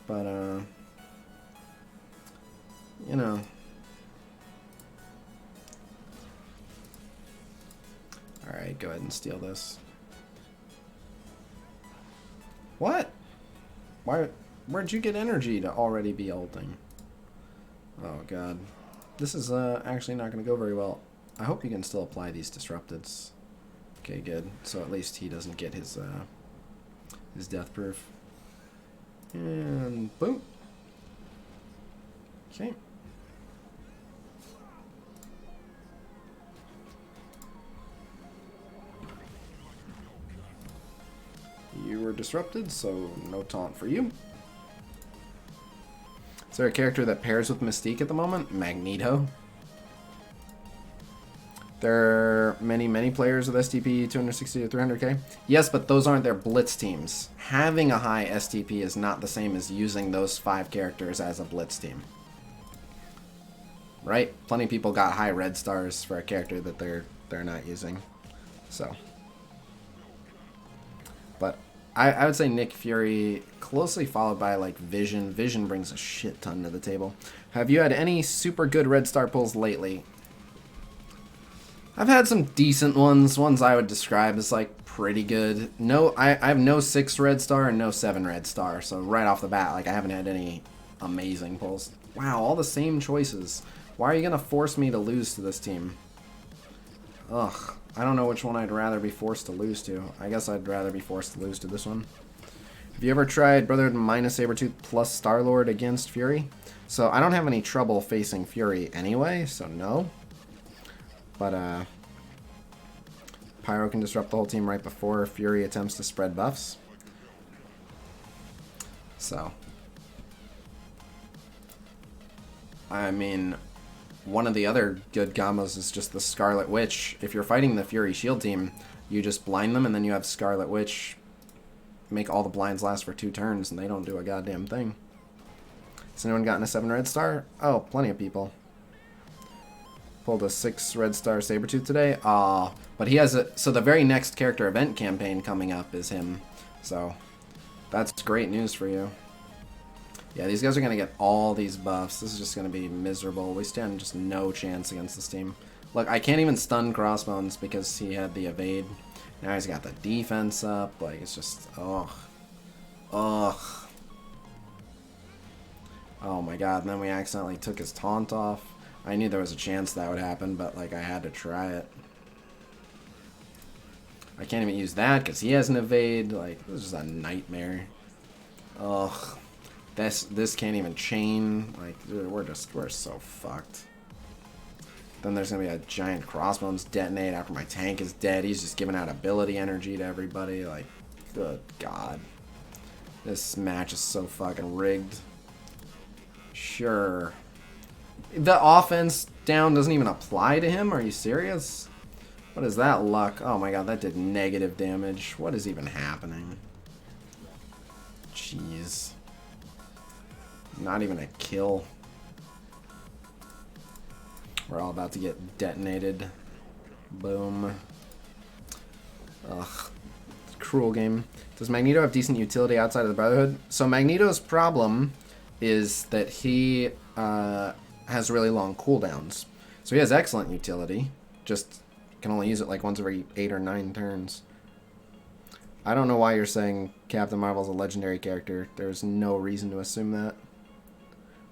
but you know. Alright, go ahead and steal this. What? Where'd you get energy to already be ulting? Oh god. This is actually not going to go very well. I hope you can still apply these disrupteds. Okay, good. So at least he doesn't get his death proof. And boom. Okay. You were disrupted, so no taunt for you. Is there a character that pairs with Mystique at the moment? Magneto. There are many players with STP 260 to 300k. Yes, but those aren't their Blitz teams. Having a high STP is not the same as using those 5 characters as a Blitz team. Right? Plenty of people got high red stars for a character that they're not using. So. But I would say Nick Fury, closely followed by like Vision. Vision brings a shit ton to the table. Have you had any super good red star pulls lately? I've had some decent ones I would describe as like pretty good. No, I have no 6 red star and no 7 red star, so right off the bat, like I haven't had any amazing pulls. Wow, all the same choices. Why are you gonna force me to lose to this team? Ugh, I don't know which one I'd rather be forced to lose to. I guess I'd rather be forced to lose to this one. Have you ever tried Brotherhood minus Sabretooth plus Star-Lord against Fury? So I don't have any trouble facing Fury anyway, so no. But, Pyro can disrupt the whole team right before Fury attempts to spread buffs. So. I mean, one of the other good combos is just the Scarlet Witch. If you're fighting the Fury shield team, you just blind them and then you have Scarlet Witch make all the blinds last for 2 turns and they don't do a goddamn thing. Has anyone gotten a 7 red star? Oh, plenty of people. Pulled a 6 red star Sabretooth today. Aw. But he has a... So the very next character event campaign coming up is him. So that's great news for you. Yeah, these guys are going to get all these buffs. This is just going to be miserable. We stand just no chance against this team. Look, I can't even stun Crossbones because he had the evade. Now he's got the defense up. Like, it's just... Ugh. Ugh. Oh my god, and then we accidentally took his taunt off. I knew there was a chance that would happen, but like I had to try it. I can't even use that because he has an evade. Like, this is a nightmare. Ugh. This can't even chain. Like, dude, we're so fucked. Then there's gonna be a giant Crossbones detonate after my tank is dead. He's just giving out ability energy to everybody. Like, good god. This match is so fucking rigged. Sure. The offense down doesn't even apply to him? Are you serious? What is that luck? Oh my god, that did negative damage. What is even happening? Jeez. Not even a kill. We're all about to get detonated. Boom. Ugh. Cruel game. Does Magneto have decent utility outside of the Brotherhood? So Magneto's problem is that he has really long cooldowns. So he has excellent utility, just can only use it like once every 8 or 9 turns. I don't know why you're saying Captain Marvel's a legendary character. There's no reason to assume that.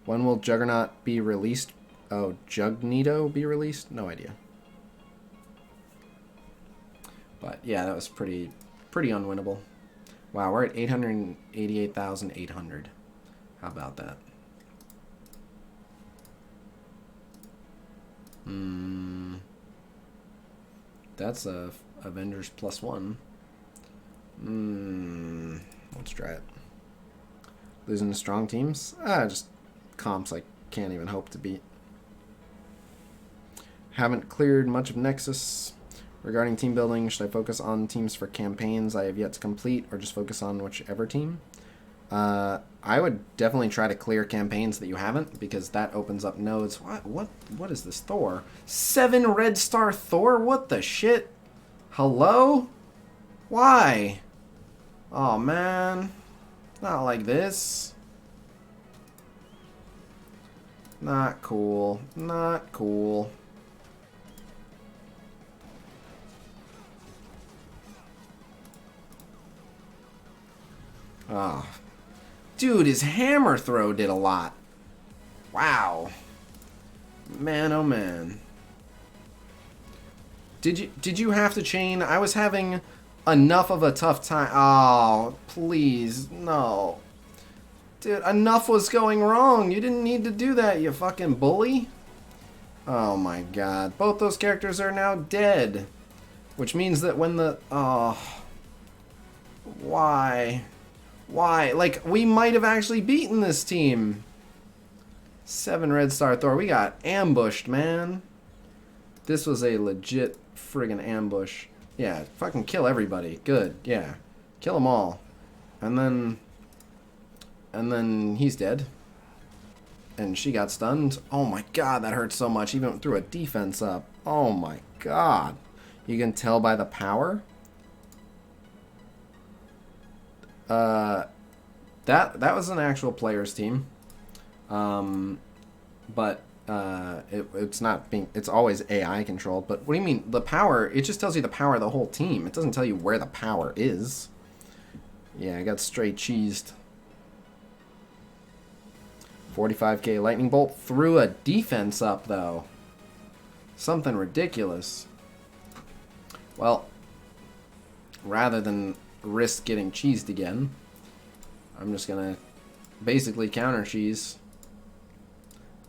When will Juggernaut be released? Oh, Jugnedo be released? No idea. But yeah, that was pretty unwinnable. Wow, we're at 888,800. How about that? That's a Avengers +1. Let's try it. Losing to strong teams? Just comps I can't even hope to beat. Haven't cleared much of Nexus. Regarding team building, should I focus on teams for campaigns I have yet to complete, or just focus on whichever team? I would definitely try to clear campaigns that you haven't, because that opens up nodes. What is this? Thor? 7 red star Thor? What the shit? Hello? Why? Oh man. Not like this. Not cool. Not cool. Oh. Dude, his hammer throw did a lot. Wow. Man, oh man. Did you have to chain? I was having enough of a tough time. Oh, please, no. Dude, enough was going wrong. You didn't need to do that, you fucking bully. Oh my god. Both those characters are now dead. Which means that when the... Oh. Why? Why? Like, we might have actually beaten this team. 7 red star Thor. We got ambushed, man. This was a legit friggin' ambush. Yeah, fucking kill everybody. Good, yeah. Kill them all. And then he's dead. And she got stunned. Oh my god, that hurt so much. Even threw a defense up. Oh my god. You can tell by the power. That was an actual player's team. But it's not being, it's always AI controlled. But what do you mean? The power, it just tells you the power of the whole team. It doesn't tell you where the power is. Yeah, I got straight cheesed. 45k lightning bolt threw a defense up though. Something ridiculous. Well, rather than risk getting cheesed again, I'm just gonna basically counter cheese.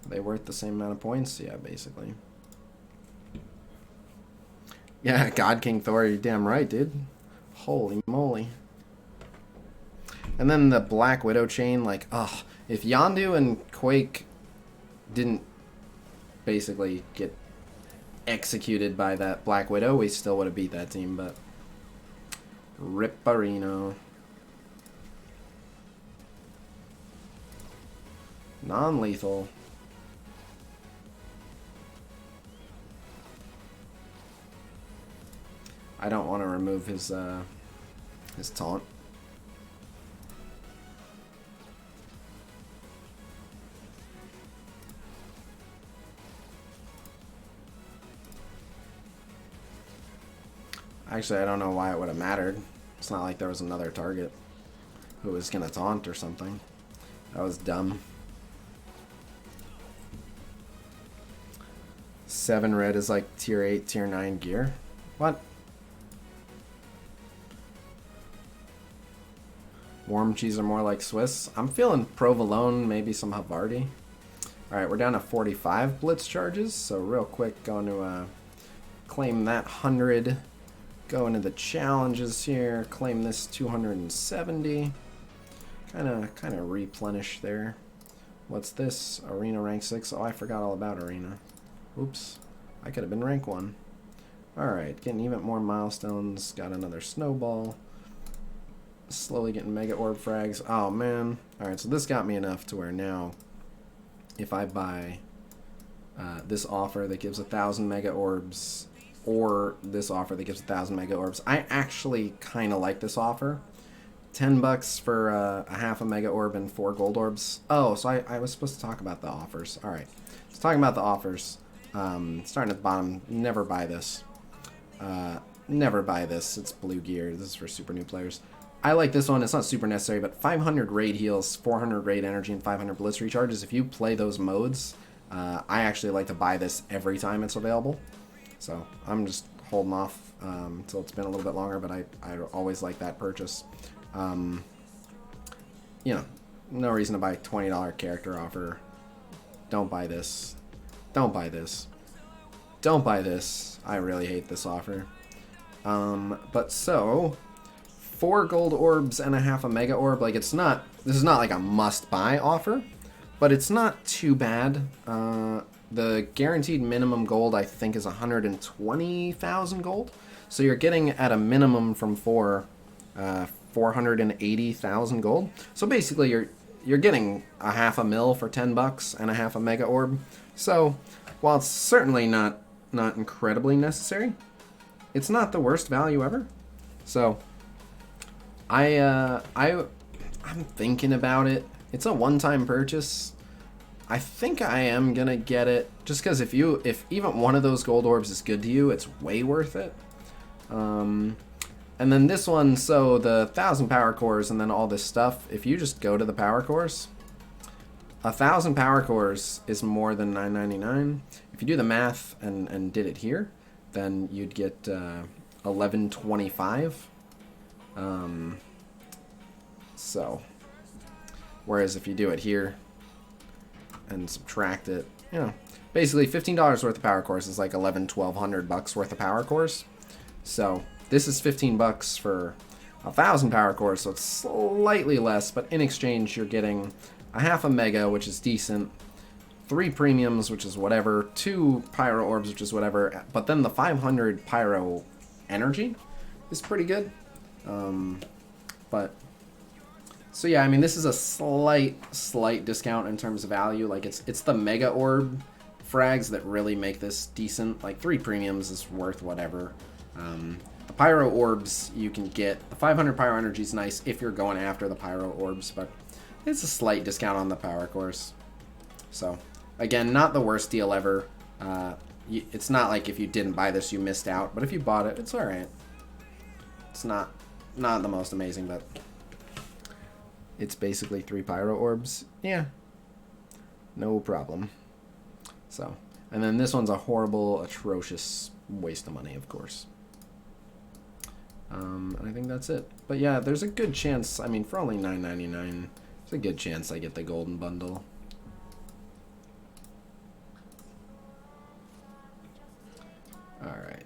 Are they worth the same amount of points? Yeah, basically. Yeah, God King Thor, you're damn right, dude. Holy moly. And then the Black Widow chain, like, ugh. If Yondu and Quake didn't basically get executed by that Black Widow, we still would have beat that team, but... Ripperino. Non-lethal. I don't want to remove his taunt. Actually, I don't know why it would have mattered. It's not like there was another target who was going to taunt or something. That was dumb. 7 red is like tier 8, tier 9 gear. What? Warm cheese are more like Swiss. I'm feeling provolone, maybe some Havarti. Alright, we're down to 45 blitz charges. So real quick, going to claim that 100. Go into the challenges here. Claim this 270. Kind of replenish there. What's this? Arena rank 6. Oh, I forgot all about Arena. Oops. I could have been rank 1. Alright, getting even more milestones. Got another snowball. Slowly getting mega orb frags. Oh, man. Alright, so this got me enough to where now, if I buy this offer that gives 1,000 mega orbs, or this offer that gives 1,000 mega orbs, I actually kind of like this offer. $10 for a half a mega orb and 4 gold orbs. Oh, so I was supposed to talk about the offers. Alright, let's talk about the offers. Starting at the bottom, never buy this. Never buy this. It's blue gear. This is for super new players. I like this one. It's not super necessary, but 500 raid heals, 400 raid energy, and 500 blitz recharges. If you play those modes, I actually like to buy this every time it's available. So I'm just holding off until it's been a little bit longer, but I always like that purchase. You know, no reason to buy a $20 character offer. Don't buy this. Don't buy this. Don't buy this. I really hate this offer. But so... 4 gold orbs and a half a mega orb. Like, it's not, this is not like a must buy offer, but it's not too bad. the guaranteed minimum gold, I think, is 120,000 gold. So you're getting at a minimum from 480,000 gold. So basically, you're getting a half a mil for 10 bucks and a half a mega orb. So while it's certainly not incredibly necessary, it's not the worst value ever. So I'm thinking about it. It's a one-time purchase. I think I am gonna get it just because if even one of those gold orbs is good to you, it's way worth it. And then this one, so the 1,000 power cores and then all this stuff. If you just go to the power cores, 1,000 power cores is more than $9.99. If you do the math and did it here, then you'd get $11.25. So, whereas if you do it here and subtract it, you know, basically $15 worth of power cores is like 1,100 bucks worth of power cores. So this is 15 bucks for 1,000 power cores, so it's slightly less, but in exchange you're getting a half a mega, which is decent, 3 premiums, which is whatever, 2 pyro orbs, which is whatever, but then the 500 pyro energy is pretty good. But so yeah, I mean, this is a slight discount in terms of value. Like it's the mega orb frags that really make this decent. Like 3 premiums is worth whatever. The pyro orbs you can get. The 500 pyro energy is nice if you're going after the pyro orbs, but it's a slight discount on the power cores. So again, not the worst deal ever. It's not like if you didn't buy this you missed out, but if you bought it, it's all right. It's not the most amazing, but it's basically 3 pyro orbs. Yeah, no problem. So, and then this one's a horrible, atrocious waste of money, of course. And I think that's it. But yeah, there's a good chance, I mean, for only $9.99, there's a good chance I get the golden bundle. Alright.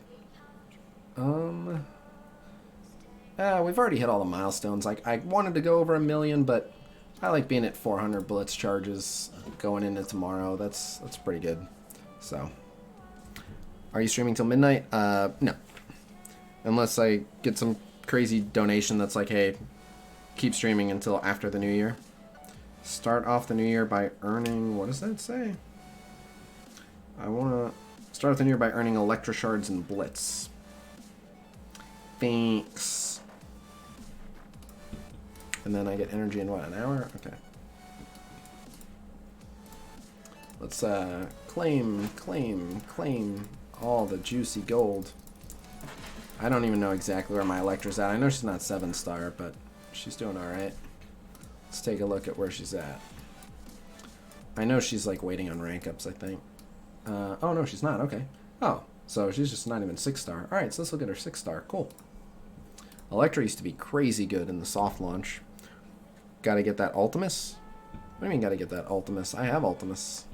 We've already hit all the milestones. Like, I wanted to go over 1 million, but I like being at 400 Blitz charges going into tomorrow. That's pretty good. So, are you streaming till midnight? No. Unless I get some crazy donation that's like, hey, keep streaming until after the new year. Start off the new year by earning, what does that say? I want to start off the new year by earning ELEKTRA shards and Blitz. Thanks. And then I get energy in what, an hour? Okay. Let's claim all the juicy gold. I don't even know exactly where my ELEKTRA's at. I know she's not 7-star, but she's doing alright. Let's take a look at where she's at. I know she's like waiting on rank ups, I think. Oh no, she's not. Okay. Oh, so she's just not even 6-star. Alright, so let's look at her 6-star. Cool. ELEKTRA used to be crazy good in the soft launch. Gotta get that Ultimus? What do you mean gotta get that Ultimus? I have Ultimus.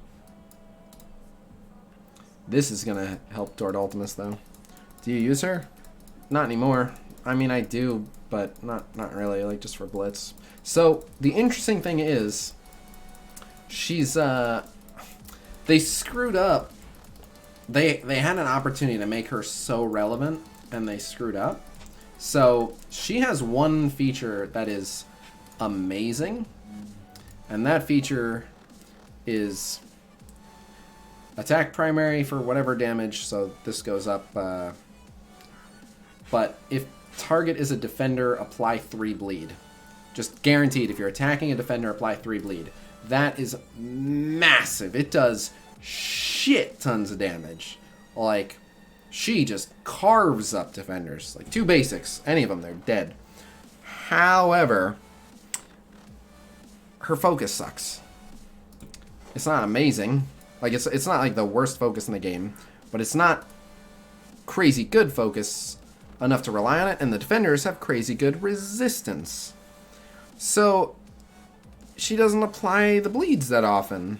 This is gonna help toward Ultimus though. Do you use her? Not anymore. I mean, I do, but not really, like just for Blitz. So, the interesting thing is, she's, they screwed up. They had an opportunity to make her so relevant, and they screwed up. So, she has one feature that is amazing, and that feature is attack primary for whatever damage, so this goes up, but if target is a defender, apply 3 bleed. Just guaranteed, if you're attacking a defender, apply 3 bleed. That is massive. It does shit tons of damage. Like, she just carves up defenders. Like, 2 basics. Any of them, they're dead. However, her focus sucks. It's not amazing. Like, it's not like the worst focus in the game, but it's not crazy good focus enough to rely on it, and the defenders have crazy good resistance. So, she doesn't apply the bleeds that often.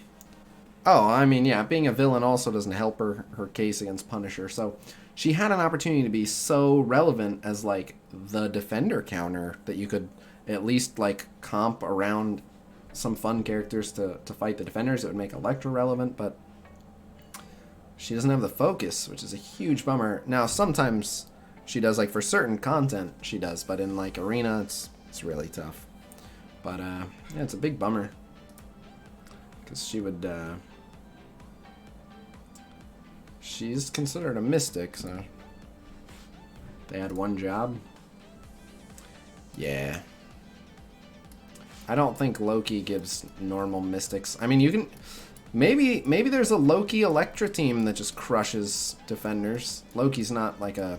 Oh, I mean, yeah, being a villain also doesn't help her case against Punisher. So, she had an opportunity to be so relevant as, like, the defender counter that you could at least, like, comp around some fun characters to fight the defenders. It would make ELEKTRA relevant, but She doesn't have the focus, which is a huge bummer. Now, sometimes she does, like, for certain content, she does. But in, like, Arena, it's really tough. But, yeah, it's a big bummer. Because she would, she's considered a mystic, so... They had one job. Yeah. I don't think Loki gives normal mystics. I mean, you can... Maybe there's a Loki Electra team that just crushes defenders. Loki's not like an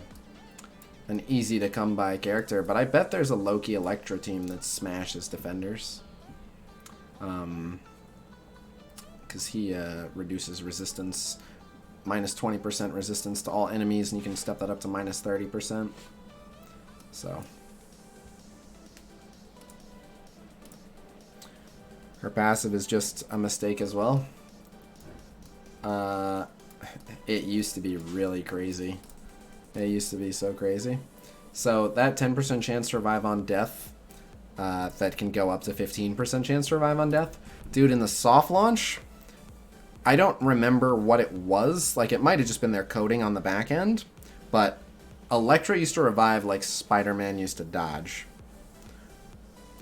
easy to come by character, but I bet there's a Loki Electra team that smashes defenders. Because he reduces resistance, minus 20% resistance to all enemies, and you can step that up to minus 30%. So her passive is just a mistake as well. It used to be really crazy. It used to be so crazy. So that 10% chance to revive on death, that can go up to 15% chance to revive on death. Dude, in the soft launch, I don't remember what it was. Like, it might have just been their coding on the back end. But Elektra used to revive like Spider-Man used to dodge.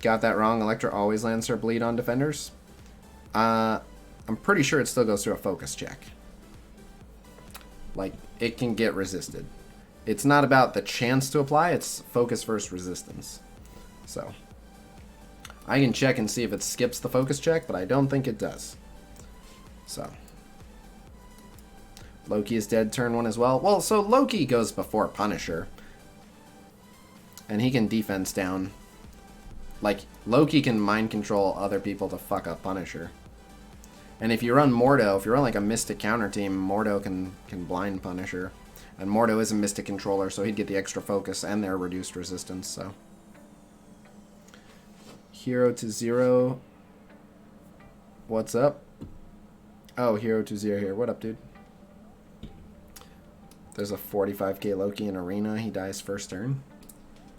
Got that wrong. Elektra always lands her bleed on defenders. I'm pretty sure it still goes through a focus check. Like, it can get resisted. It's not about the chance to apply, it's focus versus resistance. So, I can check and see if it skips the focus check, but I don't think it does. So, Loki is dead turn 1 as well. Well, so Loki goes before Punisher. And he can defense down. Like, Loki can mind control other people to fuck up Punisher. And if you run Mordo, if you run like a Mystic counter team, Mordo can blind Punisher. And Mordo is a Mystic controller, so he'd get the extra focus and their reduced resistance, so. Hero to 0. What's up? Oh, Hero to 0 here. What up, dude? There's a 45k Loki in Arena. He dies first turn.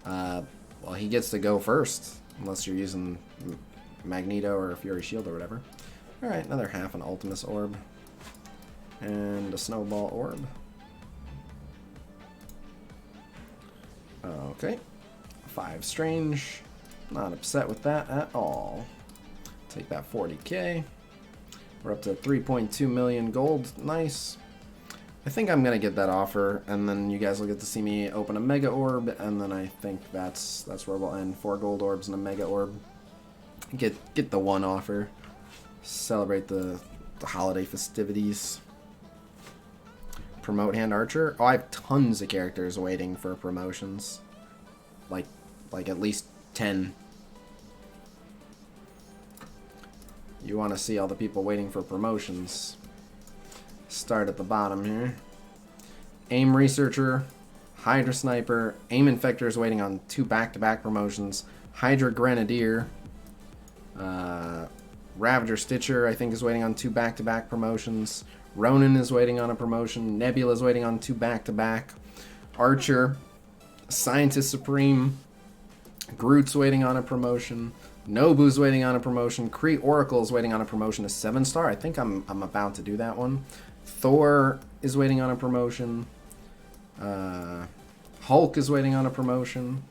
Well, he gets to go first, unless you're using Magneto or Fury Shield or whatever. Alright, another half an Ultimus Orb. And a Snowball Orb. Okay. 5 Strange. Not upset with that at all. Take that 40k. We're up to 3.2 million gold. Nice. I think I'm going to get that offer, and then you guys will get to see me open a Mega Orb, and then I think that's where we'll end. 4 gold orbs and a Mega Orb. Get the one offer. Celebrate the holiday festivities. Promote Hand Archer. Oh, I have tons of characters waiting for promotions. Like at least 10. You want to see all the people waiting for promotions. Start at the bottom here. Aim Researcher, Hydra Sniper, Aim Infector is waiting on 2 back-to-back promotions. Hydra Grenadier, Ravager Stitcher, I think, is waiting on 2 back-to-back promotions. Ronin is waiting on a promotion. Nebula is waiting on 2 back-to-back. Archer, Scientist Supreme, Groot's waiting on a promotion. Nobu's waiting on a promotion. Kree Oracle is waiting on a promotion to 7-star. I think I'm about to do that one. Thor is waiting on a promotion. Hulk is waiting on a promotion.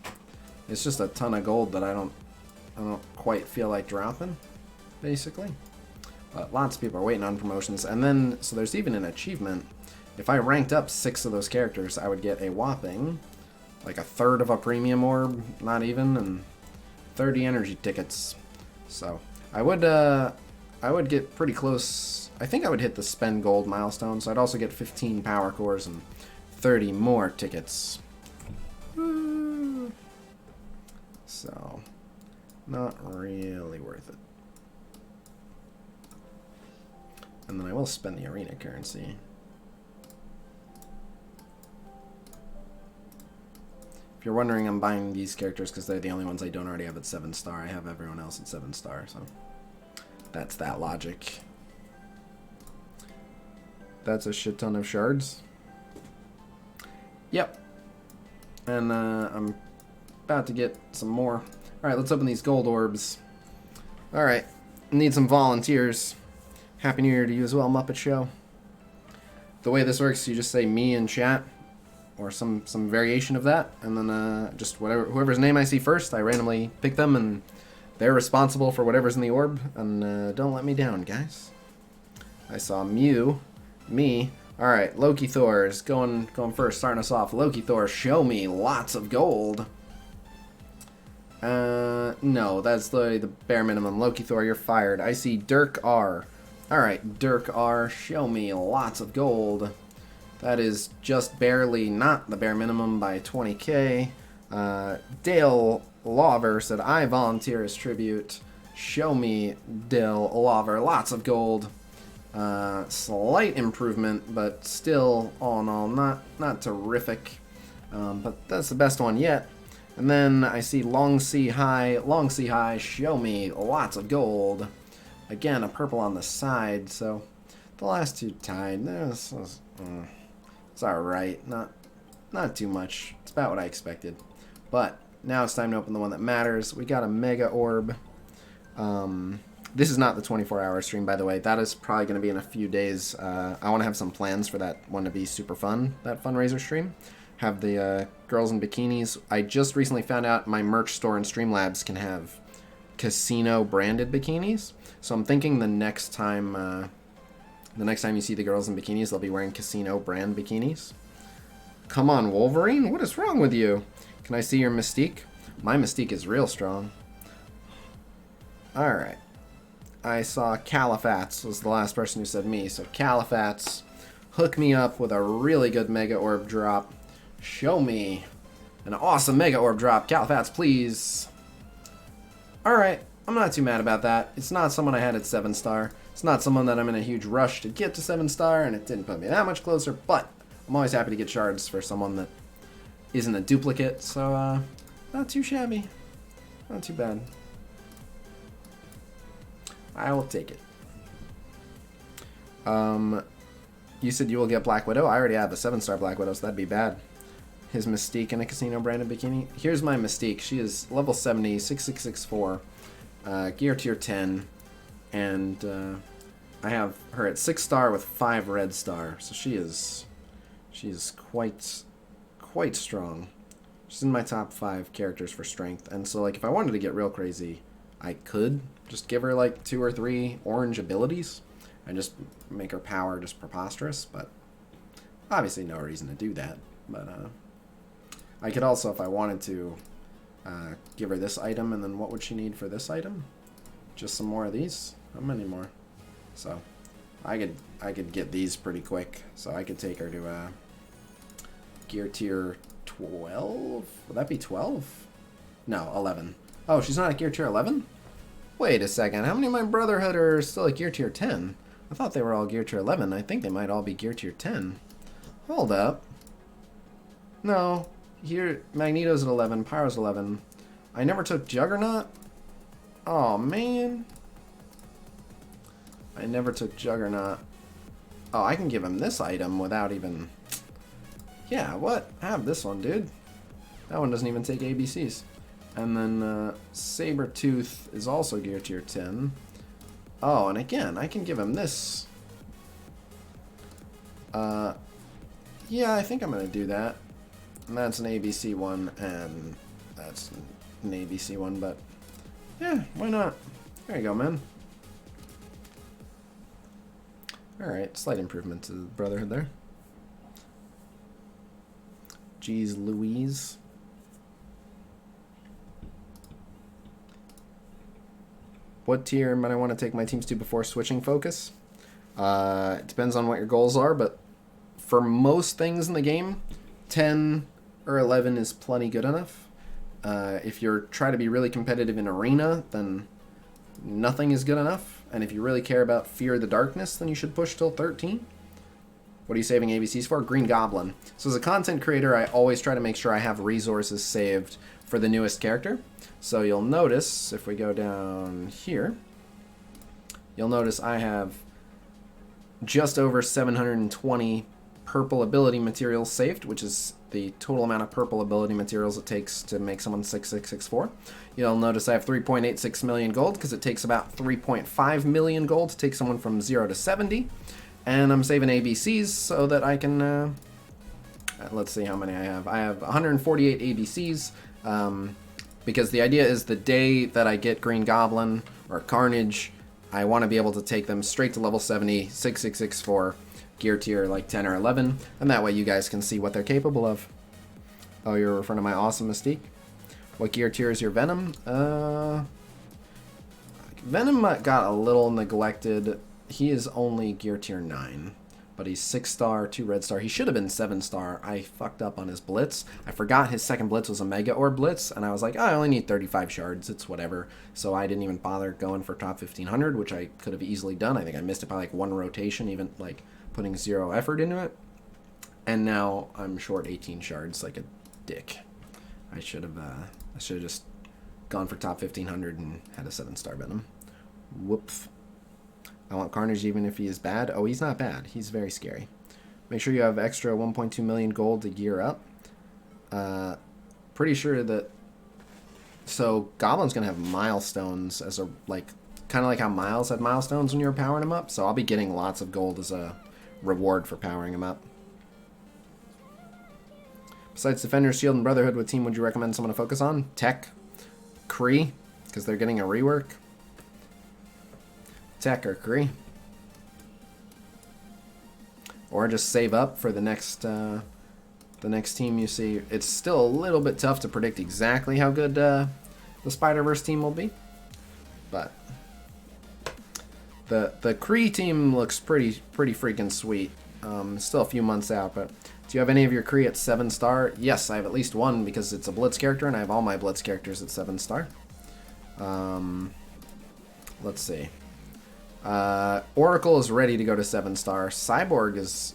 It's just a ton of gold that I don't quite feel like dropping, basically. But lots of people are waiting on promotions. And then, so there's even an achievement. If I ranked up 6 of those characters, I would get a whopping, like a third of a premium orb, not even, and 30 energy tickets. So I would get pretty close. I think I would hit the spend gold milestone, so I'd also get 15 power cores and 30 more tickets. Woo. So not really worth it. And then I will spend the arena currency. If you're wondering, I'm buying these characters because they're the only ones I don't already have at 7-star. I have everyone else at 7-star, so that's that logic. That's a shit ton of shards. Yep. And I'm about to get some more. Alright, let's open these gold orbs. Alright, need some volunteers. Happy New Year to you as well, Muppet Show. the way this works, you just say me in chat, or some variation of that, and then just whoever's name I see first, I randomly pick them, and they're responsible for whatever's in the orb, and don't let me down, guys. I saw Mew, me. All right, Loki Thor is going first, starting us off. Loki Thor, show me lots of gold. No, that's the bare minimum. Loki Thor, you're fired. I see Dirk R. All right, Dirk R, show me lots of gold. That is just barely not the bare minimum by 20k. Dale Lawver said, I volunteer as tribute. Show me Dale Lawver, lots of gold. Slight improvement, but still, all in all, not terrific. But that's the best one yet. And then I see Long Sea High, show me lots of gold. Again, a purple on the side, so the last two tied. It's alright, not too much. It's about what I expected. But now it's time to open the one that matters. We got a Mega Orb. This is not the 24-hour stream, by the way. That is probably going to be in a few days. I want to have some plans for that one to be super fun, that fundraiser stream. Have the girls in bikinis. I just recently found out my merch store in Streamlabs can have Khasino branded bikinis. So I'm thinking the next time you see the girls in bikinis, they'll be wearing Khasino brand bikinis. Come on, Wolverine. What is wrong with you? Can I see your Mystique? My Mystique is real strong. Alright. I saw Califats was the last person who said me. So Califats, hook me up with a really good Mega Orb drop. Show me an awesome Mega Orb drop. Califats, please. Alright. I'm not too mad about that. It's not someone I had at 7-star. It's not someone that I'm in a huge rush to get to 7-star, and it didn't put me that much closer, but I'm always happy to get shards for someone that isn't a duplicate, so not too shabby. Not too bad. I will take it. You said you will get Black Widow? I already have a 7-star Black Widow, so that'd be bad. His Mystique in a Khasino branded bikini. Here's my Mystique. She is level 70, 6664. Gear tier 10, and I have her at 6-star with 5 red star, so she is quite strong. She's in my top 5 characters for strength, and so like if I wanted to get real crazy, I could just give her like 2 or 3 orange abilities and just make her power just preposterous, but obviously no reason to do that. But I could also, if I wanted to, give her this item, and then what would she need for this item? Just some more of these? How many more? So I could get these pretty quick. So I could take her to gear tier 12? Would that be 12? No, 11. Oh, she's not at gear tier 11? Wait a second. How many of my Brotherhood are still at gear tier 10? I thought they were all gear tier 11. I think they might all be gear tier 10. Hold up. No. Here, Magneto's at 11, Pyro's 11. I never took Juggernaut? Oh, man. I never took Juggernaut. Oh, I can give him this item without even... Yeah, what? Have this one, dude. That one doesn't even take ABCs. And then Sabretooth is also gear tier 10. Oh, and again, I can give him this. Yeah, I think I'm going to do that. And that's an ABC one, and that's an ABC one, but yeah, why not? There you go, man. Alright, slight improvement to the Brotherhood there. Jeez Louise. What tier might I want to take my teams to before switching focus? It depends on what your goals are, but for most things in the game, 10 or 11 is plenty good enough. If you're trying to be really competitive in Arena, then nothing is good enough. And if you really care about Fear the Darkness, then you should push till 13. What are you saving ABCs for? Green Goblin. So as a content creator, I always try to make sure I have resources saved for the newest character. So you'll notice, if we go down here, you'll notice I have just over 720 purple ability materials saved, which is the total amount of purple ability materials it takes to make someone 6664. You'll notice I have 3.86 million gold because it takes about 3.5 million gold to take someone from 0 to 70. And I'm saving ABCs so that I can, let's see how many I have. I have 148 ABCs, because the idea is the day that I get Green Goblin or Carnage, I want to be able to take them straight to level 70, 6664 for gear tier like 10 or 11, and that way you guys can see what they're capable of. Oh, you're referring to my awesome Mystique? What gear tier is your Venom? Venom got a little neglected. He is only gear tier 9, but he's 6-star, 2 red star. He should have been 7-star. I fucked up on his Blitz. I forgot his second Blitz was a Mega Orb Blitz, and I was like, oh, I only need 35 shards. It's whatever. So I didn't even bother going for top 1500, which I could have easily done. I think I missed it by like 1 rotation, even like putting 0 effort into it. And now I'm short 18 shards like a dick. I should have just gone for top 1500 and had a 7-star Venom. Whoops. I want Carnage even if he is bad. Oh, he's not bad. He's very scary. Make sure you have extra 1.2 million gold to gear up. Pretty sure that... So, Goblin's going to have milestones as a, like, kind of like how Miles had milestones when you were powering him up. So I'll be getting lots of gold as a reward for powering him up. Besides Defenders, Shield, and Brotherhood, what team would you recommend someone to focus on? Tech. Kree, because they're getting a rework. Tech or Kree. Or just save up for the next team you see. It's still a little bit tough to predict exactly how good the Spider-Verse team will be. But the Kree team looks pretty freaking sweet. Still a few months out, but do you have any of your Kree at 7-star? Yes, I have at least one because it's a Blitz character, and I have all my Blitz characters at 7-star. Let's see. Oracle is ready to go to 7-star. Cyborg is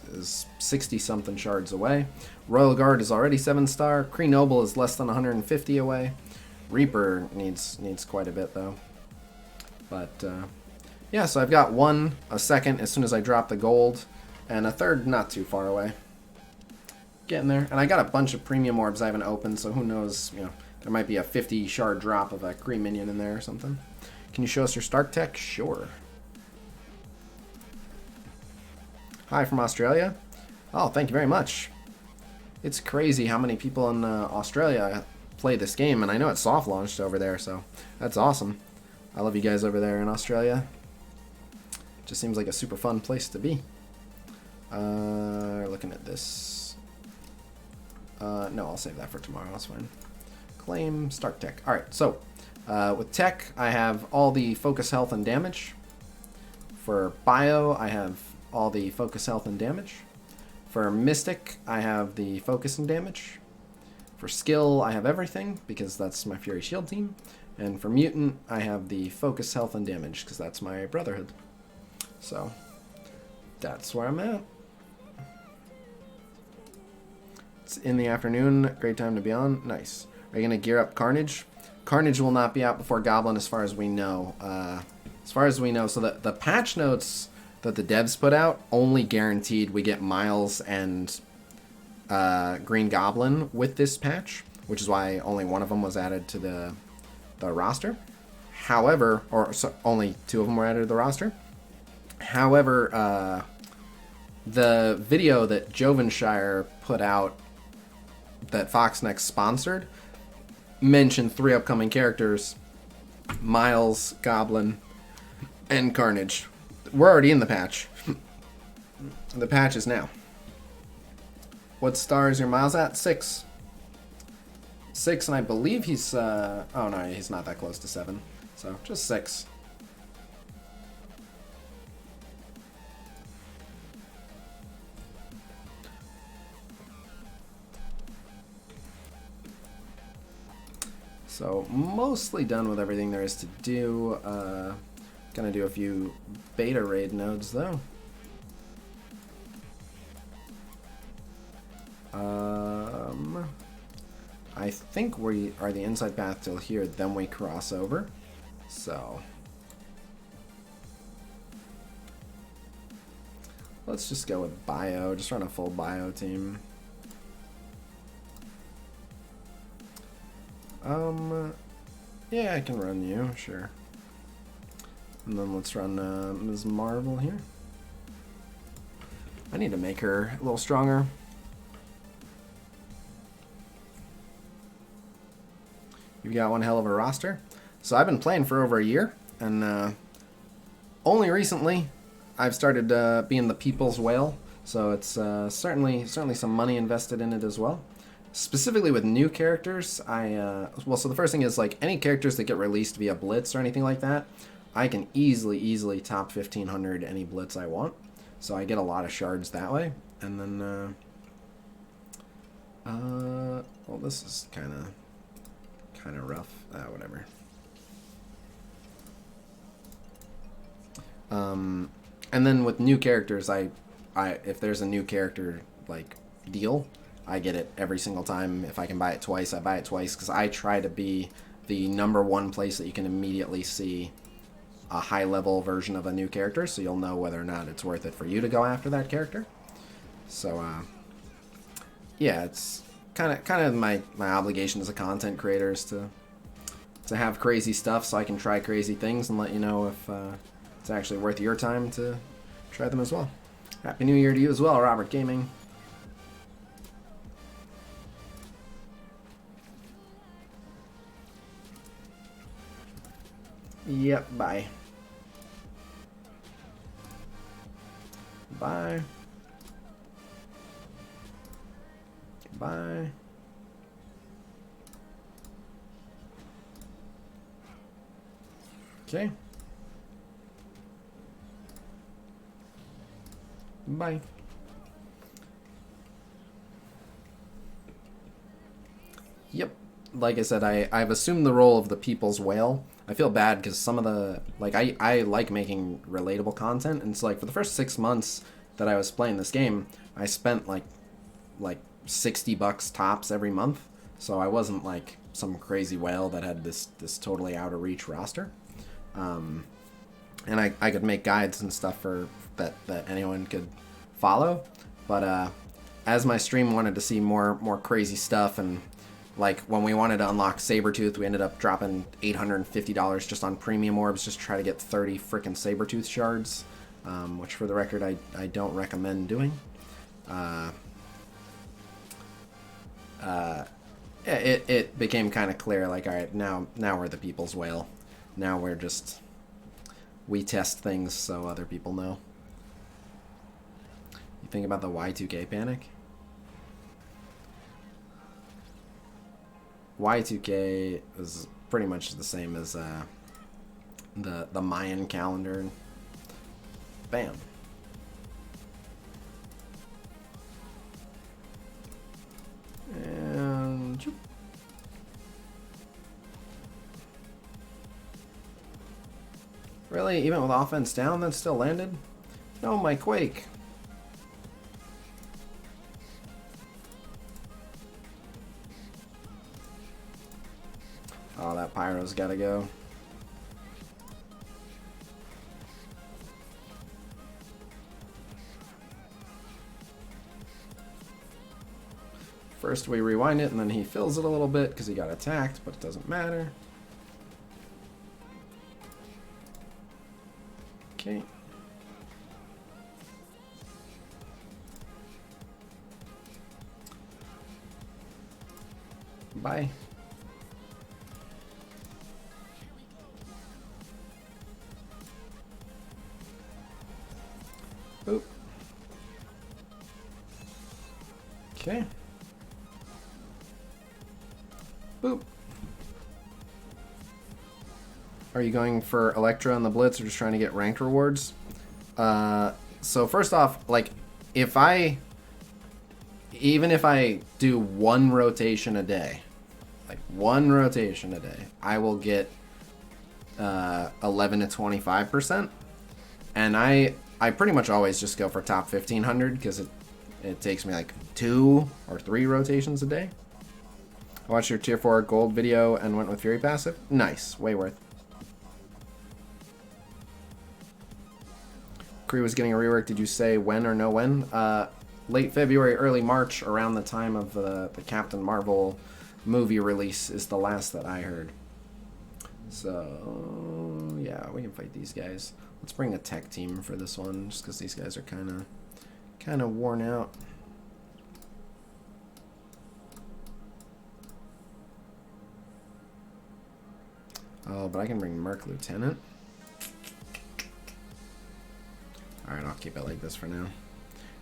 60-something shards away. Royal Guard is already 7-star. Kree Noble is less than 150 away. Reaper needs quite a bit, though. But, yeah, so I've got one, a second as soon as I drop the gold, and a third not too far away. Getting there. And I got a bunch of premium orbs I haven't opened, so who knows, you know, there might be a 50 shard drop of a Kree minion in there or something. Can you show us your Stark Tech? Sure. Hi from Australia. Oh, thank you very much. It's crazy how many people in Australia play this game, and I know it's soft launched over there, so that's awesome. I love you guys over there in Australia. Just seems like a super fun place to be. Looking at this. No, I'll save that for tomorrow. That's fine. Claim Stark Tech. All right, so with Tech, I have all the focus, health, and damage. For Bio, I have all the focus, health, and damage. For Mystic, I have the focus and damage. For Skill, I have everything, because that's my Fury Shield team. And for Mutant, I have the focus, health, and damage, because that's my Brotherhood. So, that's where I'm at. It's in the afternoon. Great time to be on. Nice. Are you going to gear up Carnage? Carnage will not be out before Goblin as far as we know. So the patch notes that the devs put out only guaranteed we get Miles and Green Goblin with this patch, which is why only one of them was added to the roster. However, only 2 of them were added to the roster. However, the video that Jovenshire put out that Foxnext sponsored mentioned 3 upcoming characters: Miles, Goblin, and Carnage. We're already in the patch. The patch is now. What star is your Miles at? 6. 6, and I believe he's... oh, no, he's not that close to 7. So, just 6. So, mostly done with everything there is to do. Gonna do a few beta raid nodes, though. I think we are the inside path till here, then we cross over. So, let's just go with Bio. Just run a full Bio team. Yeah, I can run you, sure. And then let's run Ms. Marvel here. I need to make her a little stronger. You've got one hell of a roster. So I've been playing for over a year, and only recently I've started being the people's whale. So it's certainly some money invested in it as well. Specifically with new characters, well, so the first thing is, like, any characters that get released via Blitz or anything like that, I can easily top 1500 any Blitz I want. So I get a lot of shards that way. And then, well, this is kind of rough. Whatever. And then with new characters, if there's a new character, like, deal, I get it every single time. If I can buy it twice, I buy it twice, because I try to be the #1 place that you can immediately see a high-level version of a new character, so you'll know whether or not it's worth it for you to go after that character. So, yeah, it's kind of my obligation as a content creator is to have crazy stuff so I can try crazy things and let you know if it's actually worth your time to try them as well. Happy New Year to you as well, Robert Gaming. Yep, bye. Bye. Bye. Okay. Bye. Yep. Like I said, I've assumed the role of the people's whale. I feel bad because some of the, like, I like making relatable content, and it's like for the first 6 months that I was playing this game, I spent like $60 tops every month. So I wasn't like some crazy whale that had this totally out of reach roster. And I could make guides and stuff for that anyone could follow. But as my stream wanted to see more crazy stuff, and like when we wanted to unlock Sabretooth, we ended up dropping $850 just on premium orbs just to try to get 30 frickin' Sabretooth shards, which for the record I don't recommend doing. It became kind of clear, like, alright, now we're the people's whale. Now we test things so other people know. You think about the Y2K panic? Y2K is pretty much the same as the Mayan calendar. Bam. And choop. Really? Even with offense down, that still landed? No, my Quake. Oh, that Pyro's gotta go. First we rewind it, and then he fills it a little bit because he got attacked, but it doesn't matter. Okay. Bye. Boop. Okay. Boop. Are you going for ELEKTRA on the Blitz or just trying to get ranked rewards? So first off, like, even if I do one rotation a day, I will get 11 to 25%. And I pretty much always just go for top 1500 because it takes me like 2 or 3 rotations a day. I watched your tier 4 gold video and went with Fury passive. Nice, way worth. Kree was getting a rework. Did you say when or no when? Late February, early March, around the time of the Captain Marvel movie release is the last that I heard. So yeah, we can fight these guys. Let's bring a tech team for this one, just because these guys are kind kind of worn out. Oh, but I can bring Merc Lieutenant. Alright, I'll keep it like this for now.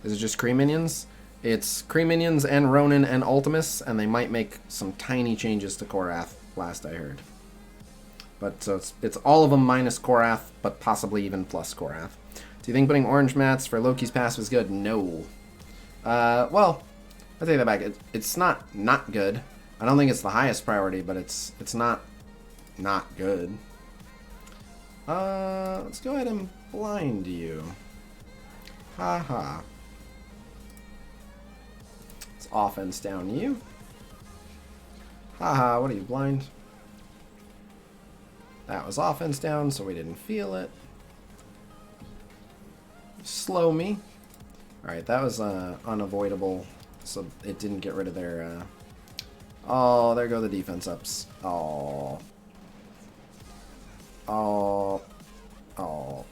Is it just Kree minions? It's Kree minions and Ronin and Ultimus, and they might make some tiny changes to Korath, last I heard. But so it's all of them minus Korath, but possibly even plus Korath. Do you think putting orange mats for Loki's passive is good? No. Well, I'll take that back. It's not good. I don't think it's the highest priority, but it's not good. Let's go ahead and blind you. Haha. It's offense down you. Haha, what are you, blind? That was offense down, so we didn't feel it. Slow me. Alright, that was unavoidable, so it didn't get rid of their... Oh, there go the defense ups. Oh. Oh. Oh.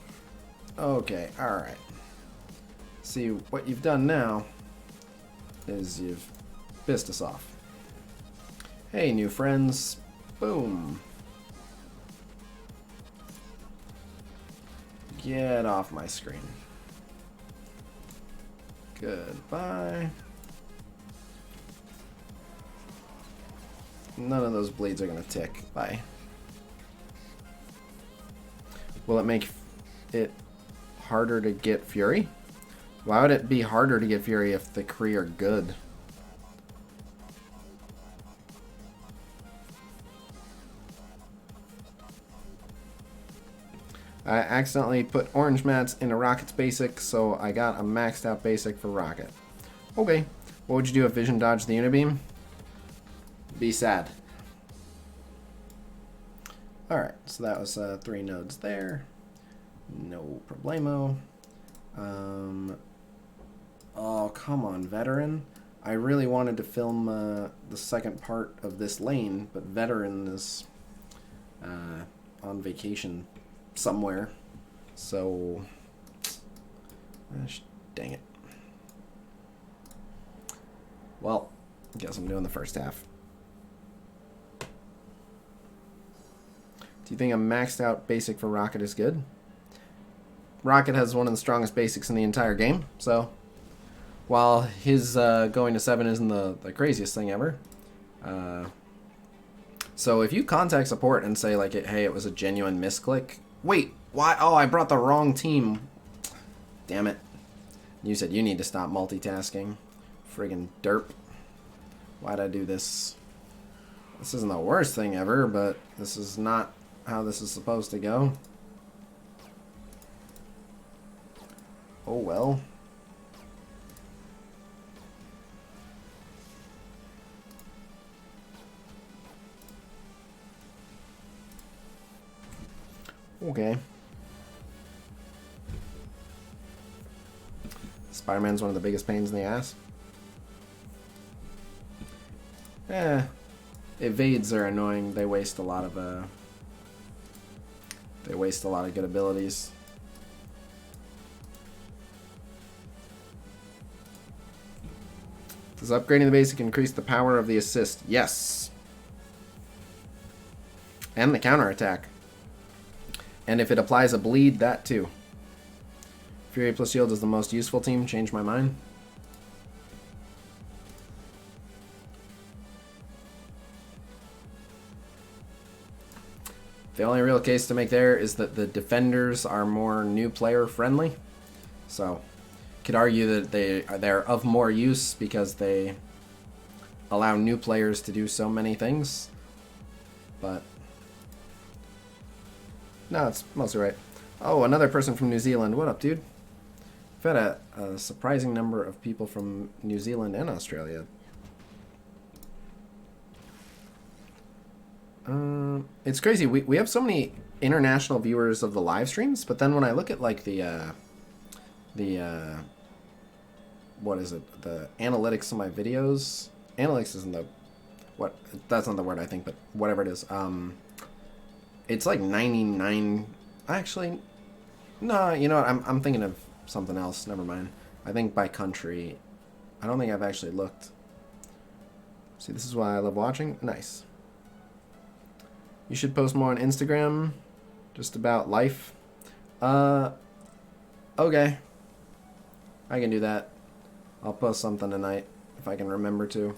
Okay, alright. See, what you've done now is you've pissed us off. Hey, new friends. Boom. Get off my screen. Goodbye. None of those bleeds are going to tick. Bye. Will it make it harder to get Fury? Why would it be harder to get Fury if the Kree are good? I accidentally put orange mats into Rocket's basic, so I got a maxed out basic for Rocket. Okay. What would you do if Vision dodged the Unibeam? Be sad. Alright, so that was 3 nodes there. No problemo. Oh, come on, Veteran. I really wanted to film the second part of this lane, but Veteran is on vacation somewhere. So, dang it. Well, guess I'm doing the first half. Do you think a maxed out basic for Rocket is good? Rocket has one of the strongest basics in the entire game, so while his going to 7 isn't the craziest thing ever. So if you contact support and say, like, hey, it was a genuine misclick. Wait, why? Oh, I brought the wrong team. Damn it. You said you need to stop multitasking. Friggin' derp. Why'd I do this? This isn't the worst thing ever, but this is not how this is supposed to go. Oh well. Okay. Spider-Man's one of the biggest pains in the ass. Evades are annoying. They waste a lot of good abilities. Does upgrading the basic increase the power of the assist? Yes. And the counterattack. And if it applies a bleed, that too. Fury plus Shield is the most useful team. Change my mind. The only real case to make there is that the defenders are more new player friendly. So, could argue that they're of more use because they allow new players to do so many things. But no, it's mostly right. Oh, another person from New Zealand. What up, dude? We've had a surprising number of people from New Zealand and Australia. It's crazy. We have so many international viewers of the live streams, but then when I look at like the what is it? The analytics of my videos. Analytics isn't the that's not the word I think, but whatever it is. It's like 99. Actually, no. You know what? I'm thinking of something else. Never mind. I think by country. I don't think I've actually looked. See, this is why I love watching. Nice. You should post more on Instagram, just about life. Okay. I can do that. I'll post something tonight if I can remember to.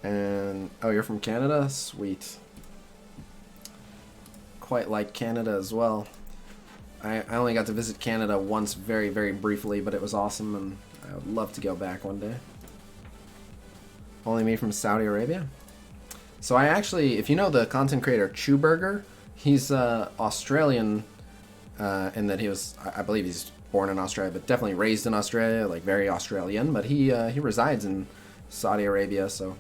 And oh, you're from Canada? Sweet. Quite like Canada as well. I only got to visit Canada once very, very briefly, but it was awesome, and I would love to go back one day. Only me from Saudi Arabia? So I actually, if you know the content creator Chewburger, he's Australian in that he was, I believe he's born in Australia, but definitely raised in Australia, like very Australian, but he resides in Saudi Arabia, so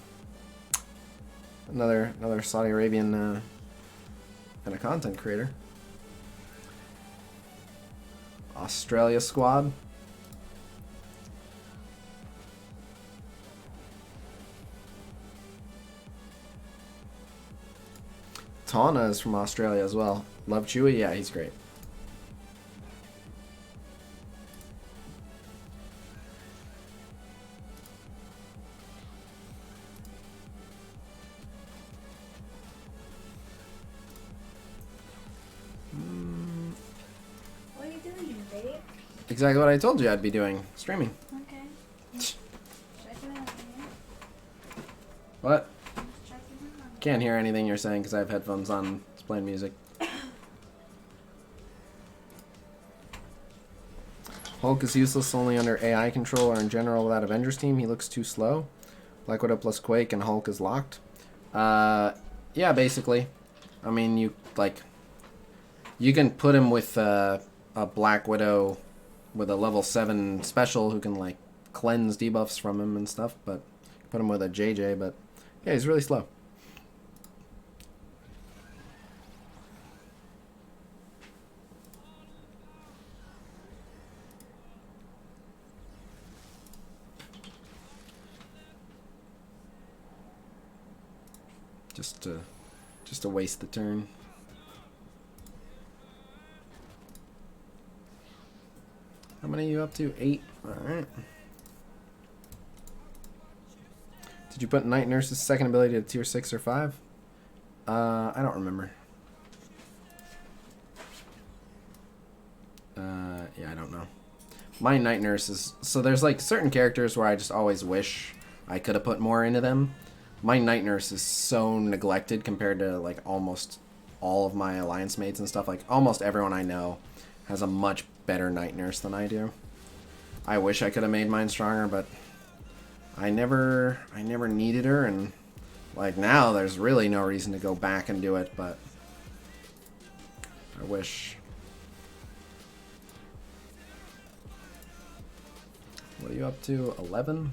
another Saudi Arabian and a content creator. Australia squad. Tana is from Australia as well. Love Chewie? Yeah, he's great. What are you doing, babe? Exactly what I told you I'd be doing. Streaming. Okay. Check it out, man. What? Check it out. Can't hear anything you're saying because I have headphones on. It's playing music. Hulk is useless only under AI control or in general without Avengers team. He looks too slow. Black Widow plus Quake and Hulk is locked. Yeah, basically. I mean, you can put him with a Black Widow with a level 7 special who can like cleanse debuffs from him and stuff, but put him with a JJ, but yeah, he's really slow. Just to waste the turn. How many are you up to? 8. Alright. Did you put Night Nurse's second ability to tier 6 or 5? I don't remember. Yeah, I don't know. My Night Nurse is... So there's like certain characters where I just always wish I could have put more into them. My Night Nurse is so neglected compared to like almost all of my alliance mates and stuff. Like almost everyone I know has a much better Night Nurse than I do. I wish I could have made mine stronger, but I never needed her, and like now there's really no reason to go back and do it, but I wish. What are you up to? 11?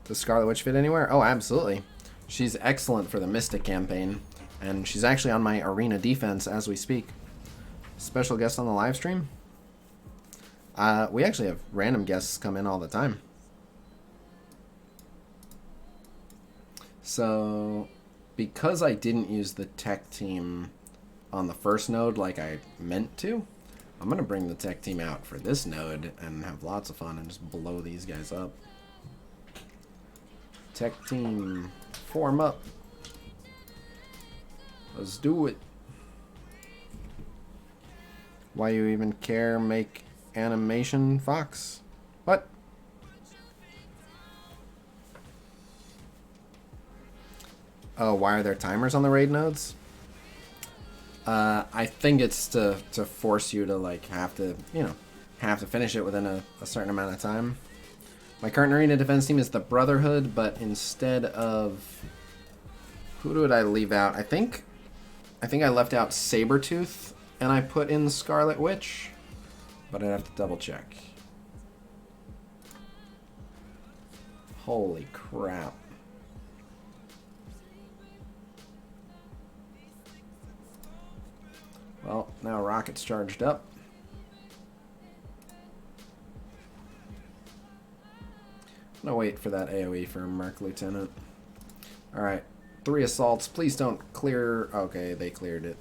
Does Scarlet Witch fit anywhere? Oh, absolutely. She's excellent for the Mystic campaign, and she's actually on my arena defense as we speak. Special guest on the live stream? We actually have random guests come in all the time. So, because I didn't use the tech team on the first node like I meant to, I'm going to bring the tech team out for this node and have lots of fun and just blow these guys up. Tech team, form up. Let's do it. Why you even care? Make animation, Fox? What? Oh, why are there timers on the raid nodes? I think it's to force you to like have to finish it within a certain amount of time. My current arena defense team is the Brotherhood, but instead of... Who did I leave out? I think I left out Sabretooth, and I put in Scarlet Witch, but I'd have to double check. Holy crap. Well, now Rocket's charged up. I'm gonna wait for that AoE for Merc Lieutenant. Alright, 3 assaults. Please don't clear. Okay, they cleared it.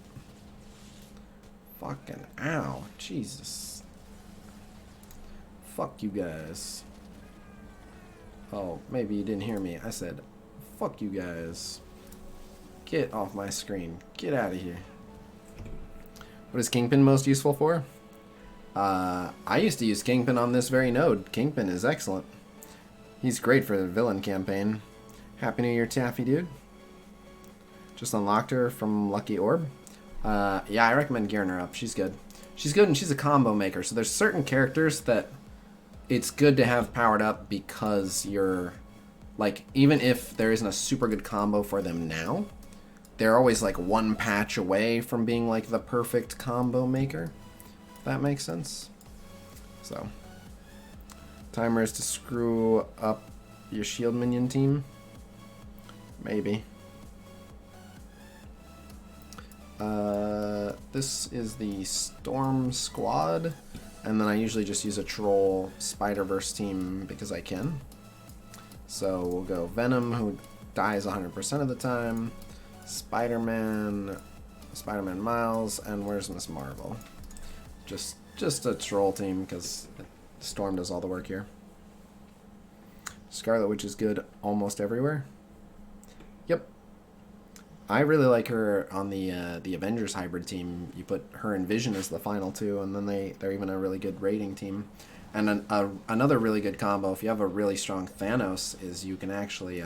Fucking ow. Jesus. Fuck you guys. Oh, maybe you didn't hear me. I said, fuck you guys. Get off my screen. Get out of here. What is Kingpin most useful for? I used to use Kingpin on this very node. Kingpin is excellent. He's great for the villain campaign. Happy New Year, Taffy dude. Just unlocked her from Lucky Orb. Yeah, I recommend gearing her up. She's good. She's good and she's a combo maker. So there's certain characters that it's good to have powered up because you're, like, even if there isn't a super good combo for them now, they're always like one patch away from being like the perfect combo maker. If that makes sense. So, timer is to screw up your shield minion team. Maybe. This is the Storm Squad, and then I usually just use a Troll Spider-Verse team because I can. So we'll go Venom, who dies 100% of the time, Spider-Man Miles, and where's Miss Marvel? Just a Troll team because Storm does all the work here. Scarlet Witch is good almost everywhere. Yep. I really like her on the Avengers hybrid team. You put her and Vision as the final two, and then they're even a really good raiding team. And another really good combo, if you have a really strong Thanos, is you can actually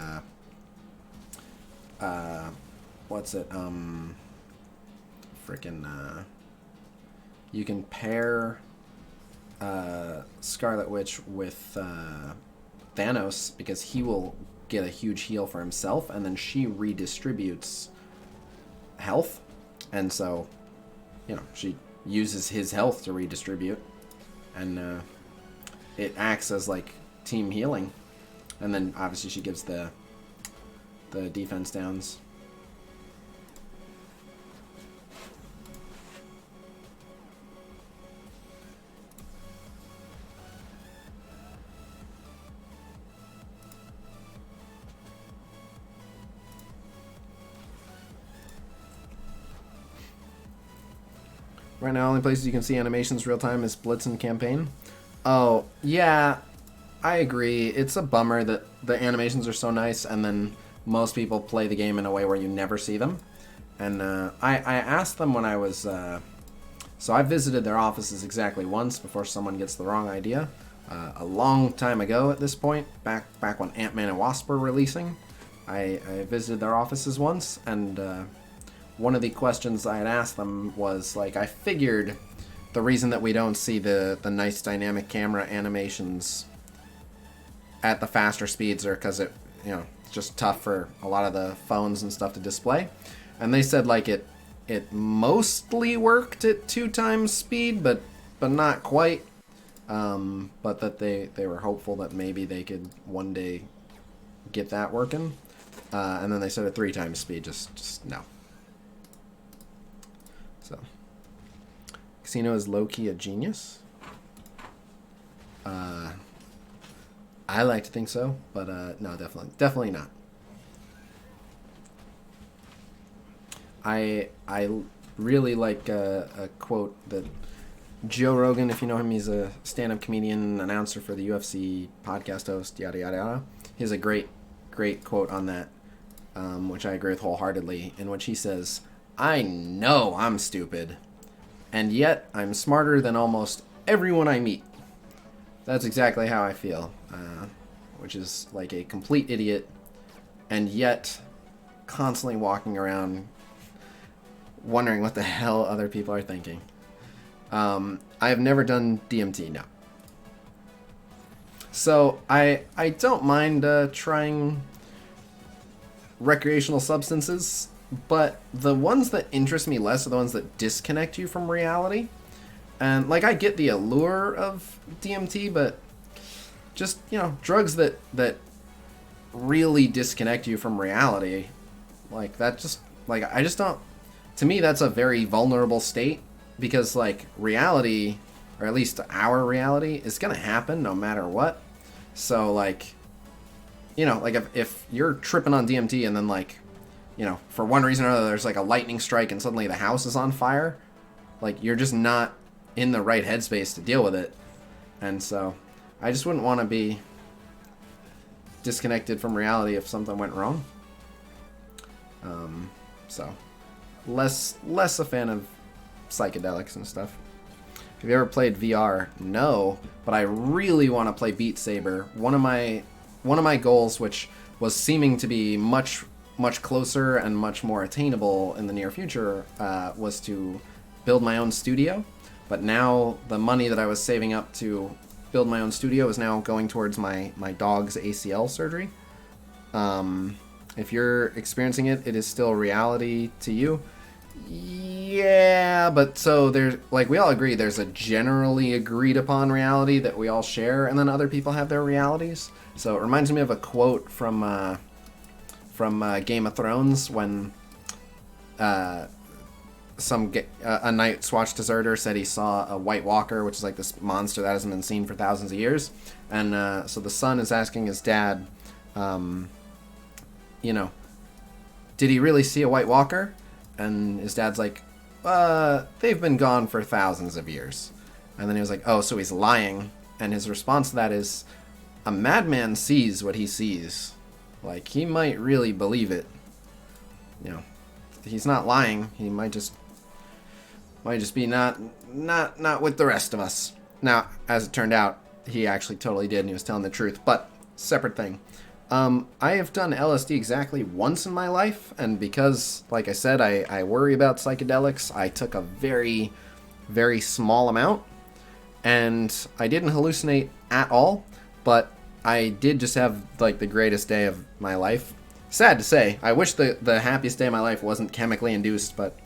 you can pair Scarlet Witch with Thanos because he will get a huge heal for himself, and then she redistributes health, and so, you know, she uses his health to redistribute, and it acts as like team healing, and then obviously she gives the defense downs. Right now, only places you can see animations real time is Blitz and Campaign. Oh, yeah, I agree. It's a bummer that the animations are so nice, and then most people play the game in a way where you never see them. And I asked them when I was... so I visited their offices exactly once before someone gets the wrong idea. A long time ago at this point, back when Ant-Man and Wasp were releasing, I visited their offices once, and... one of the questions I had asked them was, like, I figured the reason that we don't see the nice dynamic camera animations at the faster speeds are because it's just tough for a lot of the phones and stuff to display. And they said, like, it mostly worked at 2 times speed, but not quite. But that they were hopeful that maybe they could one day get that working. And then they said at 3 times speed, just no. So, Khasino is low-key a genius. I like to think so, but no, definitely not. I really like a quote that Joe Rogan, if you know him, he's a stand-up comedian, announcer for the UFC, podcast host, yada yada yada. He has a great quote on that, which I agree with wholeheartedly, in which he says, I know I'm stupid, and yet I'm smarter than almost everyone I meet. That's exactly how I feel, which is like a complete idiot, and yet constantly walking around wondering what the hell other people are thinking. I have never done DMT, no. So I don't mind trying recreational substances, but the ones that interest me less are the ones that disconnect you from reality. And, like, I get the allure of DMT, but just, drugs that really disconnect you from reality, like, that just, like, I just don't, to me, that's a very vulnerable state, because, like, reality, or at least our reality, is gonna happen no matter what. So, like, like, if you're tripping on DMT and then, like, you know, for one reason or another, there's like a lightning strike and suddenly the house is on fire, like you're just not in the right headspace to deal with it. And so I just wouldn't want to be disconnected from reality if something went wrong. So less a fan of psychedelics and stuff. Have you ever played VR? No, but I really want to play Beat Saber. One of my goals, which was seeming to be much closer and much more attainable in the near future, was to build my own studio. But now the money that I was saving up to build my own studio is now going towards my dog's ACL surgery. If you're experiencing it, it is still reality to you. Yeah, but so there's, like, we all agree there's a generally agreed upon reality that we all share, and then other people have their realities. So it reminds me of a quote from Game of Thrones when a Night's Watch deserter said he saw a White Walker, which is like this monster that hasn't been seen for thousands of years. And so the son is asking his dad, you know, did he really see a White Walker? And his dad's like, they've been gone for thousands of years. And then he was like, oh, so he's lying. And his response to that is, a madman sees what he sees. Like, he might really believe it. You know, he's not lying. He might just be not with the rest of us. Now, as it turned out, he actually totally did, and he was telling the truth. But, separate thing. I have done LSD exactly once in my life, and because, like I said, I worry about psychedelics, I took a very, very small amount, and I didn't hallucinate at all, but I did just have, like, the greatest day of my life. Sad to say. I wish the happiest day of my life wasn't chemically induced, but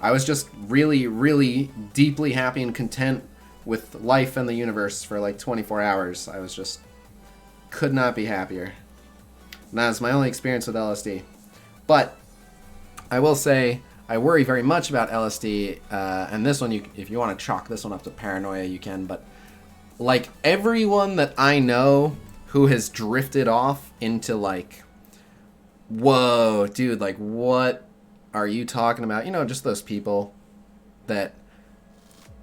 I was just really, really deeply happy and content with life and the universe for, like, 24 hours. I was just... could not be happier. And that's my only experience with LSD. But I will say I worry very much about LSD, and this one, if you want to chalk this one up to paranoia, you can. But like everyone that I know who has drifted off into like, whoa, dude, like what are you talking about? You know, just those people that,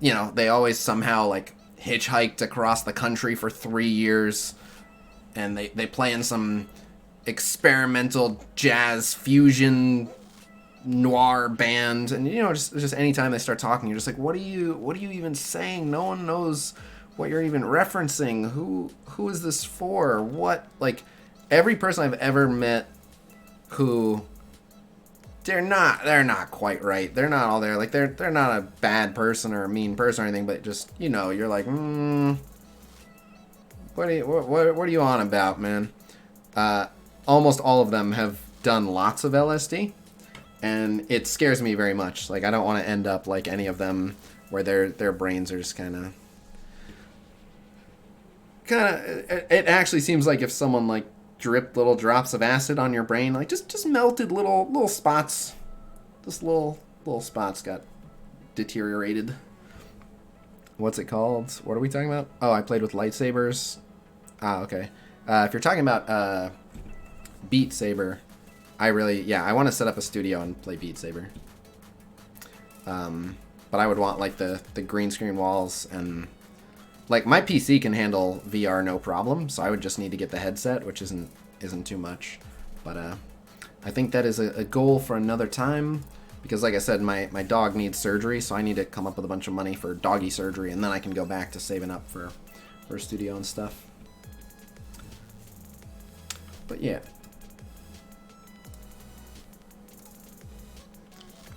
you know, they always somehow like hitchhiked across the country for 3 years, and they play in some experimental jazz fusion noir band, and you know, just anytime they start talking, you're just like, what are you even saying? No one knows what you're even referencing. Who is this for? What? Like, every person I've ever met who they're not quite right. They're not all there. Like, they're not a bad person or a mean person or anything, but just, you know, you're like, what are you on about, man? Almost all of them have done lots of LSD, and it scares me very much. Like, I don't want to end up like any of them, where their brains are just kind of. It actually seems like if someone like dripped little drops of acid on your brain, like just melted little spots, just little spots got deteriorated. What's it called? What are we talking about? Oh, I played with lightsabers. Ah, okay. If you're talking about Beat Saber, I want to set up a studio and play Beat Saber. But I would want like the green screen walls, and like my PC can handle VR no problem, so I would just need to get the headset, which isn't too much. But I think that is a goal for another time, because like I said, my dog needs surgery, so I need to come up with a bunch of money for doggy surgery, and then I can go back to saving up for a studio and stuff. But yeah.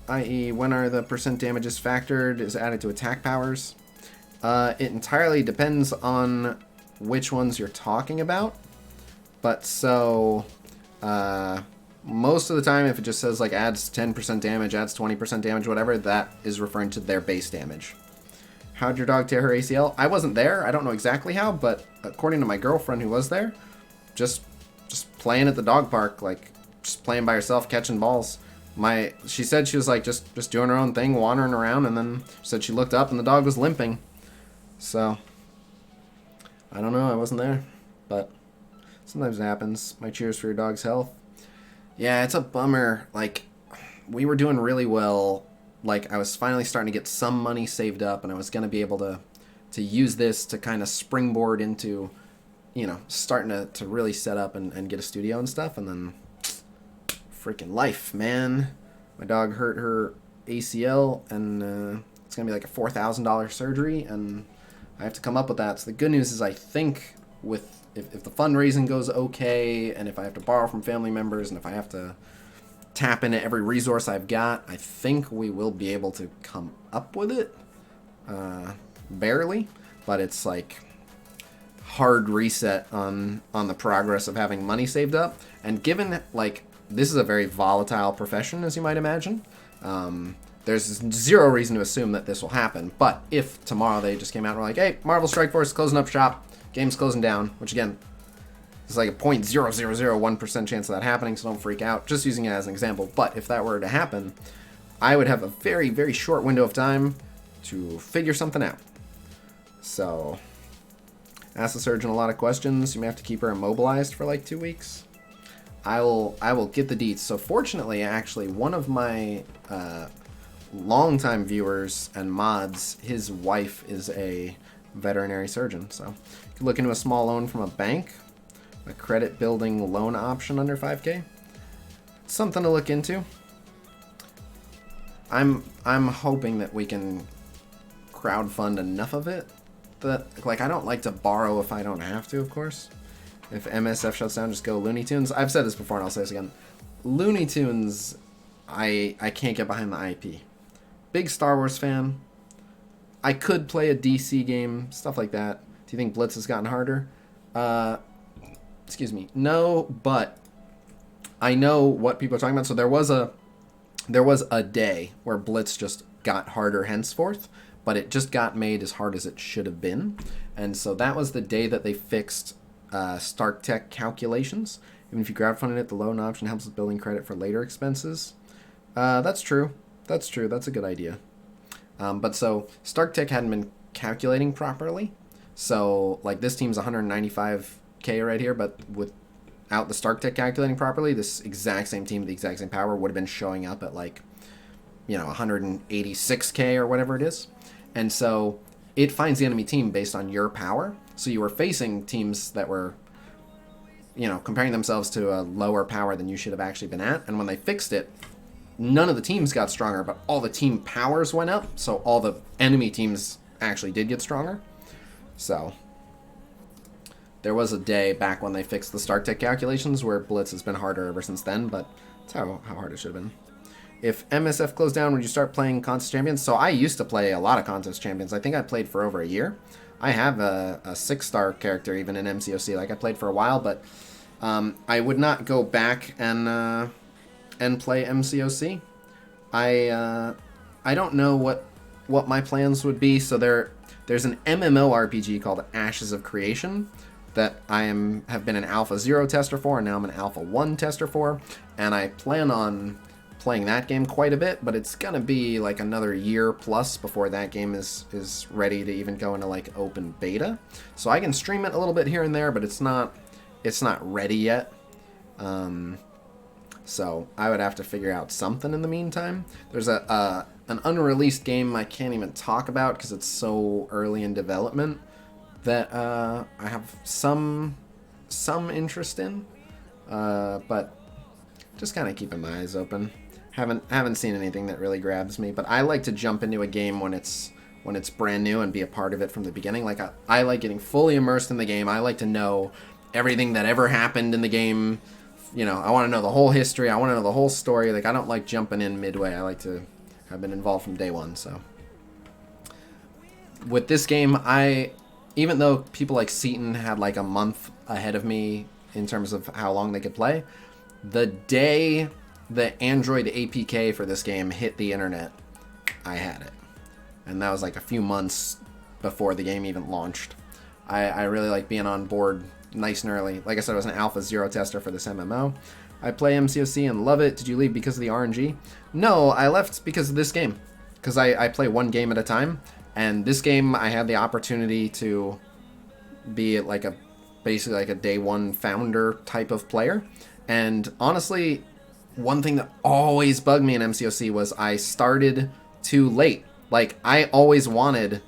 I.e., when are the percent damages factored is added to attack powers? It entirely depends on which ones you're talking about. But so, most of the time, if it just says like adds 10% damage, adds 20% damage, whatever, that is referring to their base damage. How'd your dog tear her ACL? I wasn't there. I don't know exactly how, but according to my girlfriend who was there, just playing at the dog park, like just playing by herself, catching balls. She said she was like just doing her own thing, wandering around, and then she said she looked up and the dog was limping. So, I don't know, I wasn't there, but sometimes it happens. My cheers for your dog's health. Yeah, it's a bummer. Like, we were doing really well. Like, I was finally starting to get some money saved up, and I was going to be able to use this to kind of springboard into, starting to really set up and get a studio and stuff. And then, freaking life, man. My dog hurt her ACL, and it's going to be like a $4,000 surgery, and I have to come up with that. So the good news is I think if the fundraising goes okay, and if I have to borrow from family members, and if I have to tap into every resource I've got, I think we will be able to come up with it. Barely, but it's like hard reset on the progress of having money saved up. And given, like, this is a very volatile profession, as you might imagine, there's zero reason to assume that this will happen. But if tomorrow they just came out and were like, hey, Marvel Strike Force is closing up shop, game's closing down, which again, there's like a 0.0001% chance of that happening, so don't freak out. Just using it as an example. But if that were to happen, I would have a very, very short window of time to figure something out. So, ask the surgeon a lot of questions. You may have to keep her immobilized for like 2 weeks. I will get the deets. So fortunately, actually, one of my longtime viewers and mods, his wife is a veterinary surgeon. So you could look into a small loan from a bank, a credit building loan option under 5K. It's something to look into. I'm hoping that we can crowdfund enough of it that, like, I don't like to borrow if I don't have to, of course. If MSF shuts down, just go Looney Tunes. I've said this before and I'll say this again. Looney Tunes, I can't get behind the IP. Big Star Wars fan. I could play a DC game, stuff like that. Do you think Blitz has gotten harder? Excuse me. No, but I know what people are talking about. So there was a day where Blitz just got harder henceforth, but it just got made as hard as it should have been. And so that was the day that they fixed Stark Tech calculations. Even if you crowdfunded it, the loan option helps with building credit for later expenses. That's true. That's true. That's a good idea. But so Stark Tech hadn't been calculating properly. So like this team's 195K right here, but without the Stark Tech calculating properly, this exact same team with the exact same power would have been showing up at like, 186K or whatever it is. And so it finds the enemy team based on your power. So you were facing teams that were, comparing themselves to a lower power than you should have actually been at. And when they fixed it, none of the teams got stronger, but all the team powers went up. So all the enemy teams actually did get stronger. So there was a day back when they fixed the Stark Tech calculations where Blitz has been harder ever since then, but that's how hard it should have been. If MSF closed down, would you start playing Contest Champions? So I used to play a lot of Contest Champions. I think I played for over a year. I have a 6-star character even in MCOC. Like I played for a while, but I would not go back and play MCOC. I don't know what my plans would be. So there's an MMORPG called Ashes of Creation that I have been an Alpha 0 tester for, and now I'm an Alpha 1 tester for, and I plan on playing that game quite a bit, but it's gonna be like another year plus before that game is ready to even go into like open beta. So I can stream it a little bit here and there, but it's not ready yet. So I would have to figure out something in the meantime. There's an unreleased game I can't even talk about because it's so early in development that I have some interest in, but just kind of keeping my eyes open. Haven't seen anything that really grabs me, but I like to jump into a game when it's brand new and be a part of it from the beginning. Like I like getting fully immersed in the game. I like to know everything that ever happened in the game. I want to know the whole history. I want to know the whole story. Like I don't like jumping in midway. I like to have been involved from day one. So with this game, even though people like Seaton had like a month ahead of me in terms of how long they could play, the day the Android APK for this game hit the internet, I had it. And that was like a few months before the game even launched. I really like being on board nice and early. Like I said, I was an Alpha 0 tester for this MMO. I play MCOC and love it. Did you leave because of the RNG? No, I left because of this game. Because I play one game at a time. And this game, I had the opportunity to be like basically like a day one founder type of player. And honestly, one thing that always bugged me in MCOC was I started too late. Like, I always wanted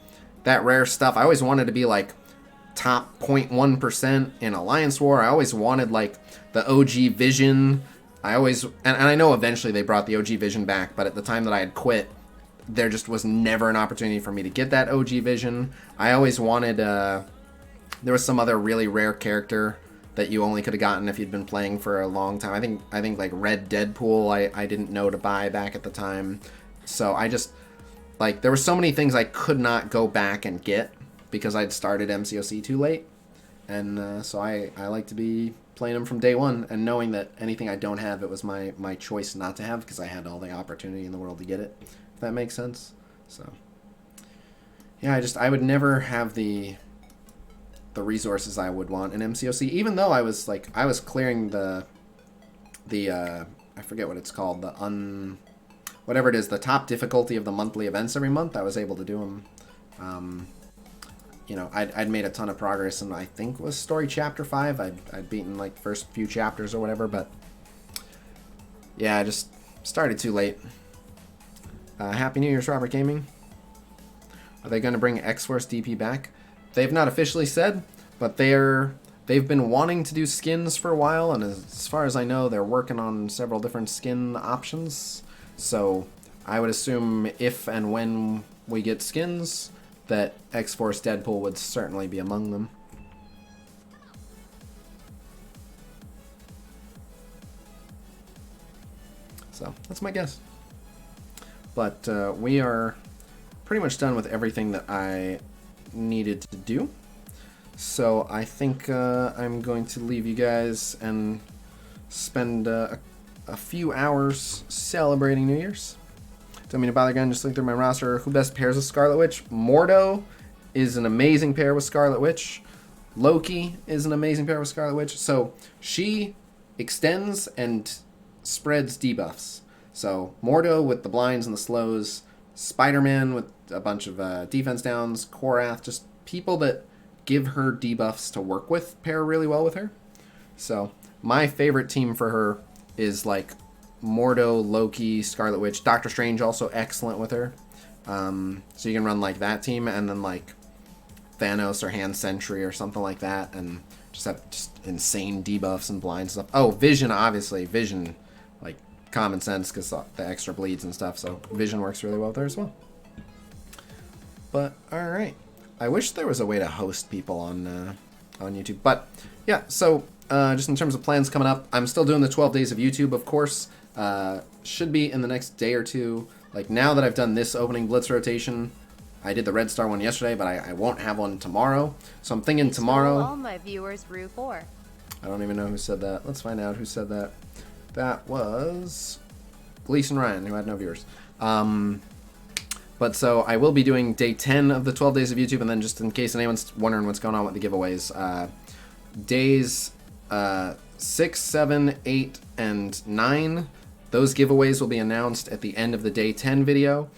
that rare stuff. I always wanted to be, like, top 0.1% in Alliance War. I always wanted, like, the OG Vision. I always... And I know eventually they brought the OG Vision back, but at the time that I had quit, there just was never an opportunity for me to get that OG Vision. I always wanted... there was some other really rare character that you only could have gotten if you'd been playing for a long time. I think like Red Deadpool, I didn't know to buy back at the time. So I just... Like, there were so many things I could not go back and get because I'd started MCOC too late. And so I like to be playing them from day one and knowing that anything I don't have, it was my choice not to have because I had all the opportunity in the world to get it. If that makes sense. So, yeah, I would never have the resources I would want in MCOC, even though I was clearing the I forget what it's called, whatever it is, the top difficulty of the monthly events every month. I was able to do them. You know, I'd made a ton of progress, and I think it was story chapter 5. I'd beaten like the first few chapters or whatever, but yeah, I just started too late. Happy New Year's, Robert Gaming. Are they going to bring X-Force DP back? They've not officially said, but they've been wanting to do skins for a while, and as far as I know, they're working on several different skin options. So I would assume if and when we get skins, that X-Force Deadpool would certainly be among them. So that's my guess. But we are pretty much done with everything that I needed to do. So I think I'm going to leave you guys and spend a few hours celebrating New Year's. Don't mean to bother again, just look through my roster. Who best pairs with Scarlet Witch? Mordo is an amazing pair with Scarlet Witch. Loki is an amazing pair with Scarlet Witch. So she extends and spreads debuffs. So Mordo with the blinds and the slows. Spider-Man with a bunch of defense downs. Korath, just people that give her debuffs to work with pair really well with her. So my favorite team for her is like Mordo, Loki, Scarlet Witch. Doctor Strange also excellent with her. So you can run like that team and then like Thanos or Hand Sentry or something like that and just have just insane debuffs and blind stuff. Oh, Vision, obviously. Vision, like common sense because the extra bleeds and stuff. So Vision works really well there as well. But alright. I wish there was a way to host people on YouTube. But yeah, so just in terms of plans coming up, I'm still doing the 12 days of YouTube, of course. Should be in the next day or two. Like now that I've done this opening Blitz rotation, I did the Red Star one yesterday, but I won't have one tomorrow. So I'm thinking tomorrow. All my viewers rue for. I don't even know who said that. Let's find out who said that. That was Gleason Ryan, who had no viewers. But so I will be doing day 10 of the 12 days of YouTube, and then just in case anyone's wondering what's going on with the giveaways, days 6, 7, 8, and 9, those giveaways will be announced at the end of the day 10 video.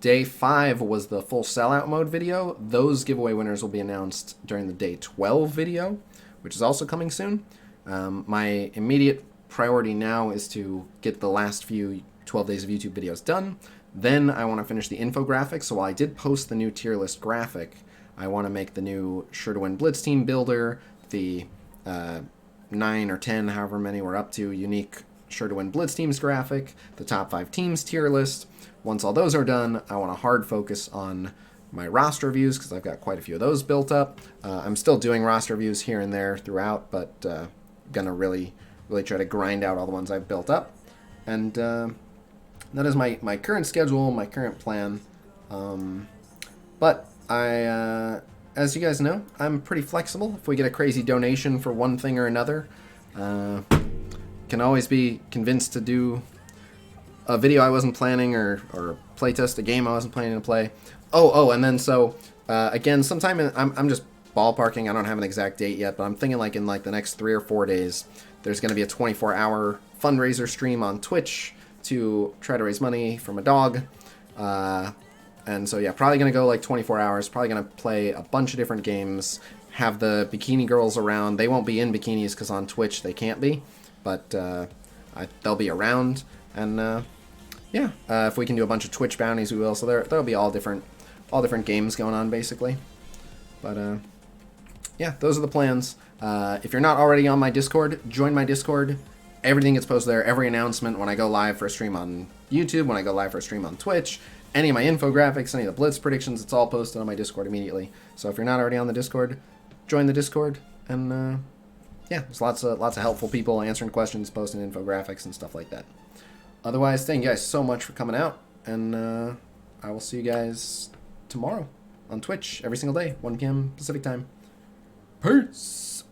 Day 5 was the full sellout mode video. Those giveaway winners will be announced during the day 12 video, which is also coming soon. My immediate priority now is to get the last few 12 days of YouTube videos done. Then I want to finish the infographic. So while I did post the new tier list graphic, I want to make the new Sure to Win Blitz team builder, the 9 or 10, however many we're up to, unique Sure to Win Blitz teams graphic, the top 5 teams tier list. Once all those are done, I want to hard focus on my roster reviews because I've got quite a few of those built up. I'm still doing roster reviews here and there throughout, but gonna really try to grind out all the ones I've built up. And that is my current schedule, my current plan. But as you guys know, I'm pretty flexible. If we get a crazy donation for one thing or another, can always be convinced to do a video I wasn't planning or playtest a game I wasn't planning to play. Oh, and then so again, sometime I'm just ballparking. I don't have an exact date yet, but I'm thinking like in like the next 3 or 4 days, there's going to be a 24-hour fundraiser stream on Twitch to try to raise money for my dog. And so yeah, probably going to go like 24 hours. Probably going to play a bunch of different games. Have the bikini girls around. They won't be in bikinis because on Twitch they can't be. But they'll be around, and yeah, if we can do a bunch of Twitch bounties, we will. So there'll be all different games going on basically. But yeah, those are the plans. If you're not already on my Discord, join my Discord. Everything gets posted there. Every announcement when I go live for a stream on YouTube, when I go live for a stream on Twitch, any of my infographics, any of the Blitz predictions, it's all posted on my Discord immediately. So if you're not already on the Discord, join the Discord, and yeah, there's lots of helpful people answering questions, posting infographics and stuff like that. Otherwise, thank you guys so much for coming out, and I will see you guys tomorrow on Twitch every single day, 1 p.m. Pacific time. Peace!